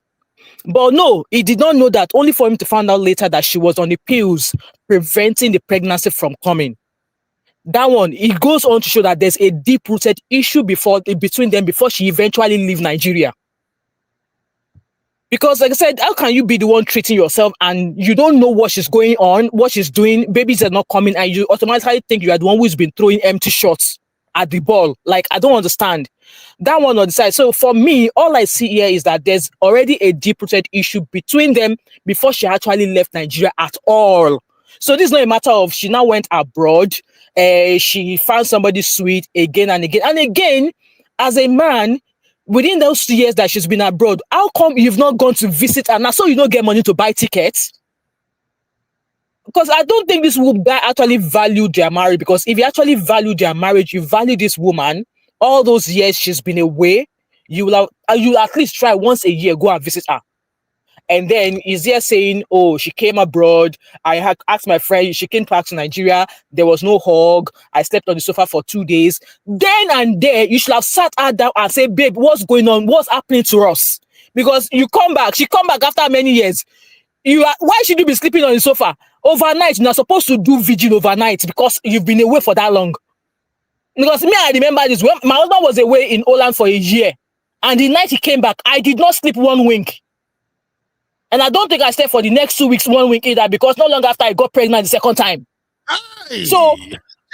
But no, he did not know that, only for him to find out later that she was on the pills preventing the pregnancy from coming. That one, it goes on to show that there's a deep-rooted issue between them before she eventually leave Nigeria. Because like I said, how can you be the one treating yourself and you don't know what she's going on, what she's doing, babies are not coming, and you automatically think you are the one who's been throwing empty shots at the ball? Like, I don't understand. That one on the side. So for me, all I see here is that there's already a deep-rooted issue between them before she actually left Nigeria at all. So this is not a matter of she now went abroad, she found somebody sweet again and again. And again, as a man, within those 2 years that she's been abroad, how come you've not gone to visit her now so you don't get money to buy tickets? Because I don't think this guy actually valued their marriage. Because if you actually value their marriage, you value this woman, all those years she's been away, you at least try once a year, go and visit her. And then he's there saying, oh, she came abroad. I had asked my friend, she came back to Nigeria. There was no hug. I slept on the sofa for 2 days. Then and there, you should have sat her down and say, babe, what's going on? What's happening to us? Because you come back. She come back after many years. Why should you be sleeping on the sofa? Overnight, you're not supposed to do vigil overnight because you've been away for that long. Because me, I remember this. When my husband was away in Holland for a year, and the night he came back, I did not sleep 1 wink. And I don't think I stayed for the next 2 weeks, 1 week either, because not long after I got pregnant the second time. Aye. So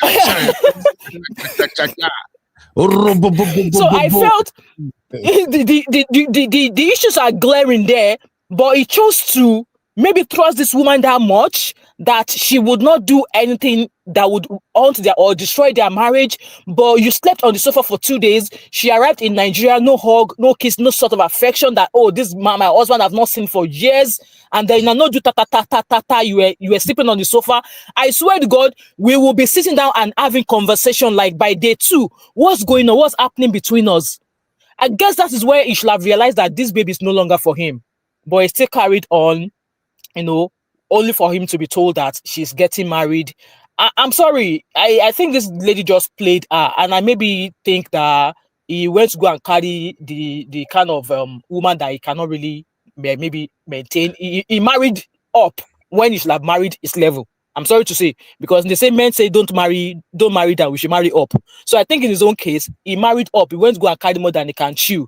I felt the issues are glaring there, but he chose to maybe trust this woman that much that she would not do anything that would haunt or destroy their marriage. But you slept on the sofa for 2 days. She arrived in Nigeria, no hug, no kiss, no sort of affection that, oh, this man, my husband I've not seen for years. And then no do ta. You were sleeping on the sofa. I swear to God, we will be sitting down and having conversation like by day 2. What's going on? What's happening between us? I guess that is where he should have realized that this baby is no longer for him. But he still carried on, only for him to be told that she's getting married. I'm sorry. I think this lady just played her, and I maybe think that he went to go and carry the kind of woman that he cannot really maybe maintain. He married up when he should have married his level. I'm sorry to say, because the same men say don't marry that, we should marry up. So I think in his own case, he married up. He went to go and carry more than he can chew.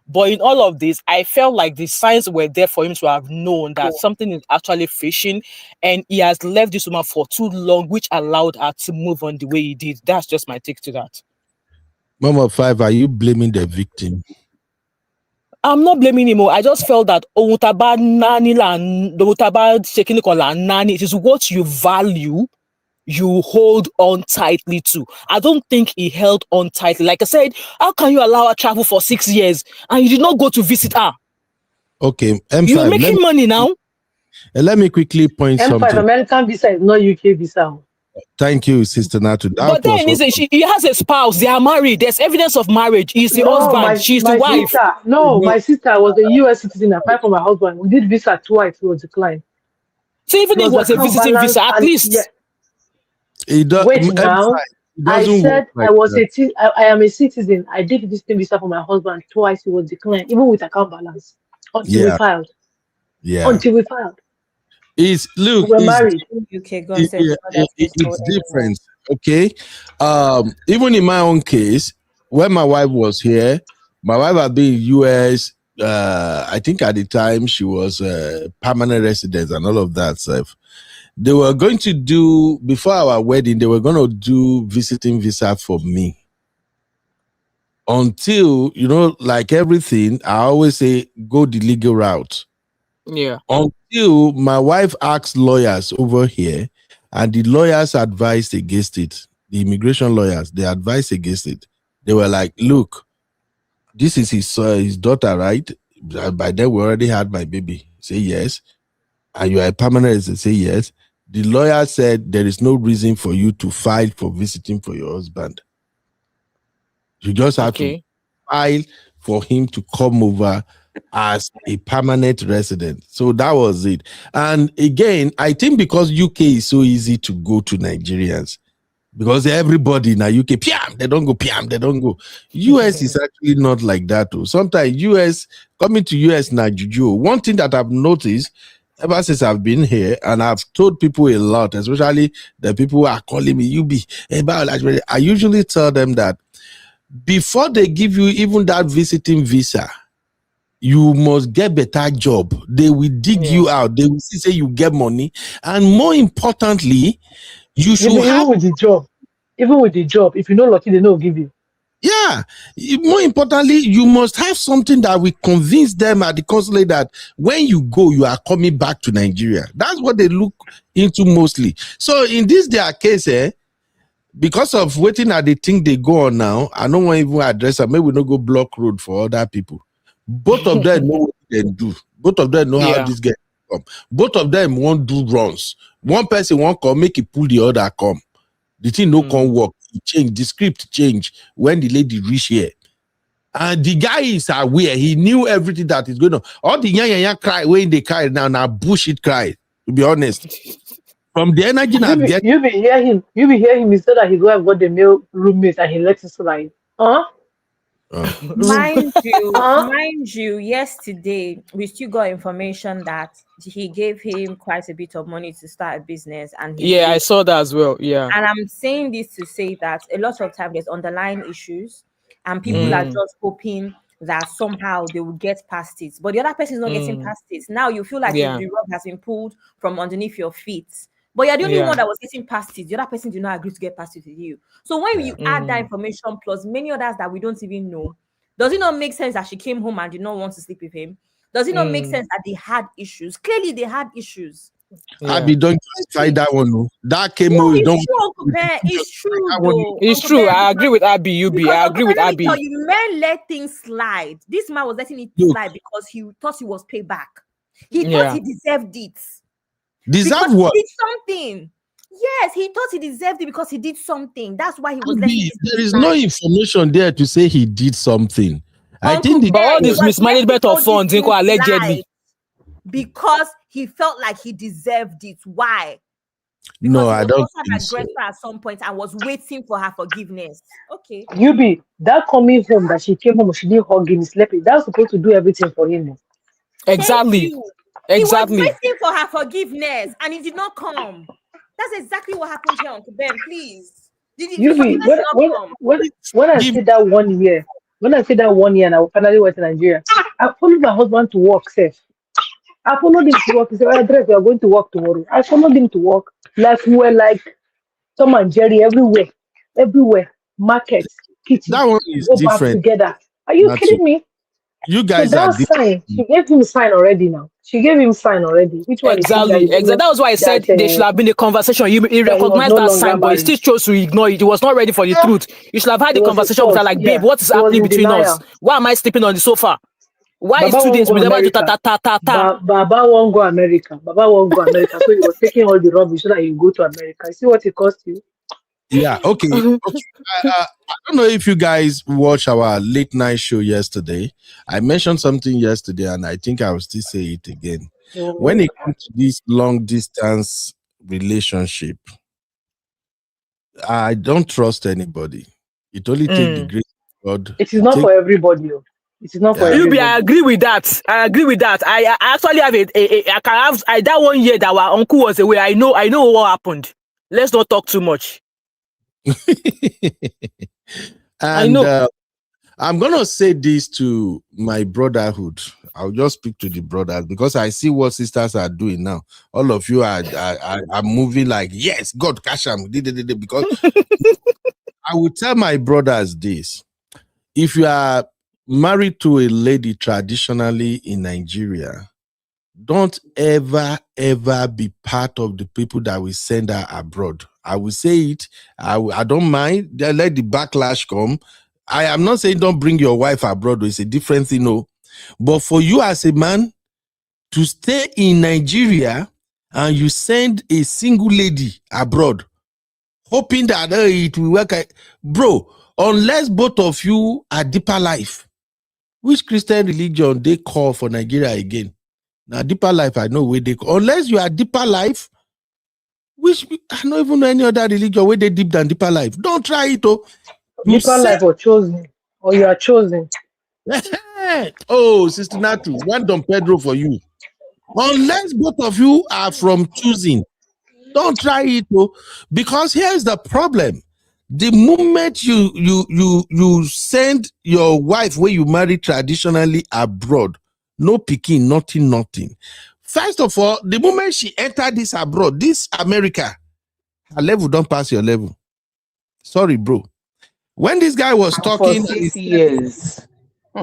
But in all of this, I felt like the signs were there for him to have known that something is actually fishing, and he has left this woman for too long, which allowed her to move on the way he did. That's just my take to that. Mama 5, are you blaming the victim? I'm not blaming him. I just felt that it is what you value, you hold on tightly to. I don't think he held on tightly. Like I said, how can you allow her travel for 6 years and you did not go to visit her? Okay, M5. You're making money now. Let me quickly point M5 something. American visa is not UK visa. Thank you, Sister Natu. But then he has a spouse. They are married. There's evidence of marriage. He's the husband. She's the wife. My sister was a US citizen apart from my husband. We did visa twice. It was declined. So even if it was a visiting visa, at least. Wait now. It I doesn't work said like that. I am a citizen. I did this thing visa for my husband twice. He was declined, even with account balance, until we Yeah, filed. yeah. Until we filed. It's We look, were married. UK, go and say the other it's anymore. different. Okay. Even in my own case, when my wife was here, my wife had been in US. I think at the time she was a permanent resident and all of that stuff. They were going to do before our wedding. They were going to do visiting visa for me. Until like everything, I always say go the legal route. Yeah. Until my wife asked lawyers over here, and the lawyers advised against it. The immigration lawyers, they advised against it. They were like, look, this is his daughter, right? By then we already had my baby. Say yes. And you are a permanent resident. Say yes. The lawyer said there is no reason for you to file for visiting for your husband. You just have to file for him to come over as a permanent resident. So that was it. And again, I think because UK is so easy to go to Nigerians, because everybody in the UK, piam, they don't go, piam, they don't go. US is actually not like that. Too. Sometimes coming to US now, juju. One thing that I've noticed ever since I've been here, and I've told people a lot, especially the people who are calling me, I usually tell them that before they give you even that visiting visa, you must get better job. They will dig you out. They will say you get money. And more importantly, you should Even have... with the job, if you're not lucky, they don't give you. Yeah. More importantly, you must have something that will convince them at the consulate that when you go, you are coming back to Nigeria. That's what they look into mostly. So in this their case, because of waiting at the thing they go on now, I don't want to even address them. Maybe we don't go block road for other people. Both of them know what they do. Both of them know how this get come. Both of them won't do runs. One person won't come, make it pull the other come. The thing no can work. It change. The script change when the lady reach here. And the guy is aware. He knew everything that is going on. All the young cry when they cry now bullshit cry. To be honest. From the energy You be hear him. He said that his wife got the male roommate and he let it slide. Mind you, yesterday we still got information that he gave him quite a bit of money to start a business, and I saw that as well. Yeah, and I'm saying this to say that a lot of time there's underlying issues, and people are just hoping that somehow they will get past it, but the other person is not getting past it. Now you feel like the rug has been pulled from underneath your feet. But you're the only one that was getting past it. The other person did not agree to get past it with you. So when you add that information plus many others that we don't even know, does it not make sense that she came home and did not want to sleep with him? Does it not make sense that they had issues? Clearly, they had issues. Abi, don't justify that one. No. That came no, out. It's true, though. It's true. I agree with Abby. I agree with Abby. You men let things slide. This man was letting it slide because he thought he was payback. He thought he deserved it. Deserve what? He did something. Yes, he thought he deserved it because he did something. That's why he was letting it There is no information there to say he did something. I think but all this mismanagement of funds, allegedly. Because he felt like he deserved it. Why? Because no, I don't think so. At some point and was waiting for her forgiveness. Okay. That coming home that she came home, she didn't hug him, slept. That's supposed to do everything for him. Exactly. He was waiting for her forgiveness and it did not come. That's exactly what happened here, Uncle Ben. Please. When I said that 1 year, and I finally went to Nigeria, I followed my husband to work, safe. I followed him to work. He said, "Address, we are going to work tomorrow." I followed him to work. Like we were like Tom and Jerry everywhere. Market, kitchen. That one is go different. Back together. Are you kidding me? You guys so are sign. She gave him sign already now. She gave him sign already. Which one? Exactly. That was why I said there should have been a conversation. He recognized that sign, but he still chose to ignore it. He was not ready for the truth. You should have had the conversation with her, like, babe, what is happening between us? Why am I sleeping on the sofa? Why is 2 days we never do ta? Baba won't go America. So he was taking all the rubbish so that you go to America. You see what it cost you? Yeah, okay. I don't know if you guys watched our late night show yesterday. I mentioned something yesterday, and I think I will still say it again. When it comes to this long distance relationship, I don't trust anybody. It only takes the grace of God. It is not for everybody. It is not for Yeah. Yubi, I everybody. agree with that. I actually have I can have that 1 year that our uncle was away. I know what happened. Let's not talk too much. I And know. I'm gonna say this to my brotherhood. I'll just speak to the brothers because I see what sisters are doing now. All of you are moving like, yes, God cash them. Because I will tell my brothers this: if you are married to a lady traditionally in Nigeria, don't ever be part of the people that will send her abroad. I will say it. I don't mind. Let the backlash come. I am not saying don't bring your wife abroad. It's a different thing, no. But for you as a man to stay in Nigeria and you send a single lady abroad, hoping that it will work, bro. Unless both of you are deeper life, which Christian religion they call for Nigeria again? Now, deeper life, I know where they call. Unless you are deeper life, which I don't even know any other religion where they deep than deeper life. Don't try it, oh. Deeper life or chosen, or you are chosen. Oh, Sister Natu, one Don Pedro for you. Unless both of you are from choosing, don't try it, oh. Because here's the problem. The moment you send your wife where you marry traditionally abroad, no picking, nothing. First of all, the moment she entered this abroad, this America, her level don't pass your level. Sorry, bro. When this guy was And talking, for 6 years.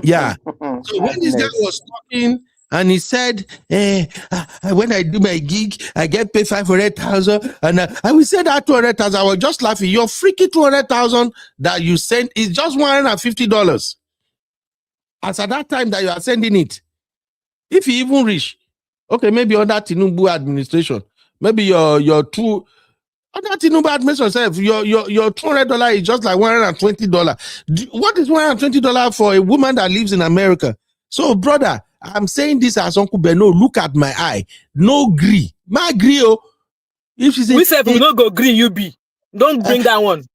yeah. So when this guy Madness. was talking and he said, when I do my gig, I get paid 500,000, and I will say that 200,000. I was just laughing. Your freaking 200,000 that you sent is just $150. As at that time that you are sending it, if you even reach, okay, maybe under Tinubu administration, maybe your two. Under Tinubu administration, your $200 is just like $120. What is $120 for a woman that lives in America? So, brother, I'm saying this as Uncle Beno. Look at my eye. No gree. My agree. Oh, if she say, We said we not go green. You be. Don't bring that one.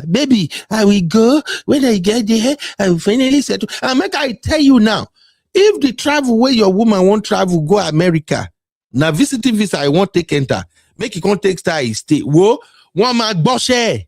Baby, I will go when I get there. I will finally settle. And make I tell you now, if the travel where your woman won't travel, go America. Now visiting visa, I won't take enter. Make it can't take stay. Whoa, one man boss. Uncle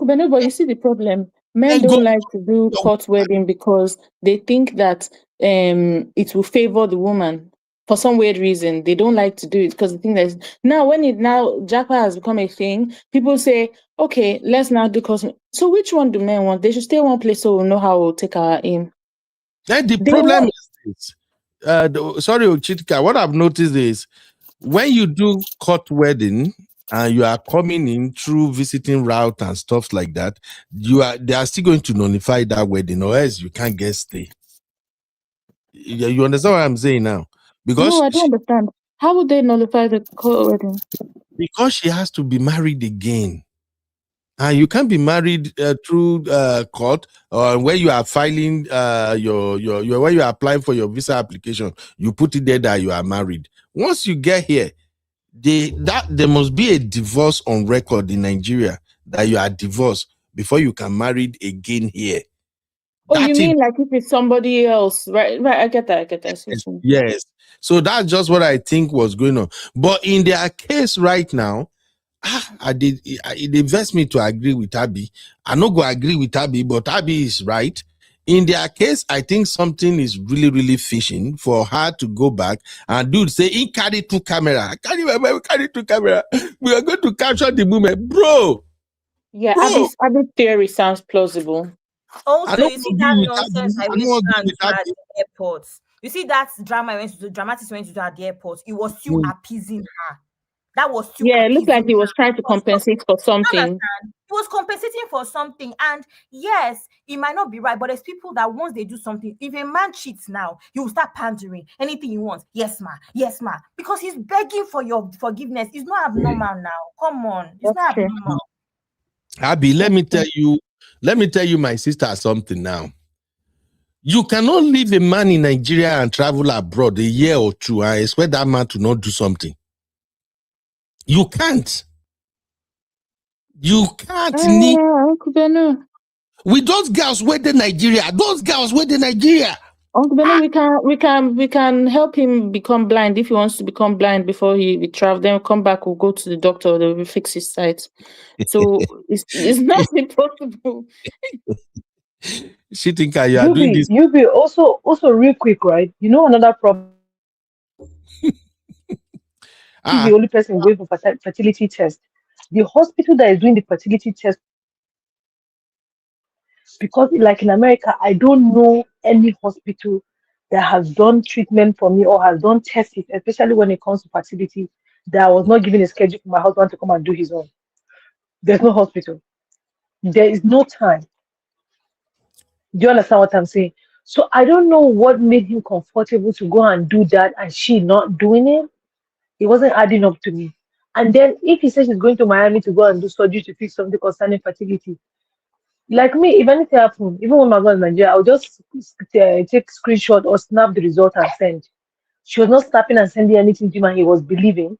Beno, but you see the problem. Men don't like to do court wedding because they think that it will favor the woman. For some weird reason, they don't like to do it because the thing is now Japa has become a thing. People say, okay, let's now do cosme. So which one do men want? They should stay one place so we'll know how we'll take our aim. Then the problem is this. Sorry, Chitika, what I've noticed is when you do court wedding and you are coming in through visiting route and stuff like that, they are still going to nullify that wedding, or else you can't get stay. You understand what I'm saying now? Because no, I don't understand. How would they nullify the court wedding? Because she has to be married again. And you can't be married through court or where you are filing your where you are applying for your visa application. You put it there that you are married. Once you get here, there must be a divorce on record in Nigeria that you are divorced before you can marry again here. Oh, you mean like if it's somebody else, right? Right, I get that. Yes. So that's just what I think was going on. But in their case right now, it invests me to agree with Abby. I not go agree with Abby, but Abby is right. In their case, I think something is really, really fishing for her to go back and dude say, he carry two camera. Carry two camera. We are going to capture the moment. Bro. Yeah, Abby's theory sounds plausible. Also, you see that nonsense I went to do at the airport. You see that drama I went to do, dramatics went to do at the airport. It was still appeasing her. That was still it looked like he was trying to compensate for something. He was compensating for something. And yes, it might not be right, but there's people that once they do something, if a man cheats now, he will start pandering. Anything he wants. Yes, ma. Yes, ma. Because he's begging for your forgiveness. It's not abnormal now. Come on. It's not abnormal. Abby, let me tell you, my sister, something now. You cannot leave a man in Nigeria and travel abroad a year or two and expect that man to not do something. You can't. You can't Uncle Benu. with those girls where the Nigeria. Uncle Benu, we can help him become blind if he wants to become blind before we travel. Then we'll come back, we'll go to the doctor, they will fix his sight. So it's not impossible. She think you are doing this. You be also real quick, right? You know another problem. The only person going for fertility test. The hospital that is doing the fertility test, because like in America, I don't know any hospital that has done treatment for me or has done tests, especially when it comes to fertility, that I was not given a schedule for my husband to come and do his own. There's no hospital. There is no time. Do you understand what I'm saying? So I don't know what made him comfortable to go and do that and she not doing it. It wasn't adding up to me. And then if he says he's going to Miami to go and do surgery to fix something concerning fertility, like me, if anything happened, even when my husband was in Nigeria, I would just take screenshot or snap the result and send. She was not snapping and sending anything to him and he was believing.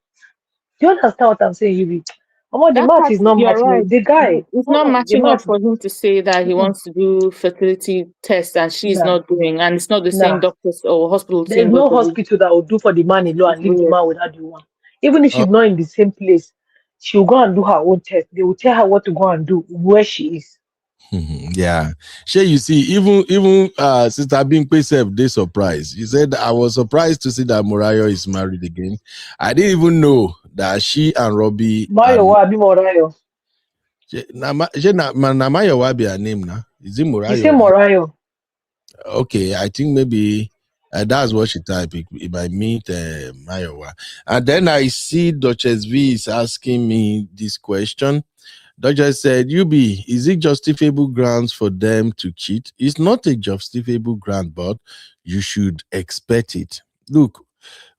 Do you understand what I'm saying, Yubi? The match is not You're matching. right. The guy, It's not matching up for him to say that he Mm-mm. wants to do fertility tests and she's Nah. not doing, and it's not the Nah. same doctors or hospital There's team. no hospital that will do for the man alone and leave the man without the woman. Even if she's not in the same place, she'll go and do her own test. They will tell her what to go and do where she is. Yeah. Sure, you see, even Sister Binkwe self, they surprised. He said, I was surprised to see that Morayo is married again. I didn't even know that she and Robbie. Mayowa be Morayo. Mayowa be her name now. Is it Morayo? You say Morayo. Okay, I think maybe that's what she typed. It might meet Mayowa. And then I see Duchess V is asking me this question. Duchess said, Yubi, is it justifiable grounds for them to cheat? It's not a justifiable ground, but you should expect it. Look,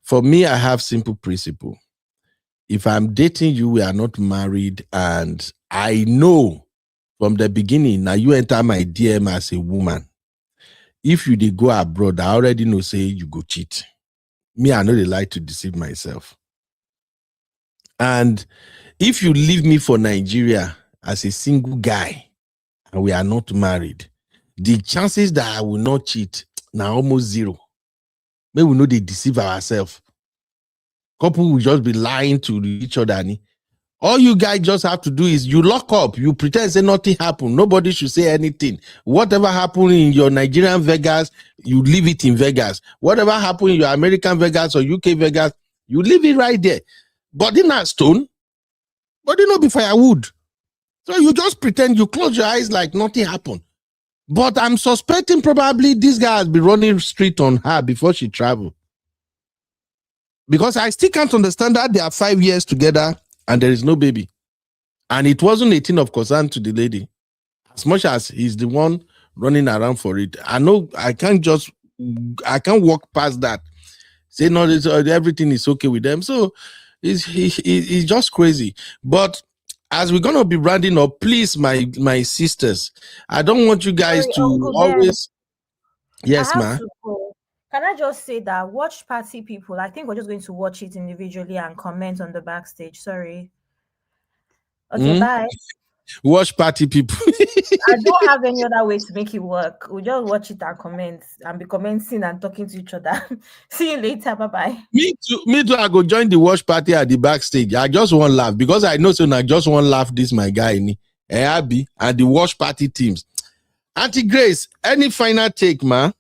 for me, I have simple principle. If I'm dating you, we are not married, and I know from the beginning, now you enter my DM as a woman. If you did go abroad, I already know, say you go cheat. Me, I know they like to deceive myself. And if you leave me for Nigeria as a single guy and we are not married, the chances that I will not cheat now almost zero. Maybe we know they deceive ourselves. Couple will just be lying to each other. All you guys just have to do is you lock up, you pretend say nothing happened. Nobody should say anything. Whatever happened in your Nigerian Vegas, you leave it in Vegas. Whatever happened in your American Vegas or UK Vegas, you leave it right there. Body not stone, body not be firewood. So you just pretend, you close your eyes like nothing happened. But I'm suspecting probably this guy has been running street on her before she traveled. Because I still can't understand that they are 5 years together and there is no baby. And it wasn't a thing of concern to the lady. As much as he's the one running around for it. I know I can't walk past that. Say no, everything is okay with them. So it's just crazy. But as we're gonna be rounding up, please, my sisters, I don't want you guys to always. Yes, ma. Can I just say that watch party people? I think we're just going to watch it individually and comment on the backstage. Sorry. Okay, bye. Watch party people. I don't have any other way to make it work. We'll just watch it and comment and be commenting and talking to each other. See you later. Bye-bye. Me too. I go join the watch party at the backstage. I just want to laugh because I know so I just want to laugh this my guy Abby and the watch party teams. Auntie Grace, any final take, ma?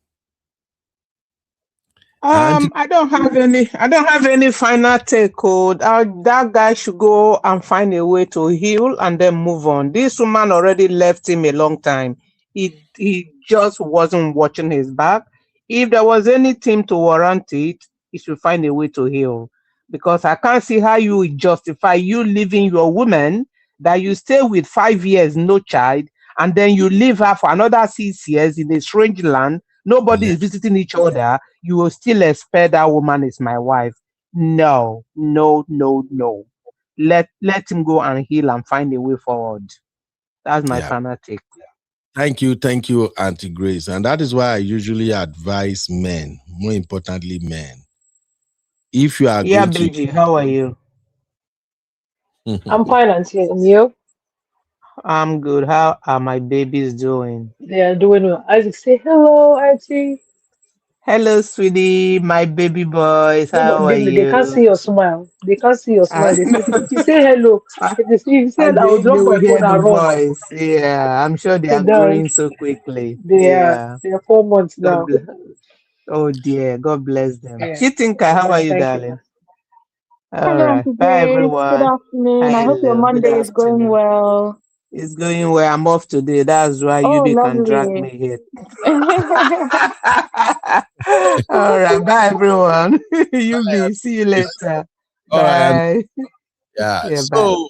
I don't have any final take. That guy should go and find a way to heal and then move on. This woman already left him a long time. He just wasn't watching his back. If there was anything to warrant it, he should find a way to heal. Because I can't see how you justify you leaving your woman that you stay with 5 years, no child, and then you leave her for another 6 years in a strange land. Nobody is visiting each other. You will still expect that woman is my wife. No. Let him go and heal and find a way forward. That's my final take. Thank you, Auntie Grace. And that is why I usually advise men, more importantly men. If you are Benji, how are you? I'm fine, Auntie. And you? I'm good. How are my babies doing? They are doing well. Isaac, say hello, Auntie. Hello, sweetie, my baby boys. No, no, How are they can't you? see your smile. They can't see your I smile. They say, know. if you say hello, I, if you say, I I will think they drop will my hear phone the and run. voice. Yeah, I'm sure they are growing That's, so quickly. they are, Yeah. they are 4 months God now. bless. Oh dear. God bless them. Yeah. Chitinka, how are Yeah, you, thank you. darling? All Hello, right. Auntie Bye, Grace. Good everyone. afternoon. I hope your Hello. Good Monday is going afternoon. well. It's going well. I'm off today. That's why Oh, UB can drag lovely. me here. All right. Bye, everyone. UB, see you later. All right. Bye. Yeah. Yeah, bye. So,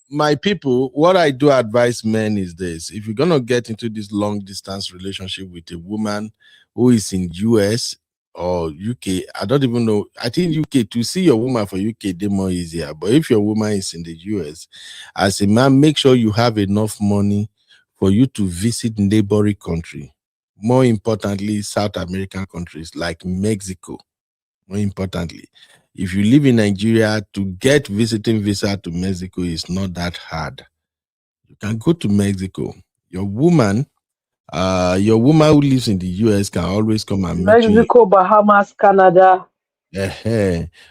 my people, what I do advise men is this: if you're gonna get into this long distance relationship with a woman who is in US or UK, I don't even know. I think UK, to see your woman for UK, they more easier. But if your woman is in the US, as a man, make sure you have enough money for you to visit neighboring country. More importantly, South American countries like Mexico. More importantly, if you live in Nigeria, to get visiting visa to Mexico is not that hard. You can go to Mexico. Your woman who lives in the US can always come and meet you. Mexico, Bahamas, Canada.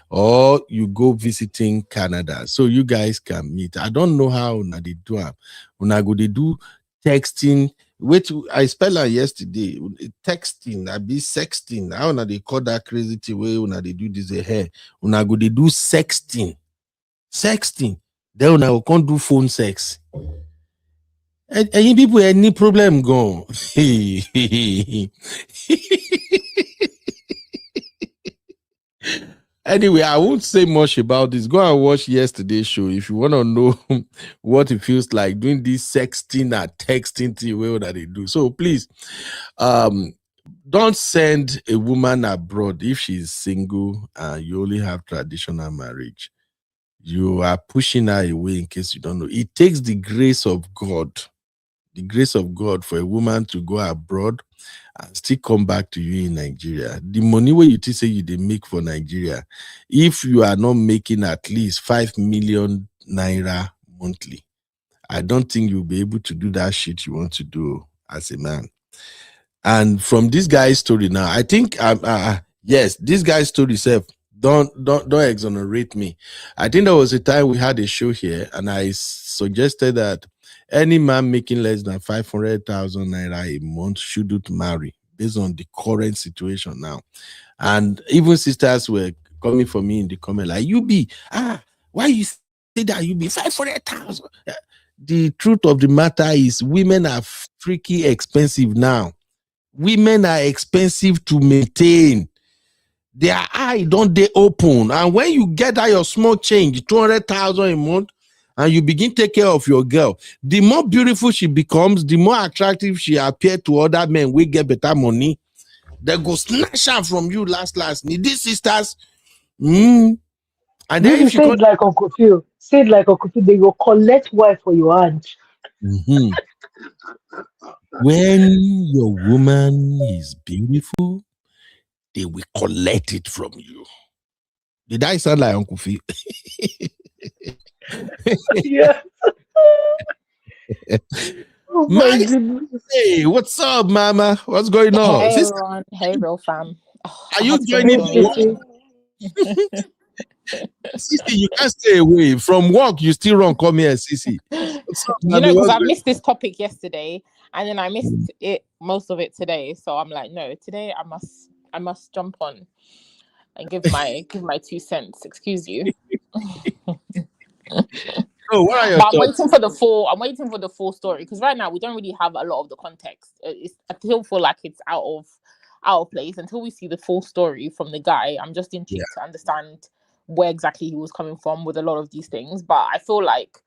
Or you go visiting Canada, so you guys can meet. I don't know how una they do am. Una go they do texting. Wait, I spell out yesterday. Texting, I be sexting. How una they call that crazy thing way una they do this hair? Una go they do sexting. Sexting. Then una go come do phone sex. And you people any problem gone. Anyway, I won't say much about this. Go and watch yesterday's show if you want to know what it feels like doing this sexting and texting thing way that they do. So please, don't send a woman abroad if she's single and you only have traditional marriage. You are pushing her away in case you don't know. It takes the grace of God for a woman to go abroad and still come back to you in Nigeria. The money where you say you they make for Nigeria, if you are not making at least 5 million naira monthly, I don't think you'll be able to do that shit you want to do as a man. And from this guy's story now, I think yes, this guy's story itself, don't exonerate me. I think there was a time we had a show here and I suggested that any man making less than 500,000 naira a month shouldn't marry based on the current situation now. And even sisters were coming for me in the comment like, why you say that you be 500,000? The truth of the matter is women are freaky expensive now. Women are expensive to maintain. Their eye don't they open. And when you get that your small change, 200,000 a month, and you begin to take care of your girl, the more beautiful she becomes, the more attractive she appears to other men. We get better money. They go snatch her from you last. Need these sisters. And then You if she say it like Uncle Phil. Say it like Uncle Phil. They will collect wife for your hand. when your woman is beautiful, they will collect it from you. Did I sound like Uncle Phil? Yeah. Oh my goodness. Hey, what's up, mama? What's going on? Hey Sister, everyone, hey real fam. Oh, are I you had to go and joining Hey, from work? join. Sissy, you can't stay away. From work, you still run, come here, Sissy. What's up, You mommy? know, because What's I going missed this topic yesterday, and then I missed it most of it today. So I'm like, no, today I must jump on and give my 2 cents. Excuse you. Oh, what are your But I'm thoughts? waiting for the full. I'm waiting for the full story because right now we don't really have a lot of the context. I still feel like it's out of place until we see the full story from the guy. I'm just intrigued to understand where exactly he was coming from with a lot of these things. But I feel like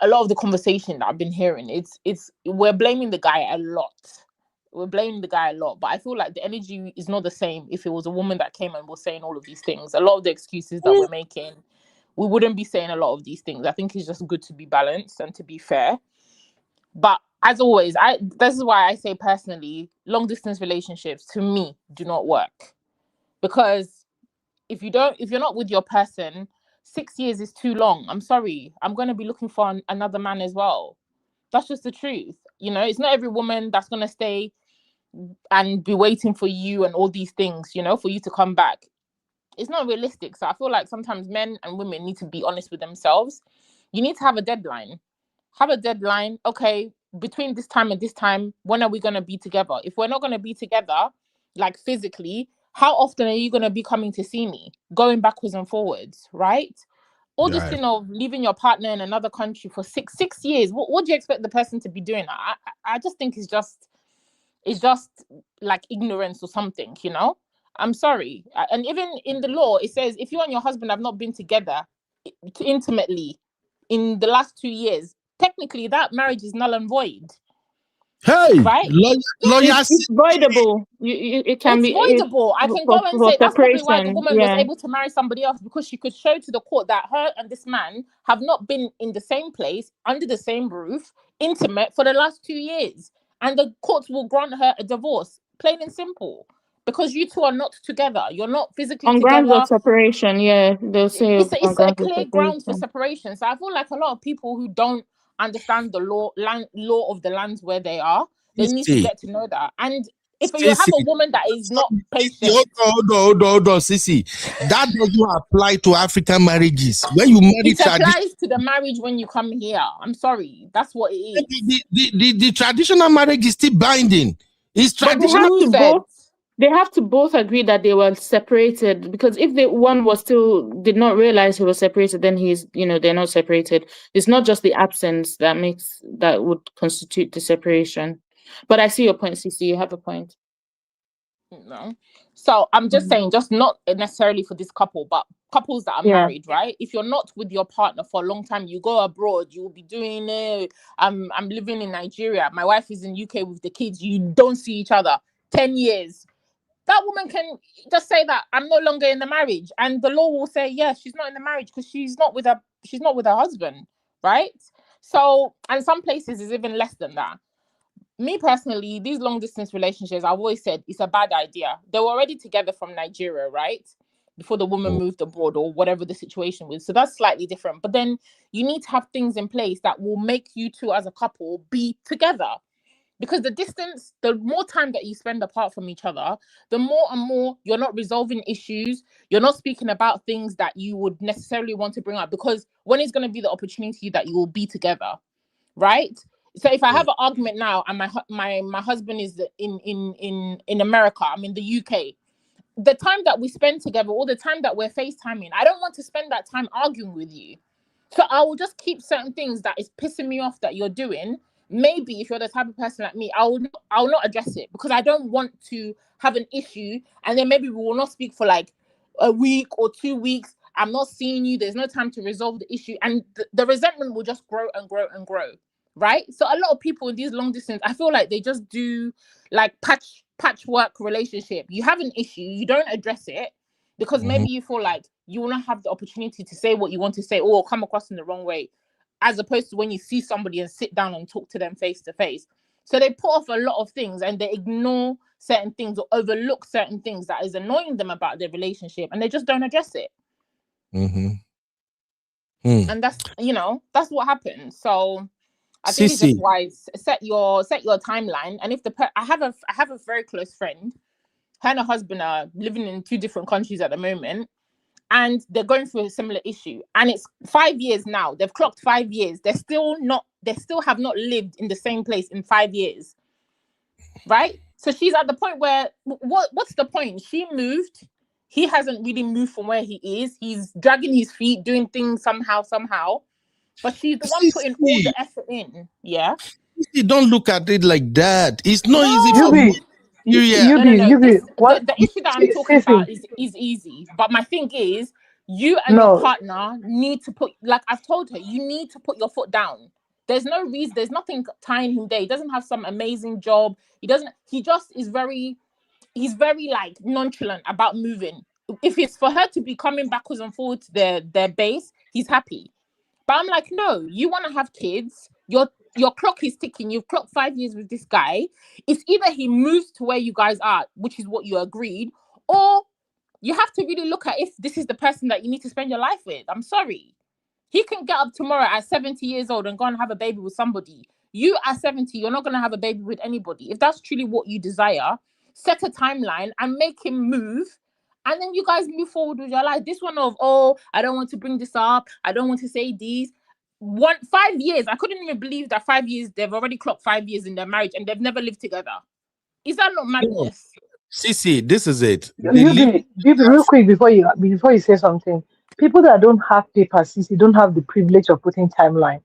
a lot of the conversation that I've been hearing, it's we're blaming the guy a lot. We're blaming the guy a lot, but I feel like the energy is not the same if it was a woman that came and was saying all of these things. A lot of the excuses that we're making, we wouldn't be saying a lot of these things. I think it's just good to be balanced and to be fair. But as always, this is why I say personally, long distance relationships to me do not work. Because if you're not with your person, 6 years is too long. I'm sorry. I'm going to be looking for another man as well. That's just the truth. You know, it's not every woman that's gonna stay and be waiting for you and all these things, you know, for you to come back. It's not realistic. So I feel like sometimes men and women need to be honest with themselves. You need to have a deadline. Have a deadline. Okay, between this time and this time, when are we going to be together? If we're not going to be together, like physically, how often are you going to be coming to see me? Going backwards and forwards, right? All this thing of leaving your partner in another country for six years. What do you expect the person to be doing? I just think it's just like ignorance or something, you know? I'm sorry. And even in the law, it says if you and your husband have not been together intimately in the last 2 years, technically that marriage is null and void. Hey, right? lawyers. It's voidable. It can It's be voidable. I can go and for say that's probably why the separation. woman was Yeah. able to marry somebody else, because she could show to the court that her and this man have not been in the same place, under the same roof, intimate for the last 2 years. And the courts will grant her a divorce, plain and simple. Because you two are not together. You're not physically On grounds together. of separation, yeah. They'll say It's on a grounds of clear ground for separation. separation. So I feel like a lot of people who don't understand the law of the lands where they are, they need to get to know that. And if you have a woman that is not patient, Hold on, Sissy. That doesn't apply to African marriages. When you marry it applies to the marriage when you come here. I'm sorry, that's what it is. the traditional marriage is still binding. It's But traditional. they have to both agree that they were separated, because if the one was still did not realize he was separated, then they're not separated. It's not just the absence that would constitute the separation. But I see your point, Cece. You have a point. No. So I'm just saying, just not necessarily for this couple, but couples that are married, right? If you're not with your partner for a long time, you go abroad, you will be doing I'm living in Nigeria, my wife is in UK with the kids, you don't see each other 10 years. That woman can just say that I'm no longer in the marriage, and the law will say, yeah, she's not in the marriage because she's not with her husband, right? So, and some places is even less than that. Me personally, these long distance relationships, I've always said it's a bad idea. They were already together from Nigeria, right? Before the woman moved abroad or whatever the situation was. So that's slightly different. But then you need to have things in place that will make you two as a couple be together. Because the distance, the more time that you spend apart from each other, the more and more you're not resolving issues. You're not speaking about things that you would necessarily want to bring up, because when is going to be the opportunity that you will be together, right? So if I have an argument now and my husband is in America, I'm in the UK, the time that we spend together, or the time that we're FaceTiming, I don't want to spend that time arguing with you. So I will just keep certain things that is pissing me off that you're doing. Maybe if you're the type of person like me, I'll not address it, because I don't want to have an issue and then maybe we will not speak for like a week or 2 weeks. I'm not seeing you. There's no time to resolve the issue, and the resentment will just grow and grow and grow, right? So a lot of people in these long distance, I feel like they just do like patchwork relationship. You have an issue, you don't address it, because maybe you feel like you will not have the opportunity to say what you want to say, or come across in the wrong way, as opposed to when you see somebody and sit down and talk to them face to face. So they put off a lot of things and they ignore certain things or overlook certain things that is annoying them about their relationship, and they just don't address it. And that's what happens. So I think it's just wise, set your timeline. And if I have a very close friend, her and her husband are living in 2 different countries at the moment, and they're going through a similar issue, and it's 5 years now. They've clocked 5 years. They still have not lived in the same place in 5 years, right? So she's at the point where what's the point? She moved, he hasn't really moved from where he is. He's dragging his feet, doing things somehow, but she's the one putting all the effort in. Yeah, You don't look at it like that. It's not easy for No. me. You be what? The issue that I'm talking about is easy. But my thing is, you and your partner need to put, like I've told her, you need to put your foot down. There's no reason, there's nothing tying him there. He doesn't have some amazing job. He just is he's very like nonchalant about moving. If it's for her to be coming backwards and forwards to their base, he's happy. But I'm like, no, you want to have kids. Your clock is ticking. You've clocked 5 years with this guy. It's either he moves to where you guys are, which is what you agreed, or you have to really look at if this is the person that you need to spend your life with. I'm sorry. He can get up tomorrow at 70 years old and go and have a baby with somebody. You at 70, you're not going to have a baby with anybody. If that's truly what you desire, set a timeline and make him move. And then you guys move forward with your life. This one of, oh, I don't want to bring this up. I don't want to say these. 5 years. I couldn't even believe that 5 years, they've already clocked 5 years in their marriage and they've never lived together. Is that not madness? Sissy, this is it. You be real quick before you say something. People that don't have papers, you don't have the privilege of putting timeline.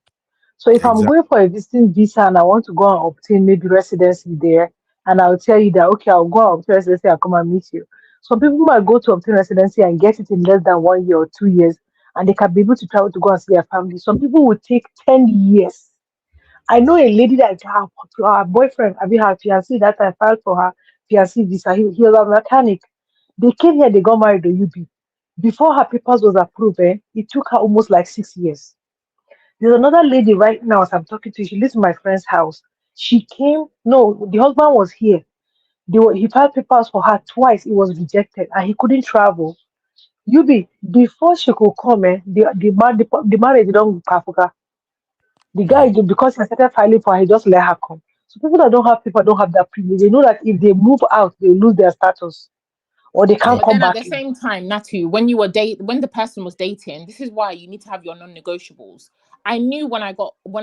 So if I'm going for a visiting visa and I want to go and obtain maybe residency there, and I'll tell you that okay, I'll go and obtain residency and come and meet you. Some people might go to obtain residency and get it in less than 1 year or 2 years, and they can be able to travel to go and see their family. Some people would take 10 years. I know a lady that her boyfriend, I mean her fiancé, that I filed for her fiancé visa. He was a mechanic. They came here, they got married to UB. Before her papers was approved, it took her almost like 6 years. There's another lady right now, as I'm talking to you, she lives in my friend's house. She came, no, the husband was here. He filed papers for her twice, it was rejected, and he couldn't travel. Before she could come, the marriage don't Africa. The guy, because he started filing for her, he just let her come. So people that don't have people don't have that privilege. They know that if they move out, they lose their status, or they can't But come then back. at the same time, Natu, when the person was dating, this is why you need to have your non-negotiables. I knew when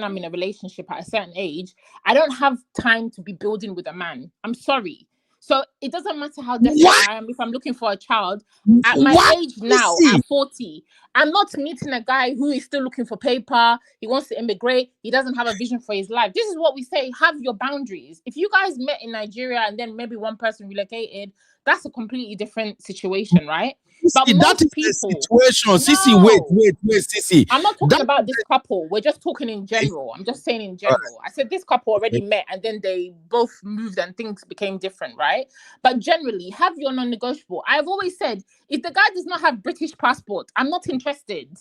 I'm in a relationship at a certain age, I don't have time to be building with a man. I'm sorry. So it doesn't matter how desperate I am. If I'm looking for a child at my age now, at 40, I'm not meeting a guy who is still looking for paper. He wants to immigrate. He doesn't have a vision for his life. This is what we say: have your boundaries. If you guys met in Nigeria and then maybe one person relocated, that's a completely different situation, right? But that is people, the situation. Sissy, wait, Sissy. I'm not talking about this couple. We're just talking in general. I'm just saying in general. I said this couple already met and then they both moved and things became different, right? But generally, have your non-negotiable. I've always said, if the guy does not have British passport, I'm not interested.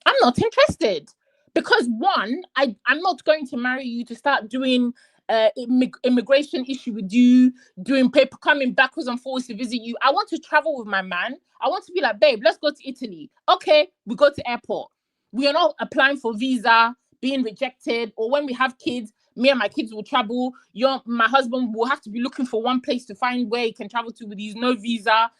I'm not interested. Because one, I'm not going to marry you to start doing immigration issue with you, doing paper, coming backwards and forwards to visit you. I want to travel with my man. I want to be like, babe, let's go to Italy. Okay, we go to airport. We are not applying for visa, being rejected, or when we have kids, me and my kids will travel. My husband will have to be looking for one place to find where he can travel to with his no visa.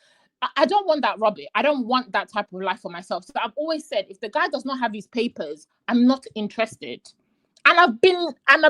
I don't want that rubbish. I don't want that type of life for myself. So I've always said, if the guy does not have his papers, I'm not interested. And I've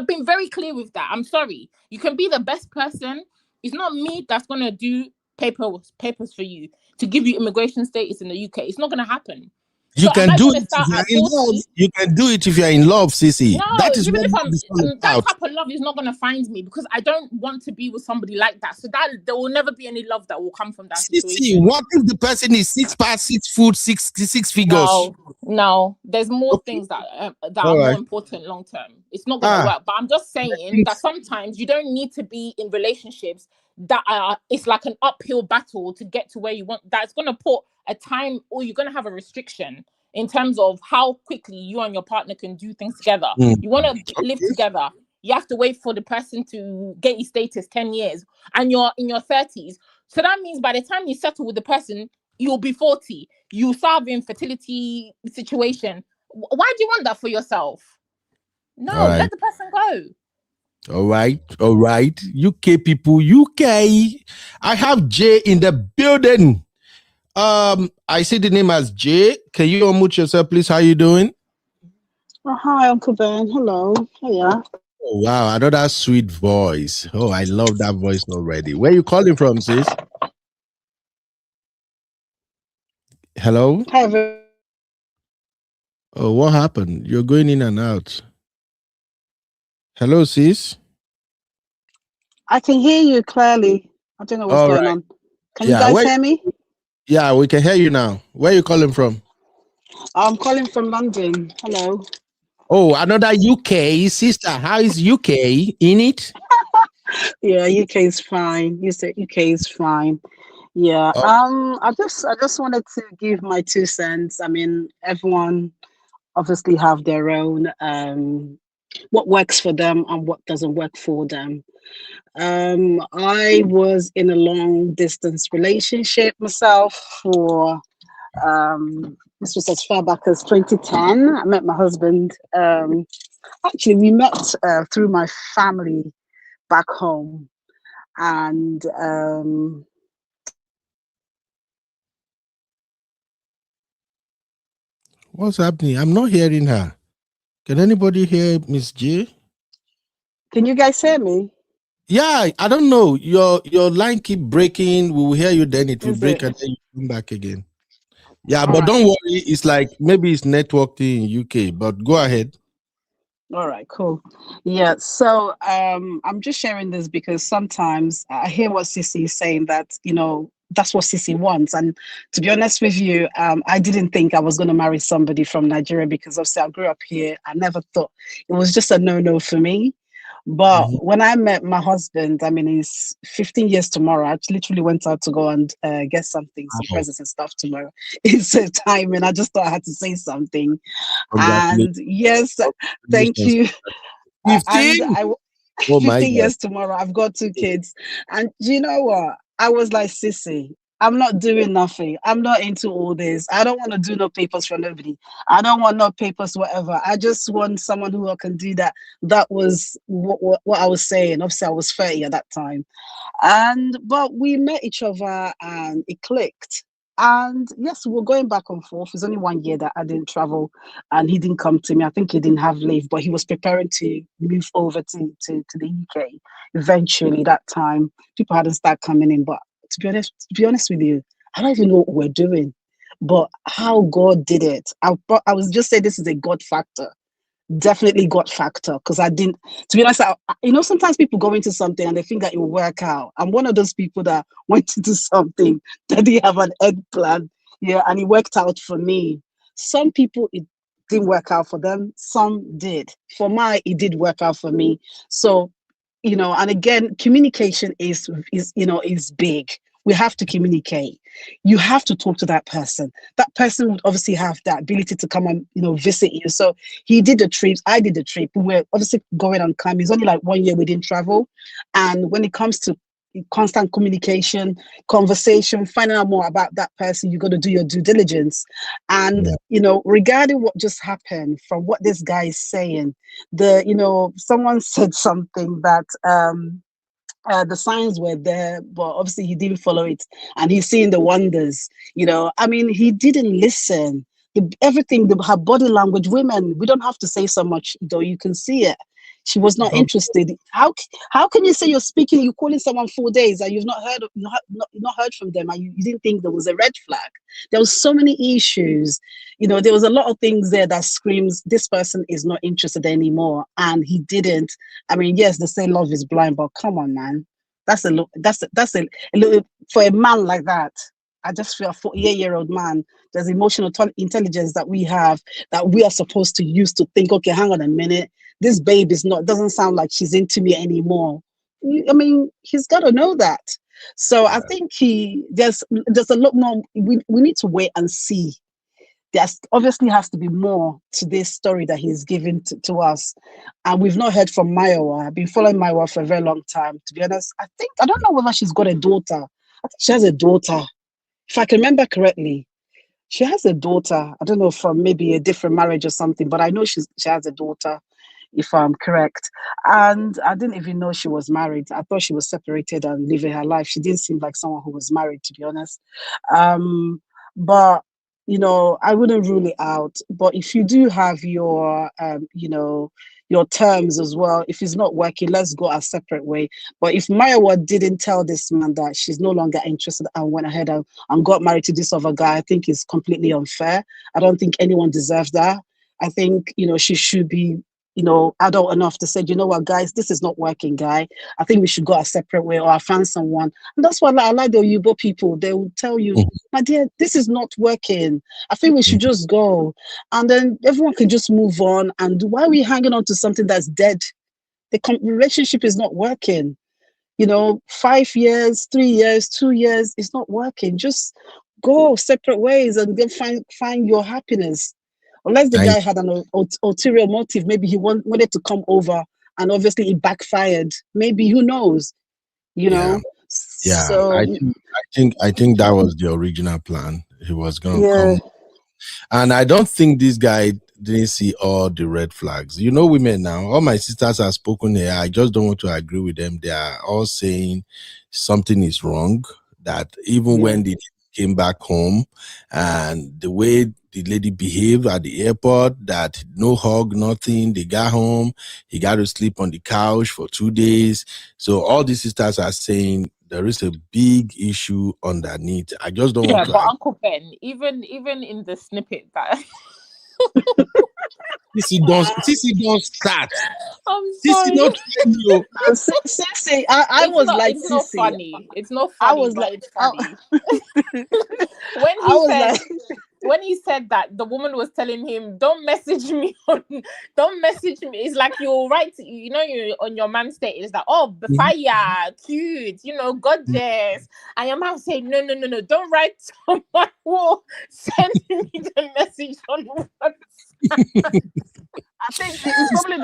been very clear with that. I'm sorry. You can be the best person. It's not me that's gonna do papers for you to give you immigration status in the UK. It's not gonna happen. You can do it if you're in love. You can do it if you're in love, Sissy. No, that is even what if I'm that that type of love is not gonna find me because I don't want to be with somebody like that. So that there will never be any love that will come from that Sissy, situation. what if the person is 6 past 6 foot, six figures? No, there's more things that are more important long term. It's not gonna work. But I'm just saying that sometimes you don't need to be in relationships that are. It's like an uphill battle to get to where you want. That's gonna put a time, or you're gonna have a restriction in terms of how quickly you and your partner can do things together. You want to live together. You have to wait for the person to get his status 10 years, and you're in your 30s. So that means by the time you settle with the person, you'll be 40. You start having fertility situation. Why do you want that for yourself? No, let the person go. All right. UK people, UK. I have Jay in the building. I see the name as Jay. Can you unmute yourself, please? How you doing? Oh, hi, Uncle Ben. Hello. Hiya. Oh, wow, another sweet voice. Oh, I love that voice already. Where you calling from, sis? Hello? Hi, Oh, what happened? You're going in and out. Hello, sis? I can hear you clearly. I don't know what's going on. Can you guys hear me? Yeah, we can hear you now. Where are you calling from? I'm calling from London. Hello. Oh, another UK sister. How is UK in it? Yeah, UK is fine. You said UK is fine. Yeah. I just wanted to give my 2 cents. I mean, everyone obviously have their own what works for them and what doesn't work for them. I was in a long distance relationship myself for this was as far back as 2010. I met my husband Actually, we met through my family back home, and What's happening? I'm not hearing her. Can anybody hear Miss J? can you guys hear me? Yeah, I don't know. Your line keep breaking. We will hear you, then it will Is break, it? and then you come back again. Yeah, All but right. don't worry. It's like maybe it's network thing in UK. But go ahead. All right, cool. Yeah, so I'm just sharing this because sometimes I hear what Sissy is saying, that, that's what Sissy wants. And to be honest with you, I didn't think I was going to marry somebody from Nigeria because obviously I grew up here. I never thought, it was just a no-no for me. But when I met my husband, I mean, he's 15 years tomorrow. I literally went out to go and get some presents and stuff tomorrow. It's a time, and I just thought I had to say something. And yes, thank you. And 15. I, Oh my 15 God. years tomorrow. I've got 2 kids. And do you know what? I was like, Sissy, I'm not doing nothing. I'm not into all this. I don't want to do no papers for nobody. I don't want no papers, whatever. I just want someone who can do that. That was what I was saying. Obviously, I was 30 at that time. But we met each other and it clicked. And yes, we're going back and forth. It's only 1 year that I didn't travel and he didn't come to me. I think he didn't have leave, but he was preparing to move over to the UK eventually. That time, people hadn't started coming in. But to be honest with you, I don't even know what we're doing. But how God did it, I was just saying this is a God factor. Definitely God factor, because I didn't, to be honest, sometimes people go into something and they think that it will work out. I'm one of those people that went into something that they have an egg plan, yeah, and it worked out for me. Some people, it didn't work out for them, some did. For my, it did work out for me. So, and again, communication is big. We have to communicate. You have to talk to that person. That person would obviously have that ability to come and visit you. So he did the trips, I did the trip. We were obviously going and coming. It's only like 1 year we didn't travel. And when it comes to constant communication, conversation, finding out more about that person, you got to do your due diligence. And regarding what just happened, from what this guy is saying, someone said something that the signs were there, but obviously he didn't follow it, and he's seeing the wonders. I mean, he didn't listen. Everything, her body language, women, we don't have to say so much, though. You can see it. She was not interested. How can you say you're speaking, you're calling someone 4 days and you've not heard from them, and you didn't think there was a red flag? There was so many issues. There was a lot of things there that screams this person is not interested anymore, and he didn't. I mean, yes, they say love is blind, but come on, man. That's a little for a man like that. I just feel a 48-year-old man, there's emotional intelligence that we have, that we are supposed to use to think, okay, hang on a minute, this babe doesn't sound like she's into me anymore. I mean, he's got to know that. So I think there's a lot more. We need to wait and see. There obviously has to be more to this story that he's giving to us. And we've not heard from Mayowa. I've been following Mayowa for a very long time. To be honest, I don't know whether she's got a daughter. I think she has a daughter. If I can remember correctly, she has a daughter. I don't know, from maybe a different marriage or something, but I know she has a daughter, if I'm correct. And I didn't even know she was married. I thought she was separated and living her life. She didn't seem like someone who was married, to be honest. But I wouldn't rule it out. But if you do have your your terms as well, if it's not working, let's go a separate way. But if Mayowa didn't tell this man that she's no longer interested and went ahead and got married to this other guy, I think it's completely unfair. I don't think anyone deserves that. I think she should be adult enough to say, you know what, guys, this is not working, guy. I think we should go a separate way, or I find someone. And that's why I like the Yubo people. They will tell you, my dear, this is not working. I think we should just go. And then everyone can just move on. And why are we hanging on to something that's dead? The relationship is not working. 5 years, 3 years, 2 years, it's not working. Just go separate ways and then find your happiness. Unless the guy had an ulterior motive, maybe he wanted to come over and obviously it backfired. Maybe, who knows? Yeah, So I think that was the original plan. He was gonna yeah. come, and I don't think this guy didn't see all the red flags. You know, women now, all my sisters have spoken here. I just don't want to agree with them. They are all saying something is wrong, that even when they came back home and the way the lady behaved at the airport, that no hug, nothing. They got home, he got to sleep on the couch for 2 days. So all these sisters are saying there is a big issue underneath. I just don't Yeah, want to but agree. Uncle Ben, even in the snippet that Sissy don't start. I'm Sissy sorry. don't train you. Sissy, I was like it's not Sissy. funny. It's not I funny, was but like, it's funny. when I was like, when he said that, the woman was telling him, "Don't message me don't message me." It's like you'll write, you know, you on your man's status that, "Oh, fire, cute, you know, gorgeous," and your man say, "No, don't write someone who will send me the message on WhatsApp." I think it's probably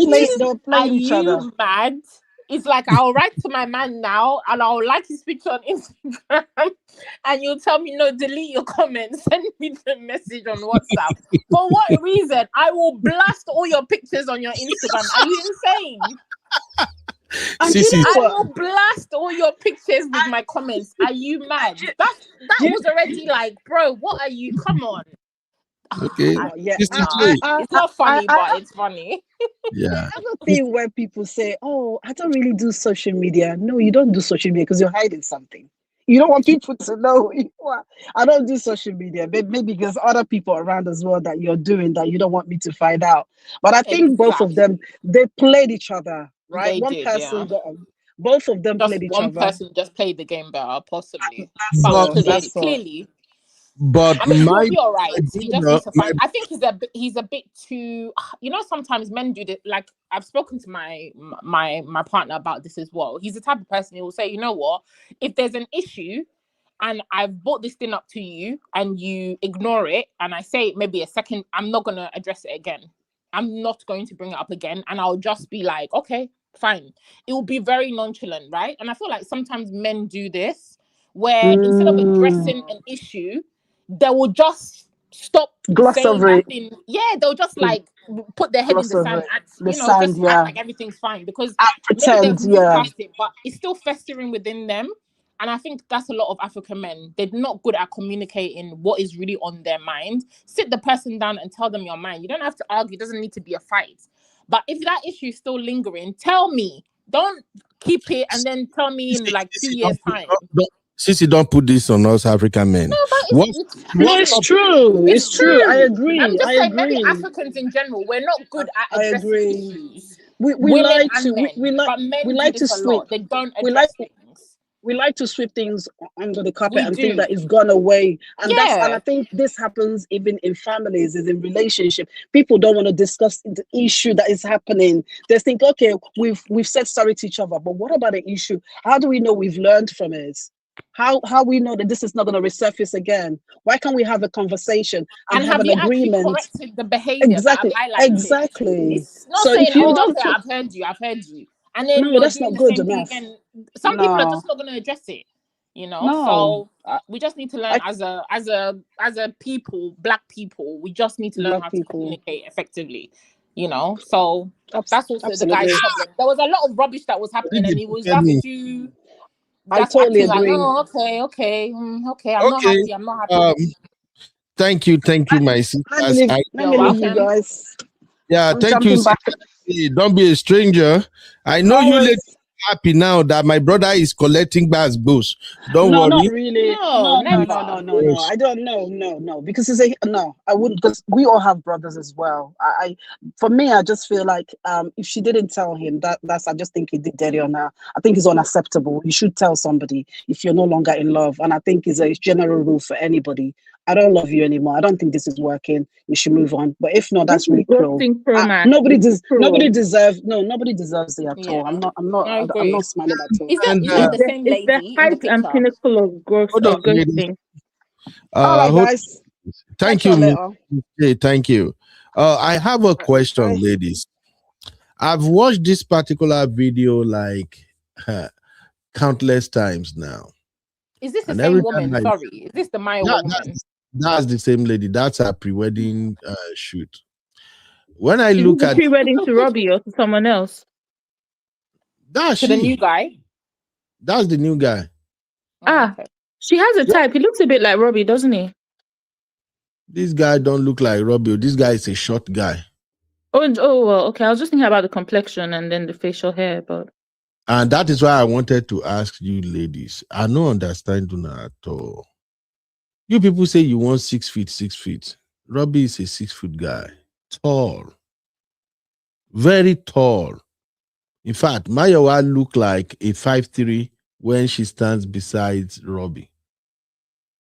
they were playing each other. Are you mad? It's like I'll write to my man now and I'll like his picture on Instagram and you'll tell me, no, delete your comments, send me the message on WhatsApp. For what reason? I will blast all your pictures on your Instagram. Are you insane? I will blast all your pictures with my comments. Are you mad? That was already like, bro, what are you? Come on. Okay. It's not funny, but it's funny. Yeah. Another thing where people say, "Oh, I don't really do social media." No, you don't do social media because you're hiding something. You don't want people to know who you are. I don't do social media, but maybe because other people around as well that you're doing that you don't want me to find out. But I think both of them, they played each other, right? They One did, person yeah. both of them Just played each one other. person just played the game better, possibly. That's all. Clearly. But I mean, my he'll be all right. He just brother, needs to find. I think he's a bit too. You know, sometimes men do this. Like I've spoken to my partner about this as well. He's the type of person who will say, you know what, if there's an issue, and I've brought this thing up to you, and you ignore it, and I say maybe a second, I'm not gonna address it again. I'm not going to bring it up again, and I'll just be like, okay, fine. It will be very nonchalant, right? And I feel like sometimes men do this, where instead of addressing an issue, they will just stop saying nothing. Yeah, they'll just like put their head in the sand and just act like everything's fine because maybe they've moved past it, but it's still festering within them. And I think that's a lot of African men. They're not good at communicating what is really on their mind. Sit the person down and tell them your mind. You don't have to argue. It doesn't need to be a fight. But if that issue is still lingering, tell me. Don't keep it and then tell me in like 2 years' time. Sissy, don't put this on us African men. No, but it's true. It's true. I agree. I'm just saying, maybe Africans in general, we're not good at addressing issues. We Women like and to men, but men we do like this to a sweep. lot. They don't address things. We like to sweep things under the carpet We and do. think that it's gone away. And Yeah. I think this happens even in families, is in relationship. People don't want to discuss the issue that is happening. They think, okay, we've said sorry to each other, but what about the issue? How do we know we've learned from it? How we know that this is not going to resurface again? Why can't we have a conversation and have an you agreement? actually corrected the behavior Exactly. that I've highlighted? Exactly. It's not So saying, if you oh, don't okay, I've heard you. And then no, you're that's doing not the good same thing enough. again. Some people are just not going to address it, you know? No. So we just need to learn as a people, Black people, we just need to learn how to communicate effectively, you know? So that's also the guy's problem. There was a lot of rubbish that was happening and he was just too... I totally acting agree. like, oh, okay, I'm not happy. Thank you, my sisters. Let me leave you guys. Yeah, I'm thank you. jumping back. Don't be a stranger. I know you ladies are happy now that my brother is collecting bags. Don't worry. Not really. No. I don't know. No, because it's I wouldn't, because we all have brothers as well. For me, I just feel like if she didn't tell him I just think he did dirty on her. I think it's unacceptable. You should tell somebody if you're no longer in love, and I think it's a general rule for anybody. I don't love you anymore. I don't think this is working. We should move on. But if not, that's really cruel. Nobody deserves it at all. I'm not smiling at all. Is that the same lady? It's the height and pinnacle of ghosting. All right, guys. Thank you. Thank you. I have a question, ladies. I've watched this particular video like countless times now. Is this the same woman? Sorry, is this the Mayowa woman? That's the same lady. That's her pre-wedding shoot. When I Is look it at pre-wedding to Robbie or to someone else? that's To the new she. guy. That's the new guy. Ah, she has a type. He looks a bit like Robbie, doesn't he? This guy don't look like Robbie. This guy is a short guy. Oh, well, okay. I was just thinking about the complexion and then the facial hair, but And that is why I wanted to ask you ladies. I don't understand at all. You people say you want 6 feet, 6 feet. Robbie is a 6 foot guy. Tall. Very tall. In fact, Mayowa look like a 5'3" when she stands beside Robbie.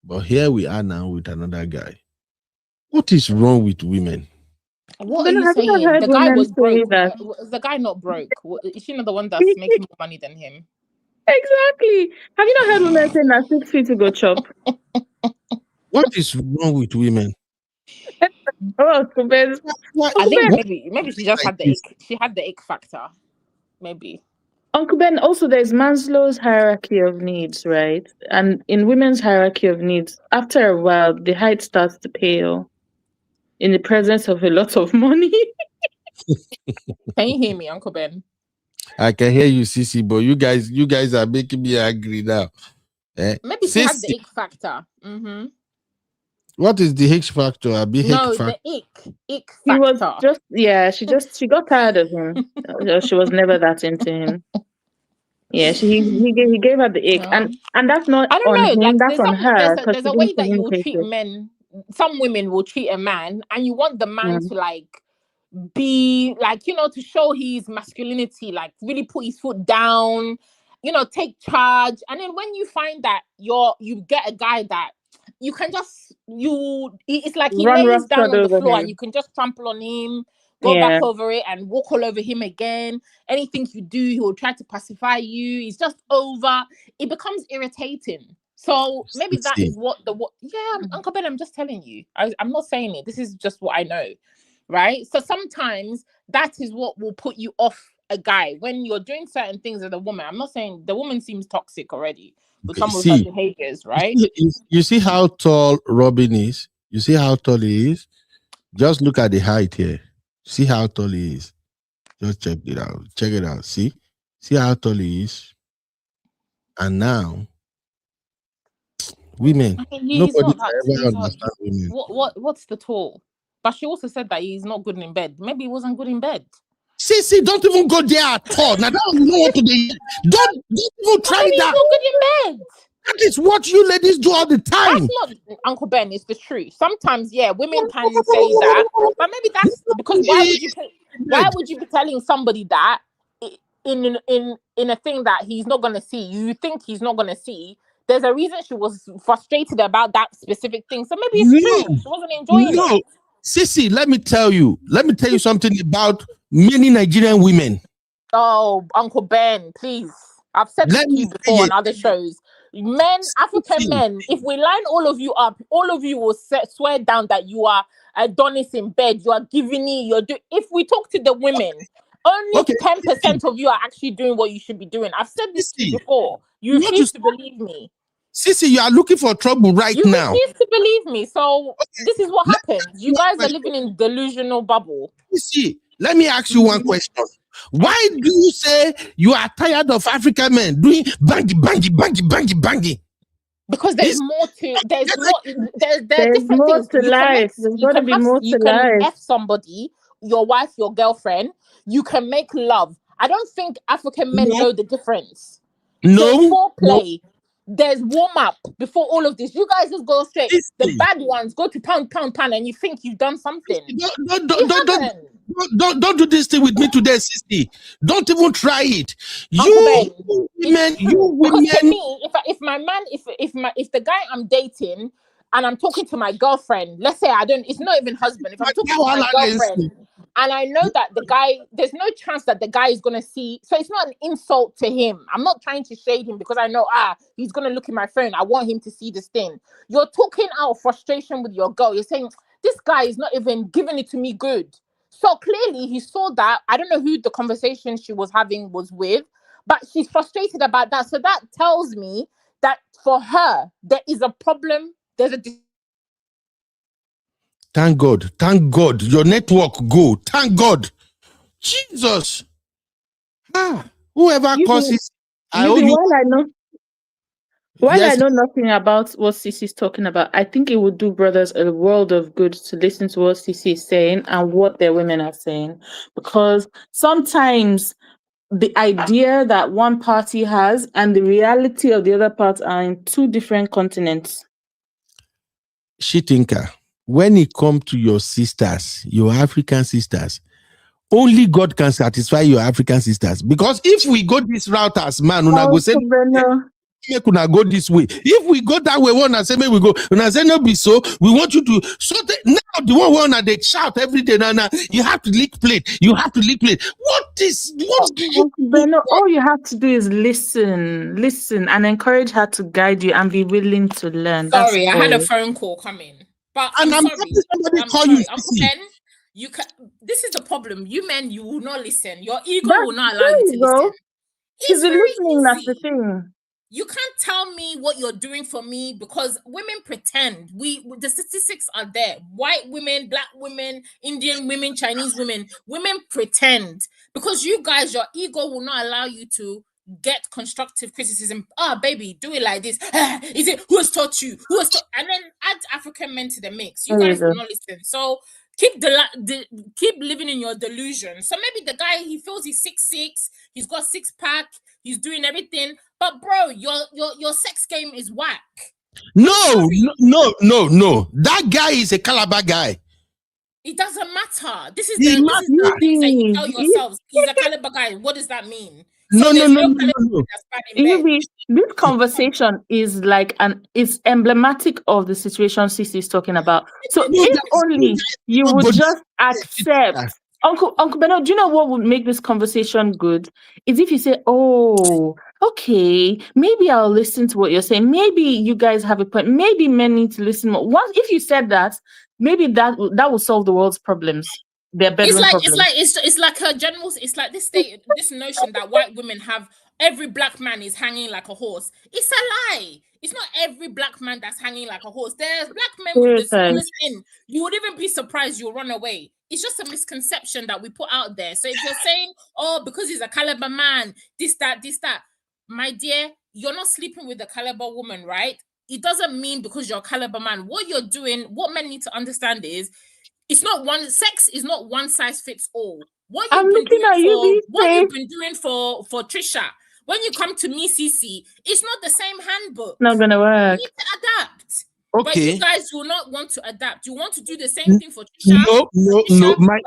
But here we are now with another guy. What is wrong with women? What then are you have you not saying? heard The guy women was say broke. that? Is the guy not broke? Is she not the one that's making more money than him? Exactly. Have you not heard women saying that 6 feet to go chop? What is wrong with women? Oh, Kubez. I Uncle think Ben. maybe she just had the ick. She had the ick factor. Maybe. Uncle Ben, also there's Maslow's hierarchy of needs, right? And in women's hierarchy of needs, after a while, the height starts to pale in the presence of a lot of money. Can you hear me, Uncle Ben? I can hear you, Sissy, but you guys are making me angry now. Maybe she had the ick factor. Mm-hmm. What is the H factor? No, factor. the ick He was factor. just, yeah, she got tired of him. She was never that into him. Yeah, he gave her the ick, and that's not I don't on know. him. Like That's on her because there's she a didn't way that you will communicate treat it. men. Some women will treat a man, and you want the man Mm. to like be like, to show his masculinity, like really put his foot down, take charge. And then when you find that you get a guy that you can just it's like he Run lays down roughshod on the over floor and him. you can just trample on him, go back Yeah. over it and walk all over him again. Anything you do, he will try to pacify you. It's just over. It becomes irritating. So maybe that is Uncle Ben, I'm just telling you. I'm not saying it. This is just what I know. Right? So sometimes that is what will put you off a guy when you're doing certain things as a woman. I'm not saying the woman seems toxic already with some of her behaviors, right? You see how tall Robin is? You see how tall he is? Just look at the height here. See how tall he is. Just check it out. Check it out. See how tall he is. And now, women. He's Nobody not that. can ever He's not. understand women. What's the tall? But she also said that he's not good in bed. Maybe he wasn't good in bed. See, don't even go there at all. Now, that you know what to do. Don't even try Maybe that. he's not good in bed. That is what you ladies do all the time. That's not, Uncle Ben. It's the truth. Sometimes, yeah, women can say that, but maybe that's because why would you be telling somebody that in a thing that he's not gonna see? You think he's not gonna see? There's a reason she was frustrated about that specific thing. So maybe it's true. She wasn't enjoying it. Sissy, let me tell you something about many Nigerian women. Oh, Uncle Ben, please. I've said this to you before on other shows. Men, African men, if we line all of you up, all of you will swear down that you are Adonis in bed. You are giving me, if we talk to the women, only 10% of you are actually doing what you should be doing. I've said this to you before. You refuse to believe me. Sissy, you are looking for trouble now. You refuse to believe me. So this is what happens. You guys are living in delusional bubble. Sissy, let me ask you one question. Why do you say you are tired of African men doing bangy? Because there's more to there's There's different more things. to life. There's got to be more to life. F somebody, your wife, your girlfriend. You can make love. I don't think African men know the difference. There's foreplay. There's warm up before all of this. You guys just go straight. The bad ones go to pound, and you think you've done something. Don't do this thing with me today, Sissy. Don't even try it. You women. Because to me, if the guy I'm dating and I'm talking to my girlfriend, let's say it's not even husband. If I'm talking to my girlfriend and I know that the guy, there's no chance that the guy is gonna see. So it's not an insult to him. I'm not trying to shade him because I know he's gonna look at my phone. I want him to see this thing. You're talking out of frustration with your girl. You're saying this guy is not even giving it to me good. So clearly he saw that. I don't know who the conversation she was having was with, but she's frustrated about that. So that tells me that for her, there is a problem. There's a Thank God. Thank God. Your network go. Thank God. Jesus. Whoever causes, I owe you. While I Yes. know nothing about what Cece is talking about, I think it would do brothers a world of good to listen to what Cece is saying and what their women are saying. Because sometimes the idea that one party has and the reality of the other part are in two different continents. She thinker. When it comes to your sisters, your African sisters, only God can satisfy your African sisters. Because if we go this route as man, una go say, make una go this way. If we go that way, one say make we go. Una say no be so. We want you to. So now the one they shout every day. Now you have to lick plate. You have to lick plate. What do you? Beno, all you have to do is listen, and encourage her to guide you and be willing to learn. Sorry, I That's had a all. phone call coming. But And I'm I'm sorry. happy somebody I'm call sorry. you. Uncle Ben, you can. This is the problem. You men, you will not listen. Your ego That's will not allow you to there you go. listen. It's the listening that's the thing. You can't tell me what you're doing for me because women pretend. The statistics are there. White women, black women, Indian women, Chinese women pretend because you guys, your ego will not allow you to get constructive criticism. Baby, do it like this. Is it who has taught you? Who has taught? And then add African men to the mix. You guys will not listen. So keep keep living in your delusion. So maybe the guy, he feels he's 6'6", he's got 6-pack, he's doing everything. But bro, your sex game is whack. No. That guy is a Calabar guy. It doesn't matter. This is the things that you tell yourselves. He's a Calabar guy. What does that mean? So No. This conversation is like it's emblematic of the situation Sisi is talking about. So if only you would just accept. Uncle Beno, do you know what would make this conversation good? Is if you say, oh, okay, maybe I'll listen to what you're saying. Maybe you guys have a point. Maybe men need to listen more. Once if you said that, maybe that will solve the world's problems. Their bedroom problems. It's like a general. It's like this notion that white women have. Every black man is hanging like a horse. It's a lie. It's not every black man that's hanging like a horse. There's black men with the smallest thing. You would even be surprised you'll run away. It's just a misconception that we put out there. So if you're saying, oh, because he's a Calabar man, this, that, my dear, you're not sleeping with a Calabar woman, right? It doesn't mean because you're a Calabar man. What you're doing, what men need to understand is, sex is not one size fits all. What you've been doing for Trisha, when you come to me, Cece, it's not the same handbook. Not gonna work. You need to adapt. Okay. But you guys will not want to adapt. You want to do the same thing for Trisha. No. Here's my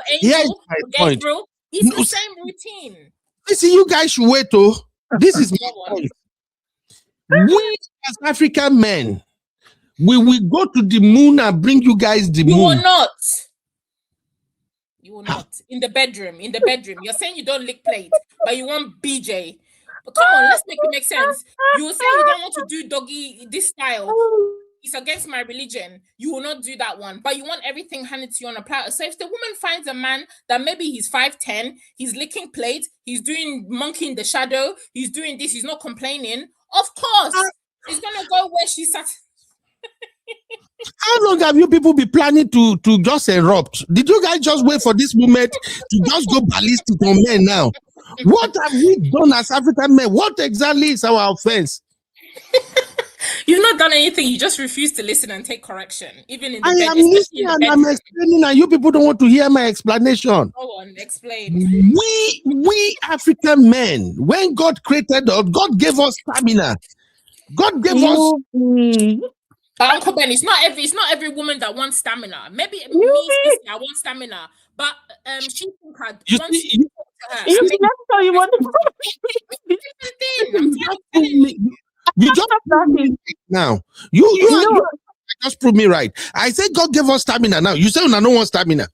point. It's the same routine. See, you guys should wait. This is my point. We as African men, we will go to the moon and bring you guys the moon. You will not. You will not. In the bedroom. You're saying you don't lick plate, but you want BJ. But come on, let's make it make sense. You will say you don't want to do doggy this style. It's against my religion. You will not do that one. But you want everything handed to you on a platter. So if the woman finds a man that maybe he's 5'10", he's licking plate, he's doing monkey in the shadow, he's doing this, he's not complaining, of course, he's going to go where she sat. How long have you people been planning to just erupt? Did you guys just wait for this moment to just go ballistic on men now? What have we done as African men? What exactly is our offense? You've not done anything. You just refuse to listen and take correction, even in the I am listening and I'm explaining, and you people don't want to hear my explanation. Go on, explain. We African men, when God created us, God gave us stamina. God gave us. But Uncle Ben, it's not every woman that wants stamina. Maybe me, I want stamina, but she think I want to talk to her. You just prove me now. You just prove me right. I said God gave us stamina. Now you say I don't want stamina.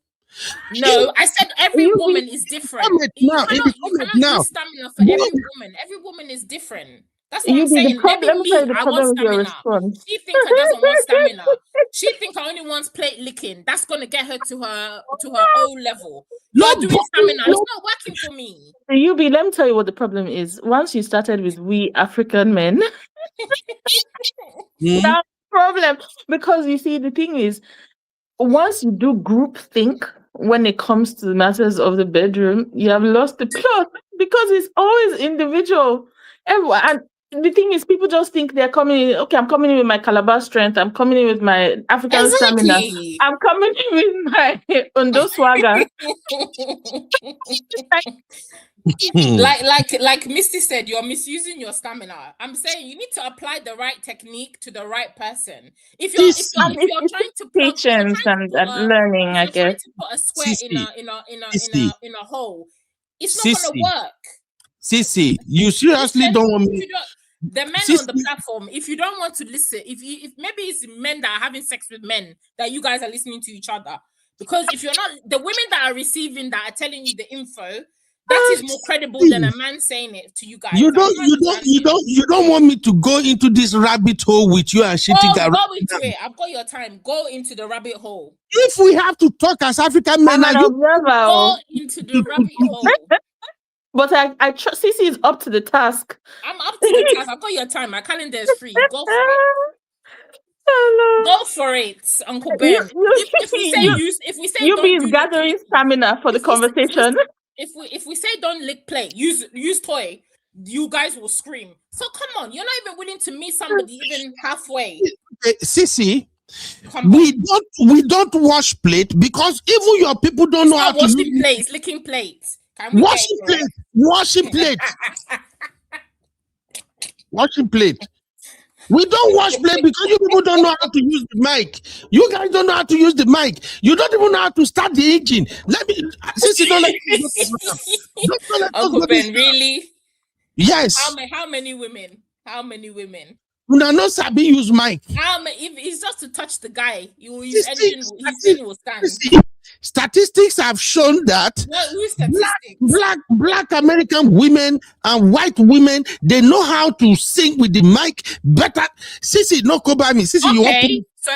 No, I said every woman is different. You cannot use stamina for every woman. Every woman is different. That's what I'm saying. Maybe me, I want stamina. She think I doesn't want stamina. She think I only wants plate licking. That's gonna get her to her O level. Not doing stamina. It's not working for me. Let me tell you what the problem is. Once you started with we African men, that's the problem. Because you see, the thing is, once you do group think when it comes to matters of the bedroom, you have lost the plot because it's always individual. Everyone, and the thing is, people just think they're coming in. Okay, I'm coming in with my Calabar strength. I'm coming in with my African stamina. Exactly. I'm coming in with my Ondo swagger. like Misty said, you're misusing your stamina. I'm saying you need to apply the right technique to the right person. If you're trying to plug, patience and learning, I guess. trying to put a square in a hole, it's not gonna work. Sissy, you seriously don't want me. The men on the platform, if you don't want to listen, if maybe it's men that are having sex with men that you guys are listening to each other, because if you're not, the women that are receiving that are telling you the info, that is more credible than a man saying it to you guys. You don't want me to go into this rabbit hole with you and shitting around. Go into it. I've got your time. Go into the rabbit hole. If we have to talk as African men, go into the rabbit hole. But I trust Sissy is up to the task. I'm up to the task. I've got your time. My calendar is free. Go for it. Go for it, Uncle Ben. If we say you be gathering stamina for the conversation. If we say don't lick play, use toy, you guys will scream. So come on, you're not even willing to meet somebody even halfway. Sissy, we don't wash plate because even your people don't know how to washing plates, licking plates. Washing plate. Washing plate. We don't wash plate because you people don't know how to use the mic. You guys don't know how to use the mic. You don't even know how to start the engine. Since you don't let Uncle Ben, really? Yes. How many women? We are not sabi use mic. If it's just to touch the guy, his engine will stand. Statistics have shown that black American women and white women, they know how to sing with the mic better. Sissy, no go by me. Sissy, you want to... So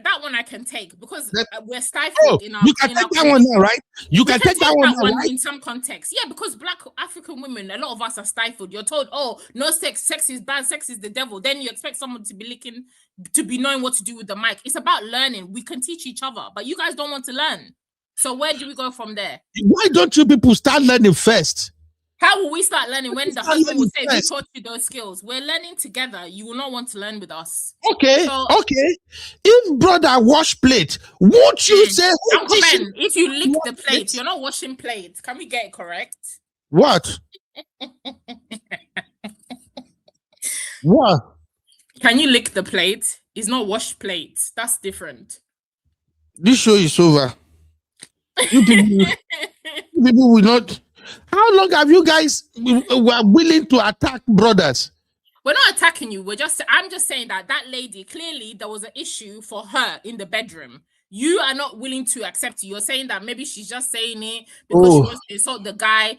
that one I can take because we're stifled in our. You can take that one now, right? You can take that one now, right? In some context, yeah, because black African women, a lot of us are stifled. You're told, oh, no sex, sex is bad, sex is the devil. Then you expect someone to be knowing what to do with the mic. It's about learning. We can teach each other, but you guys don't want to learn. So where do we go from there? Why don't you people start learning first? How will we start learning when the husband will say, "We taught you those skills"? We're learning together. You will not want to learn with us. Okay. If brother wash plate, won't you say, Uncle Ben, if you lick the plate, you're not washing plates. Can we get it correct? What? What? Can you lick the plate? It's not washed plate. That's different. This show is over. You people will not. How long have you guys were willing to attack brothers? We're not attacking you. I'm just saying that lady, clearly there was an issue for her in the bedroom. You are not willing to accept it. You're saying that maybe she's just saying it because she wants to insult the guy.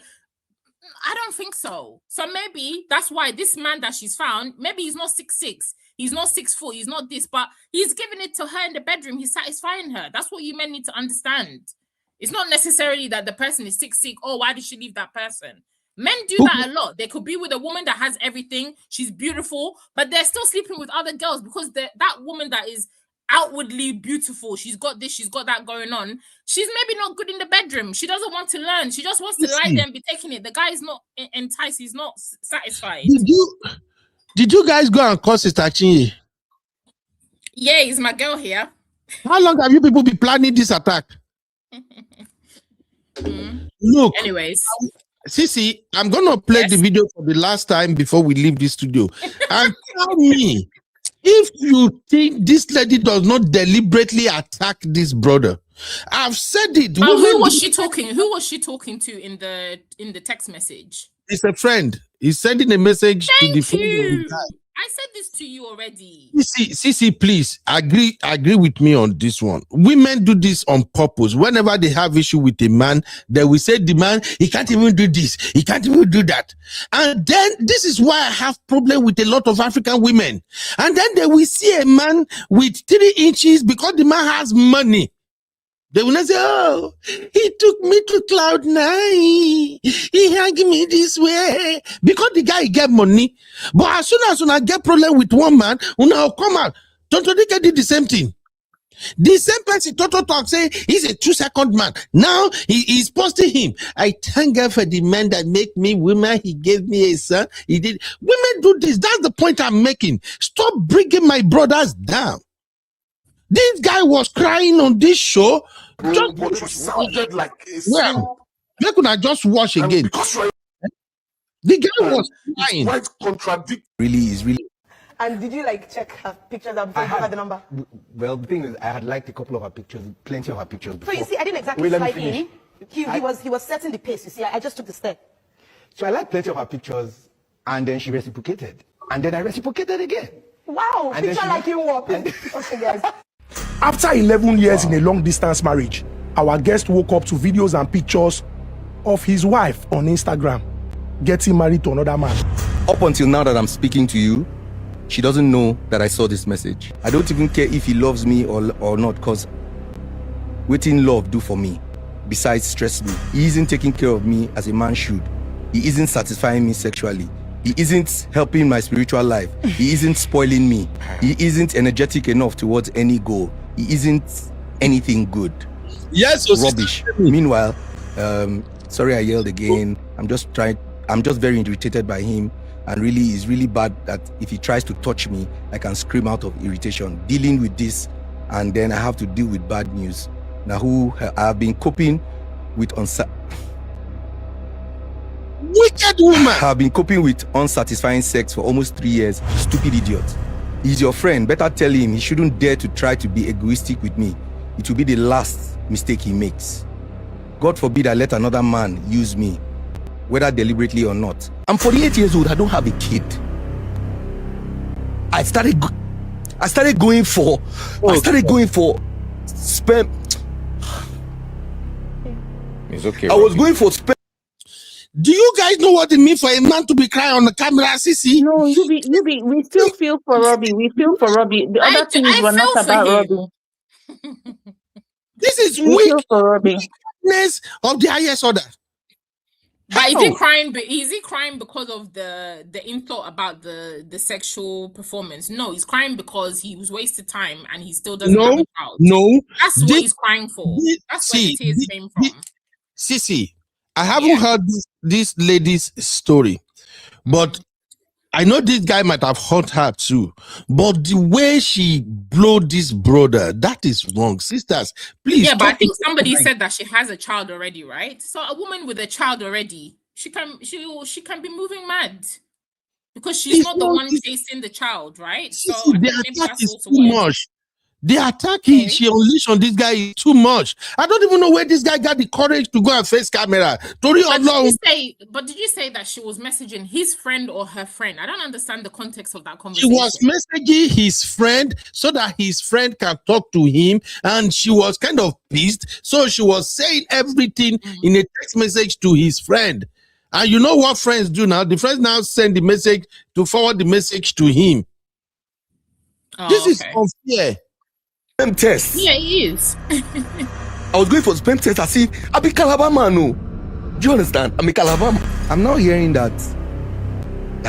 I don't think so. So maybe that's why this man that she's found, maybe he's not 6'6", he's not 6'4", he's not this, but he's giving it to her in the bedroom. He's satisfying her. That's what you men need to understand. It's not necessarily that the person is 6'6". Oh, why did she leave that person? Men do that a lot. They could be with a woman that has everything. She's beautiful, but they're still sleeping with other girls because that woman that is outwardly beautiful, she's got this, she's got that going on. She's maybe not good in the bedroom. She doesn't want to learn. She just wants to lie there and be taking it. The guy is not enticed. He's not satisfied. Did you guys go and call Sister Chinye? Yeah, it's my girl here. How long have you people been planning this attack? Look. Anyways. Sissy, I'm going to play the video for the last time before we leave the studio. And tell me, if you think this lady does not deliberately attack this brother, I've said it. Who was she talking? Who was she talking to in the text message? It's a friend. He's sending a message to the friend. I said this to you already. Sissy, please agree with me on this one. Women do this on purpose. Whenever they have issue with a man, they will say the man, he can't even do this, he can't even do that. And then this is why I have problem with a lot of African women. And then they will see a man with 3 inches because the man has money. They will not say, oh, he took me to cloud 9. He hung me this way. Because the guy get money. But as soon as I get problem with one man, I'll come out. Don't they did the same thing? The same person, Toto Talk, say he's a 2-second man. Now he's posting him. I thank God for the man that make me woman. He gave me a son. He did. Women do this. That's the point I'm making. Stop bringing my brothers down. This guy was crying on this show. But you sounded like a simp. Where could I just watch again? The guy was crying. It's quite contradictory. Really is really. And did you like check her pictures out before you had the number? Well, the thing is, I had liked a couple of her pictures, plenty of her pictures before. So you see, I didn't exactly slide in. He was setting the pace. You see, I just took the step. So I liked plenty of her pictures, and then she reciprocated, and then I reciprocated again. Wow, And then picture she- like you walk. Okay, guys. After 11 years in a long-distance marriage, our guest woke up to videos and pictures of his wife on Instagram getting married to another man. Up until now that I'm speaking to you, she doesn't know that I saw this message. I don't even care if he loves me or not, because waiting love do for me, besides stress me. He isn't taking care of me as a man should. He isn't satisfying me sexually. He isn't helping my spiritual life. He isn't spoiling me. He isn't energetic enough towards any goal. He isn't anything good. Yes, rubbish. Meanwhile, sorry I yelled again. I'm just very irritated by him, and really it's really bad that if he tries to touch me, I can scream out of irritation. Dealing with this, and then I have to deal with bad news. Now who I have been coping with wicked woman. I've been coping with unsatisfying sex for almost 3 years. Stupid idiot. He's your friend. Better tell him he shouldn't dare to try to be egoistic with me. It will be the last mistake he makes. God forbid I let another man use me, whether deliberately or not. I'm 48 years old. I don't have a kid. I started going for sperm. It's okay. I was going for sperm. Do you guys know what it means for a man to be crying on the camera, Sissy? No, you be. We still feel for Robbie. We feel for Robbie. The other things were not about Robbie. This is We feel for Robbie. weakness of the highest order. But is he crying? But is he crying because of the insult about the sexual performance? No, he's crying because he was wasted time and he still doesn't have a child. No, That's what he's crying for. That's where the tears came from. Sissy, I haven't heard this lady's story, but I know this guy might have hurt her too. But the way she blew this brother, that is wrong. Sisters, please. Yeah, but I stop think it. somebody said that she has a child already, right? So a woman with a child already, she can be moving mad because she's not the one chasing the child, right? So I The think maybe attack that's is also too what it is. much. The attack she unleashed on this guy is too much. I don't even know where this guy got the courage to go and face camera. Tori But did you say that she was messaging his friend or her friend? I don't understand the context of that She conversation. was messaging his friend so that his friend can talk to him, and she was kind of pissed. So she was saying everything in a text message to his friend. And you know what friends do now? The friends now send the message to forward the message to him. This is unfair. Sperm test. Yeah, he is. I was going for sperm test as if I be Calabar man. No. Do you understand? I'm a Calabar man. I'm now hearing that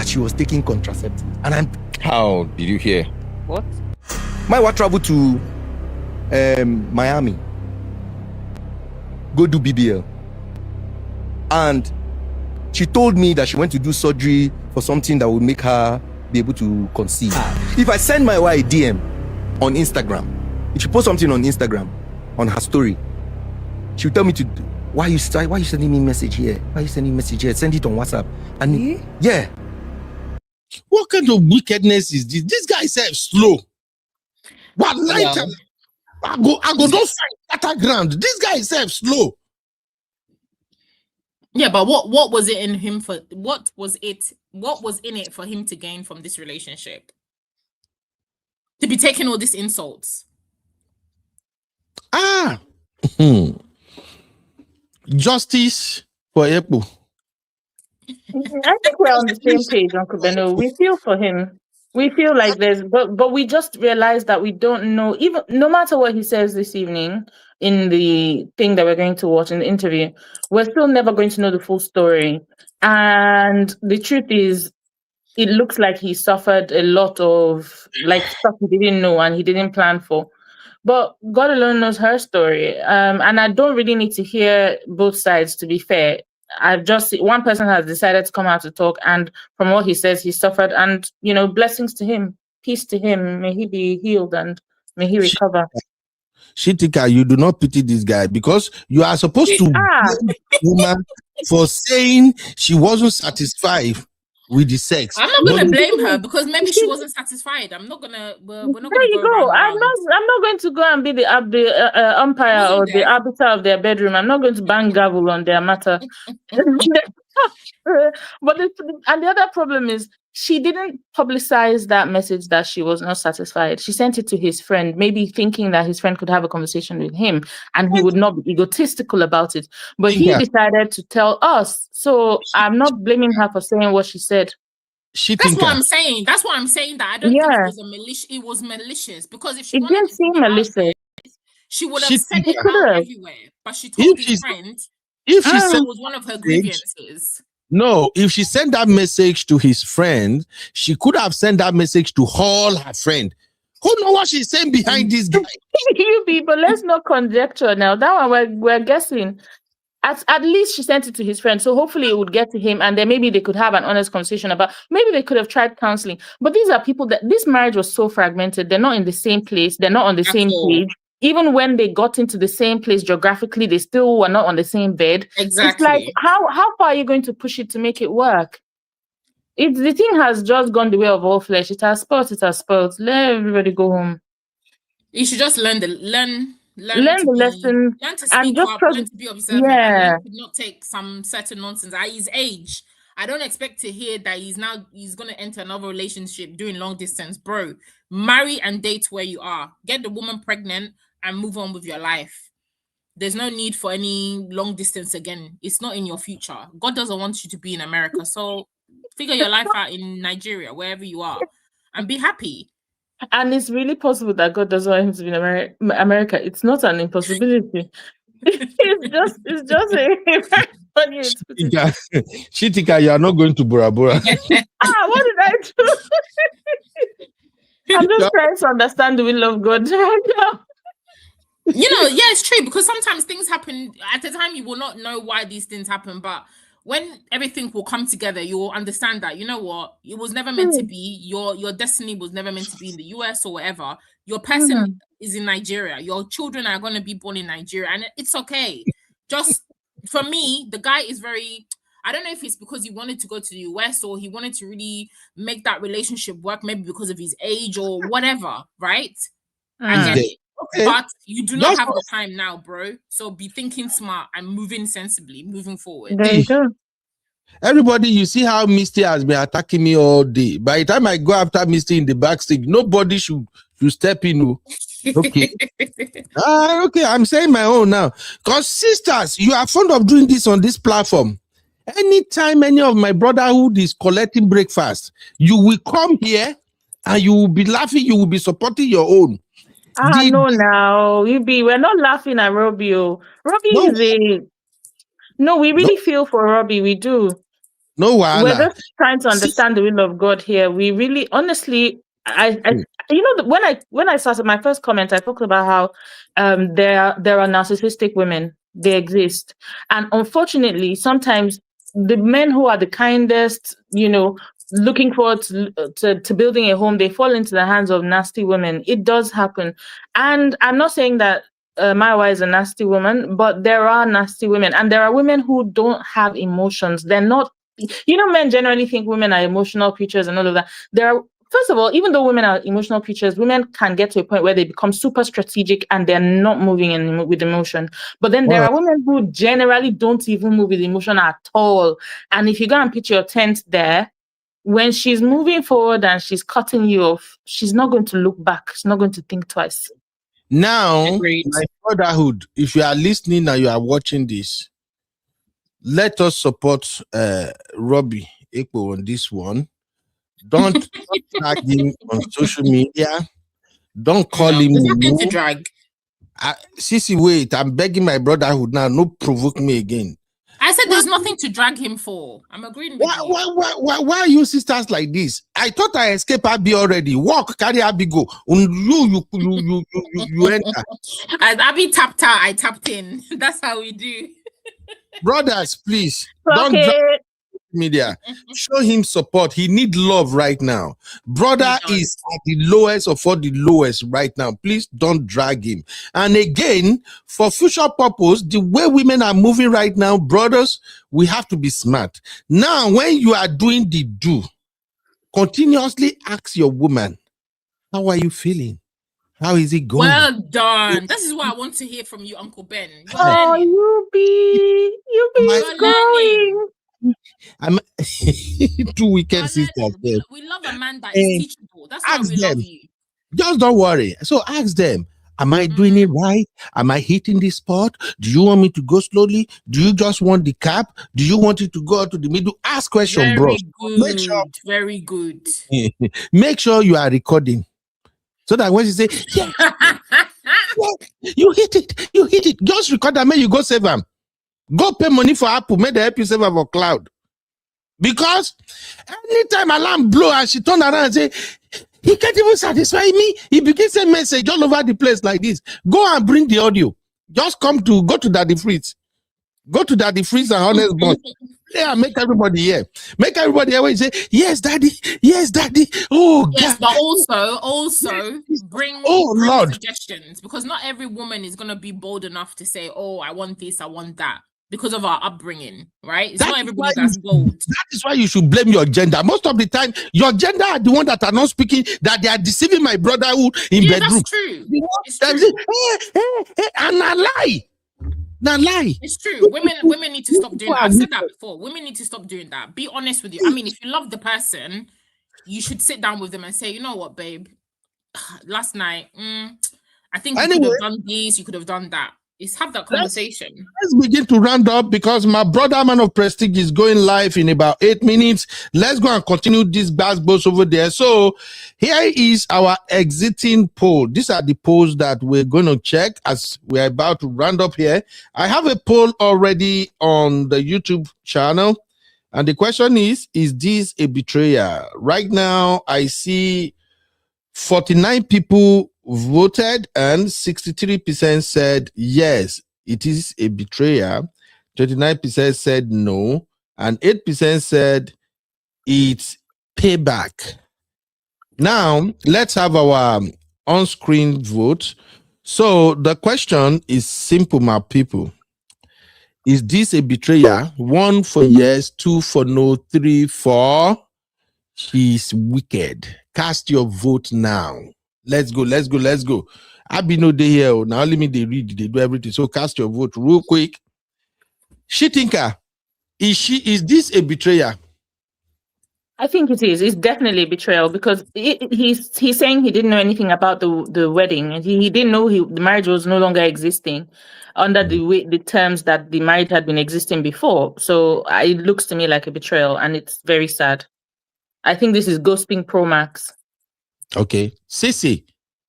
she was taking contraceptives. And how did you hear? What? Mayowa traveled to Miami. Go do BBL. And she told me that she went to do surgery for something that would make her be able to conceive. If I send Mayowa a DM on Instagram, if she posts something on Instagram, on her story, she'll tell me to do, why are you sending me a message here? Why are you sending me a message here? Send it on WhatsApp. And yeah. What kind of wickedness is this? This guy said slow. But later, I go don't find that ground. This guy said slow. Yeah, but what was it in him for? What was in it for him to gain from this relationship? To be taking all these insults. Justice for Ekpo. I think we're on the same page, Uncle Beno. We feel for him. We feel like there's, but we just realized that we don't know, even no matter what he says this evening in the thing that we're going to watch in the interview, we're still never going to know the full story. And the truth is, it looks like he suffered a lot of like stuff he didn't know and he didn't plan for. But God alone knows her story. And I don't really need to hear both sides, to be fair. I've just one person has decided to come out to talk, and from what he says, he suffered, and blessings to him, peace to him. May he be healed and may he recover. Shitika, you do not pity this guy because you are supposed to blame the woman for saying she wasn't satisfied with the sex. I'm not gonna blame her because maybe she wasn't satisfied. I'm not gonna. We're not There gonna you go. go. Round. I'm not going to go and be the umpire or the arbiter of their bedroom. I'm not going to bang gavel on their matter. But the other problem is she didn't publicize that message that she was not satisfied. She sent it to his friend, maybe thinking that his friend could have a conversation with him and he would not be egotistical about it. But he decided to tell us. So I'm not blaming her for saying what she said. That's what I'm saying. That's what I'm saying. That I don't think it was it was malicious because if she wanted didn't seem malicious, she would have said it out everywhere. But she told his friend. If she that said was one of her grievances. No, if she sent that message to his friend, she could have sent that message to all her friend. Who knows what she's saying behind this guy? You people, let's not conjecture now. That one we're guessing. At least she sent it to his friend, so hopefully it would get to him, and then maybe they could have an honest conversation about. Maybe they could have tried counseling. But these are people that this marriage was so fragmented. They're not in the same place. They're not on the same page. Even when they got into the same place geographically, they still were not on the same bed. Exactly. It's like, how far are you going to push it to make it work? If the thing has just gone the way of all flesh, it has spoiled. Let everybody go home. You should just learn the lesson, learn to speak up, learn to be observant, and learn to not take some certain nonsense. At his age, I don't expect to hear that he's going to enter another relationship doing long distance. Bro, marry and date where you are. Get the woman pregnant and move on with your life. There's no need for any long distance again. It's not in your future. God doesn't want you to be in America. So figure your life out in Nigeria, wherever you are, and be happy. And it's really possible that God doesn't want him to be in America. It's not an impossibility. it's just a funny. Shitika, you are not going to Bora Bora. What did I do? I'm just trying to understand the will of God right now. It's true, because sometimes things happen at the time you will not know why these things happen, but when everything will come together, you will understand that, it was never meant to be. Your destiny was never meant to be in the US or whatever. Your person is in Nigeria. Your children are going to be born in Nigeria, and it's okay. Just for me, the guy is very, I don't know if it's because he wanted to go to the US or he wanted to really make that relationship work, maybe because of his age or whatever, right? I get it. Okay. But you do not have the time now, bro. So be thinking smart and moving sensibly, moving forward. There you go. Everybody, you see how Misty has been attacking me all day. By the time I go after Misty in the backstage, nobody should step in. Okay. Okay, I'm saying my own now. Because sisters, you are fond of doing this on this platform. Anytime any of my brotherhood is collecting breakfast, you will come here and you will be laughing, you will be supporting your own. No, now we're not laughing at Robbie. Robbie we really feel for Robbie. We do. No, we're just trying to understand the will of God here. We really, honestly, when I started my first comment, I talked about how there are narcissistic women. They exist, and unfortunately, sometimes the men who are the kindest, looking forward to building a home, they fall into the hands of nasty women. It does happen. And I'm not saying that Mayowa is a nasty woman, but there are nasty women. And there are women who don't have emotions. They're not, men generally think women are emotional creatures and all of that. First of all, even though women are emotional creatures, women can get to a point where they become super strategic and they're not moving with emotion. But then there are women who generally don't even move with emotion at all. And if you go and pitch your tent there, when she's moving forward and she's cutting you off, she's not going to look back. She's not going to think twice. Now, my brotherhood, if you are listening and you are watching this, let us support Robbie Ekpo on this one. Don't tag him on social media. Don't call him. Nothing to drag. Sissy, wait. I'm begging my brotherhood now. No provoke me again. I said there's nothing to drag him for. I'm agreeing with you. Why are you sisters like this? I thought I escaped Abby already. Walk, carry Abby, go. You enter. As Abby tapped out, I tapped in. That's how we do. Brothers, please don't drag media. Show him support. He need love right now. Brother is at the lowest of all the lowest right now. Please don't drag him. And again, for future purpose, the way women are moving right now, brothers, we have to be smart. Now, when you are doing the do, continuously ask your woman, how are you feeling? How is it going? Well done. This is what I want to hear from you, Uncle Ben. You're learning. You be going. I'm 2 weekend sisters. We love a man that is teachable. That's why we love you. Just don't worry. So ask them, am I doing it right? Am I hitting the spot? Do you want me to go slowly? Do you just want the cap? Do you want it to go out to the middle? Ask question, bro. Very good. Make sure you are recording. So that when you say, yeah, you hit it. Just record that, man, you go save them. Go pay money for Apple, make the help you save them for cloud. Because anytime alarm blow and she turn around and say, he can't even satisfy me, he begins a message all over the place like this. Go and bring the audio. Just go to Daddy Fritz. Go to Daddy Fritz and Honest Bunch. Yeah, make everybody hear. Make everybody hear when you say, yes, daddy. Yes, daddy. Oh, yes, God. But also bring suggestions, because not every woman is going to be bold enough to say, oh, I want this, I want that, because of our upbringing, right? It's not everybody that's bold. That is why you should blame your gender. Most of the time, your gender are the one that are not speaking, that they are deceiving my brotherhood in bedroom. That's true. It's true. And I lie. Now lie. It's true. Women need to stop doing that. I've said that before. Women need to stop doing that. Be honest with you. I mean, if you love the person, you should sit down with them and say, you know what, babe, last night, I think you could have done this, you could have done that. Have that conversation. Let's begin to round up, because my brother Man of Prestige is going live in about 8 minutes. Let's go and continue this basketball over there. So here is our exiting poll. These are the polls that we're going to check as we're about to round up here. I have a poll already on the YouTube channel. And the question is this a betrayal? Right now, I see 49 people voted and 63% said yes, it is a betrayal. 29% said no, and 8% said it's payback. Now let's have our on-screen vote. So the question is simple, my people. Is this a betrayal? 1 for yes, 2 for no, 3 for she's wicked. Cast your vote now. Let's go. I be no day here. Now only me they read, they do everything. So cast your vote real quick. She thinker, is this a betrayal? I think it is. It's definitely a betrayal, because he's saying he didn't know anything about the wedding, and he didn't know the marriage was no longer existing under the terms that the marriage had been existing before. So it looks to me like a betrayal, and it's very sad. I think this is ghosting pro max. Okay. Sissy,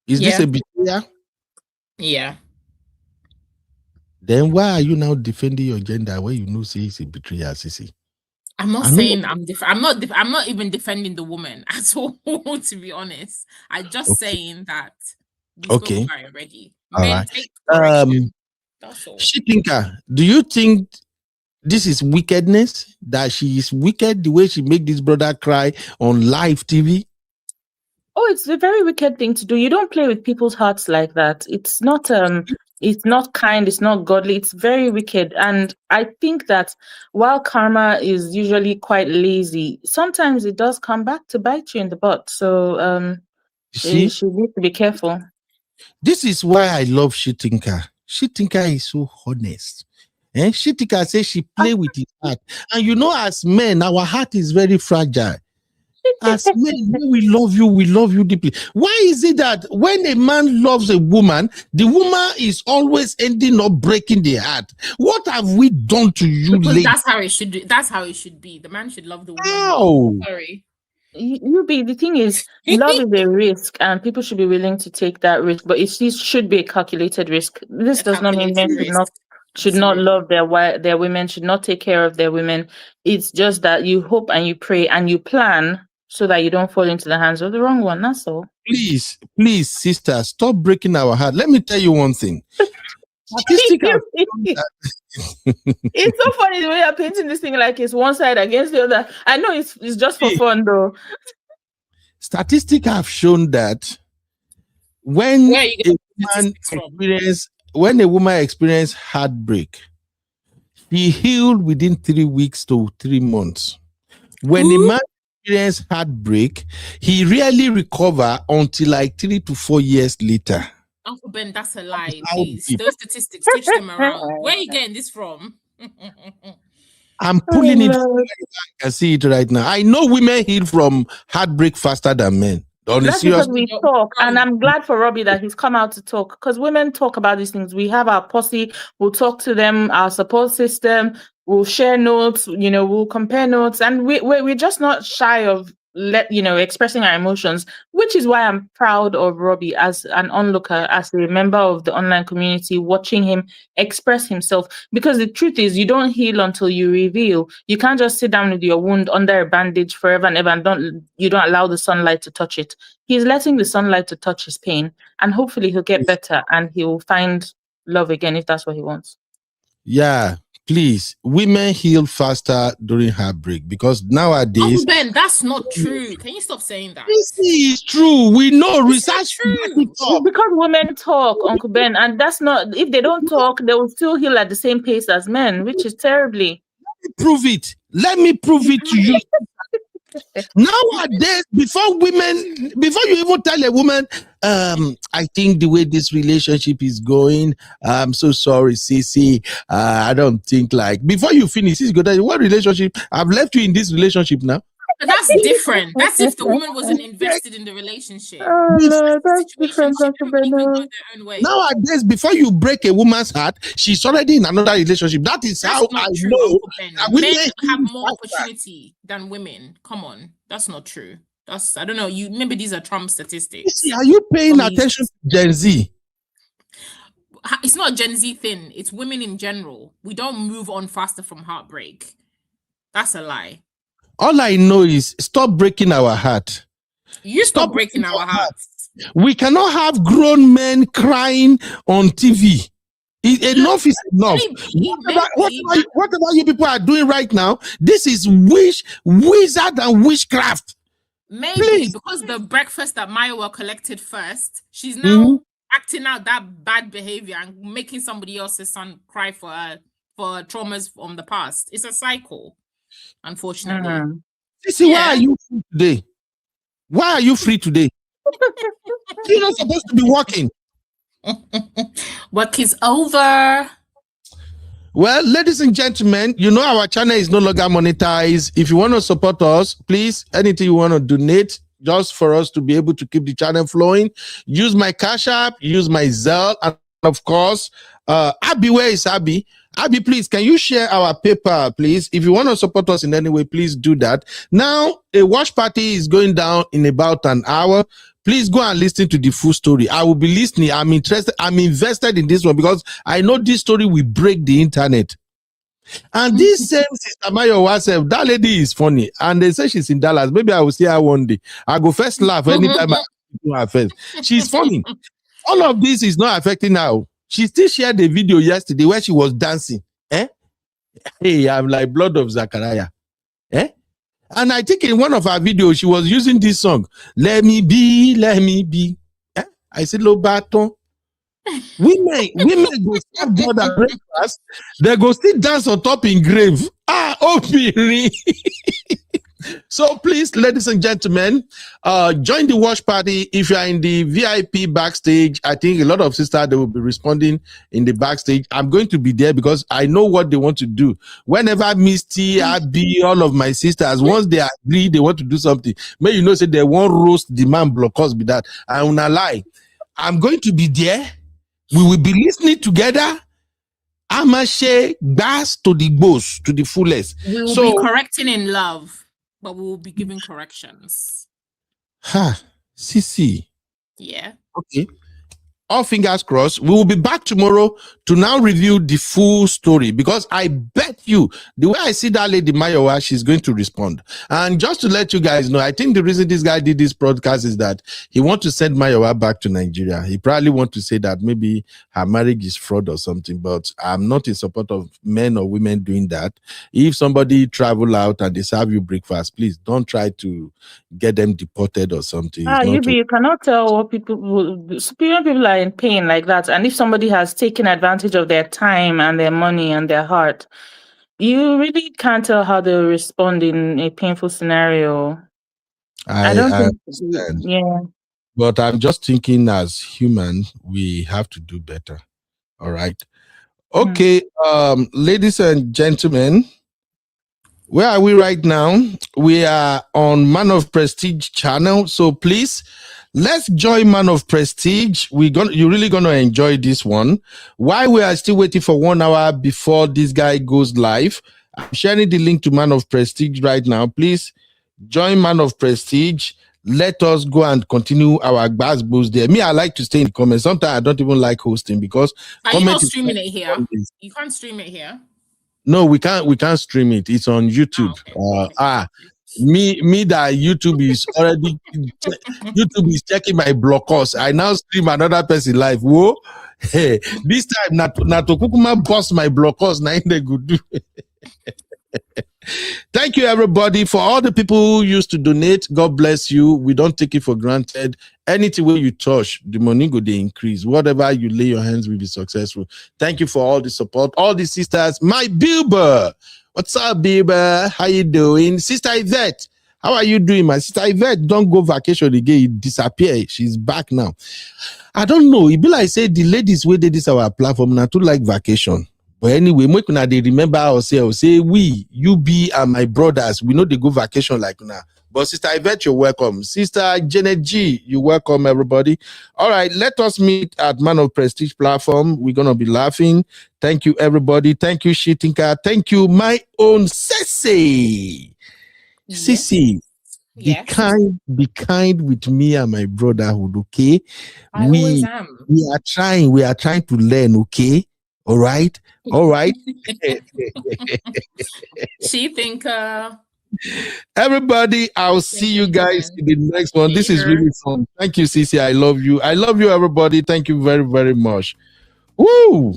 is this a betrayal? Yeah. Then why are you now defending your gender when you know say it's a betrayal, Sissy? I'm not saying I'm different. I'm not even defending the woman at all, to be honest. I'm just saying that we spoke about it already. Men take correction. That's all. She thinker, do you think this is wickedness? That she is wicked the way she make this brother cry on live TV? Oh, it's a very wicked thing to do. You don't play with people's hearts like that. It's not kind, it's not godly, it's very wicked. And I think that while karma is usually quite lazy, sometimes it does come back to bite you in the butt. So you should need to be careful. This is why I love Shitinka. Shitinka is so honest. Shitinka says she play with his heart. And you know, as men, our heart is very fragile. As men, we love you deeply. Why is it that when a man loves a woman, the woman is always ending up breaking the heart? What have we done to you, because lady? that's how it should be. That's how it should be. The man should love the woman. Ow. Sorry. The thing is, love is a risk, and people should be willing to take that risk, but it should be a calculated risk. This does not mean men should not should not love their women, should not take care of their women. It's just that you hope and you pray and you plan so that you don't fall into the hands of the wrong one. That's all. Please, sister, stop breaking our heart. Let me tell you one thing. It's so funny the way you're painting this thing like it's one side against the other. I know it's just for fun though. Statistics have shown that when a woman experiences heartbreak, he healed within 3 weeks to 3 months. When a man experiences heartbreak, he rarely recovers until like 3 to 4 years later. Uncle Ben, that's a lie. Please, those statistics, switch them around. Where are you getting this from? I'm pulling it. I can see it right now. I know women heal from heartbreak faster than men. That's because we talk, and I'm glad for Robbie that he's come out to talk, because women talk about these things. We have our posse, we'll talk to them, our support system, we'll share notes, we'll compare notes, and we're just not shy of expressing our emotions, which is why I'm proud of Robbie as an onlooker, as a member of the online community, watching him express himself. Because the truth is, you don't heal until you reveal. You can't just sit down with your wound under a bandage forever and ever and you don't allow the sunlight to touch it. He's letting the sunlight to touch his pain, and hopefully he'll get better and he'll find love again if that's what he wants. Yeah. Please, women heal faster during heartbreak because nowadays. Uncle Ben, that's not true. Can you stop saying that? This is true. We know research true. Because women talk, Uncle Ben, and that's not. If they don't talk, they will still heal at the same pace as men, which is terribly. Prove it. Let me prove it to you. Nowadays, before you even tell a woman, I think the way this relationship is going, I'm so sorry, Sissy. I don't think before you finish, it's good. What relationship? I've left you in this relationship now. But that's different. That's if the woman wasn't invested in the relationship. Oh no, that's different. Nowadays, before you break a woman's heart, she's already in another relationship. That's how I true, know. Men have more opportunity than women. Come on, that's not true. I don't know. Maybe these are Trump statistics. Are you paying attention to Gen Z? It's not a Gen Z thing. It's women in general. We don't move on faster from heartbreak. That's a lie. All I know is stop breaking our heart. You stop breaking our hearts. We cannot have grown men crying on TV. Enough is enough. Whatever you people are doing right now, this is wizard and witchcraft. Maybe Please. Because the breakfast that Mayowa collected first, she's now acting out that bad behavior and making somebody else's son cry for traumas from the past. It's a cycle. Unfortunately. Why are you free today? Why are you free today? You're not supposed to be working. Work is over. Well, ladies and gentlemen, our channel is no longer monetized. If you want to support us, please, anything you want to donate, just for us to be able to keep the channel flowing, use my Cash App, use my Zelle, and of course, Abby, where is Abby? Abby, please, can you share our PayPal, please? If you want to support us in any way, please do that. Now, a watch party is going down in about an hour. Please go and listen to the full story. I will be listening. I'm interested. I'm invested in this one because I know this story will break the internet. And this same sister Mayowa said, that lady is funny. And they say she's in Dallas. Maybe I will see her one day. I go first laugh anytime I see her first. She's funny. All of this is not affecting her. She still shared a video yesterday where she was dancing. Hey, I'm like blood of Zachariah. And I think in one of her videos, she was using this song. Let me be, let me be. I said, lo baton. Women go serve God at breakfast. They go still dance on top in grave. Opiri. So please, ladies and gentlemen, join the watch party. If you are in the VIP backstage, I think a lot of sisters, they will be responding in the backstage. I'm going to be there because I know what they want to do. Whenever Misty, Abby, all of my sisters, once they agree they want to do something, may you know, say they won't roast the man blockers be that. I will not lie. I'm going to be there. We will be listening together. I'ma share bass to the boss, to the fullest. We will be correcting in love, but we will be giving corrections. Sissy. Yeah. Okay. all fingers crossed. We will be back tomorrow to now review the full story, because I bet you the way I see that lady Mayowa, she's going to respond. And just to let you guys know, I think the reason this guy did this broadcast is that he wants to send Mayowa back to Nigeria. He probably wants to say that maybe her marriage is fraud or something, but I'm not in support of men or women doing that. If somebody travel out and they serve you breakfast, please don't try to get them deported or something. You cannot tell what superior people are in pain like that. And if somebody has taken advantage of their time and their money and their heart, you really can't tell how they'll respond in a painful scenario. I don't think, understand. yeah. But I'm just thinking, as human, we have to do better. All right. Okay, ladies and gentlemen, where are we right now? We are on Man of Prestige channel. So please, let's join Man of Prestige. You're really gonna enjoy this one. While we are still waiting for 1 hour before this guy goes live, I'm sharing the link to Man of Prestige right now. Please join Man of Prestige. Let us go and continue our bass boost there. Me, I like to stay in the comments. Sometimes I don't even like hosting because Are you not streaming it here? You can't stream it here. No, we can't stream it. It's on YouTube. Me that YouTube is already YouTube is checking my blockers. I now stream another person live. Whoa, hey, this time not to kukuma boss my blockers. Now they could do. Thank you, everybody, for all the people who used to donate. God bless you. We don't take it for granted. Anything where you touch, the money go they increase. Whatever you lay your hands will be successful. Thank you for all the support. All the sisters. My Bilber. What's up, Bilber? How you doing? Sister Yvette. How are you doing, my sister Yvette? Don't go vacation again. You disappear. She's back now. I don't know. It be like say the ladies where they this our platform now to like vacation. But anyway, they remember ourselves. Say we, you be and my brothers. We know they go vacation like now. But Sister Yvette, you're welcome. Sister Janet G, you're welcome, everybody. All right, let us meet at Man of Prestige platform. We're gonna be laughing. Thank you, everybody. Thank you, Shitinka. Thank you, my own Sissy. Yes. Sissy. Yes. Be kind with me and my brotherhood, okay? I always am. We are trying to learn, okay? All right. She think everybody, I'll see you guys in the next one. This is really fun. Thank you, Cece. I love you. I love you, everybody. Thank you very, very much. Woo!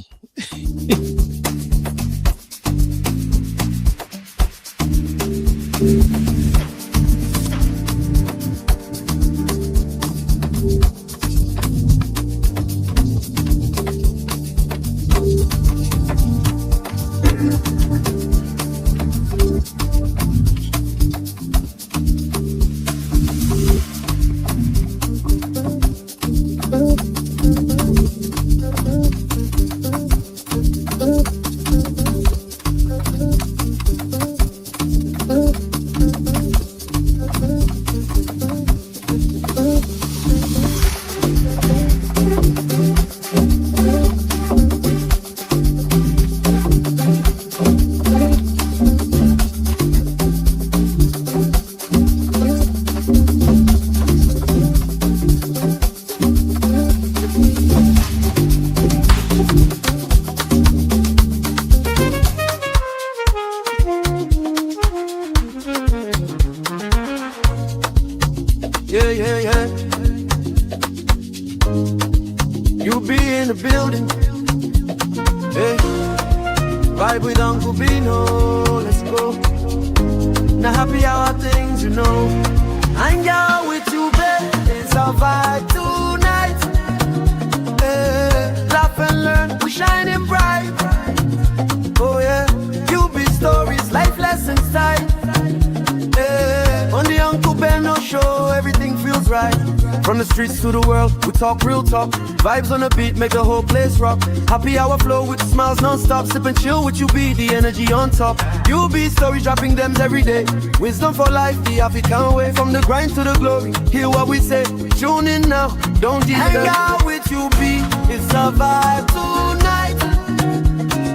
Vibes on the beat, make the whole place rock. Happy hour flow with smiles non-stop. Sip and chill with you be the energy on top. You be stories dropping them every day. Wisdom for life, the African way. From the grind to the glory, hear what we say. Tune in now, don't delay. Hang out with you be, it's a vibe tonight.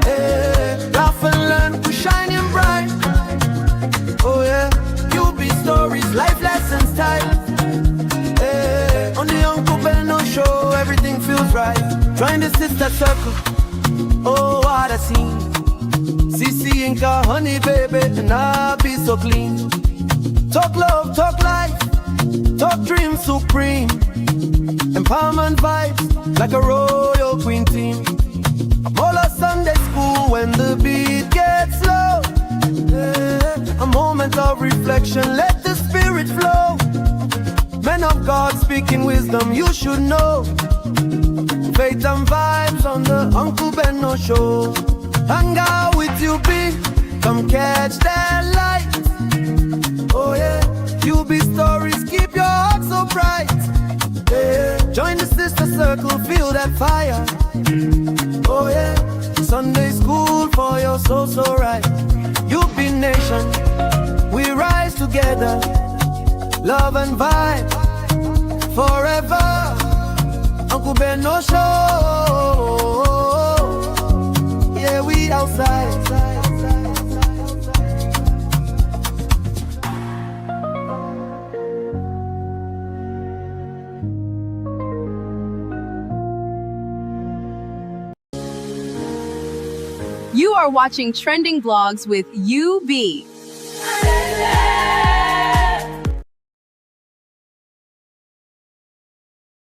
Hey, laugh and learn, we're shining bright. Oh yeah, you be stories, life lessons type. On the Uncle Benno show, everything feels feels right. Join the sister circle. Oh, what a scene. CC Inca, honey baby, and I'll be so clean. Talk love, talk life, talk dream supreme. Empowerment vibes like a royal queen team. All a Sunday school when the beat gets low. A moment of reflection, let the spirit flow. Men of God speaking wisdom, you should know. Faith and vibes on the Uncle Benno show. Hang out with you, be come catch that light. Oh yeah, you be stories, keep your heart so bright. Yeah. Join the sister circle, feel that fire. Oh yeah, Sunday school for your soul so right. You be nation, we rise together. Love and vibe forever. Uncle Benno show. Yeah, we outside. You are watching Trending Vlogs with UB.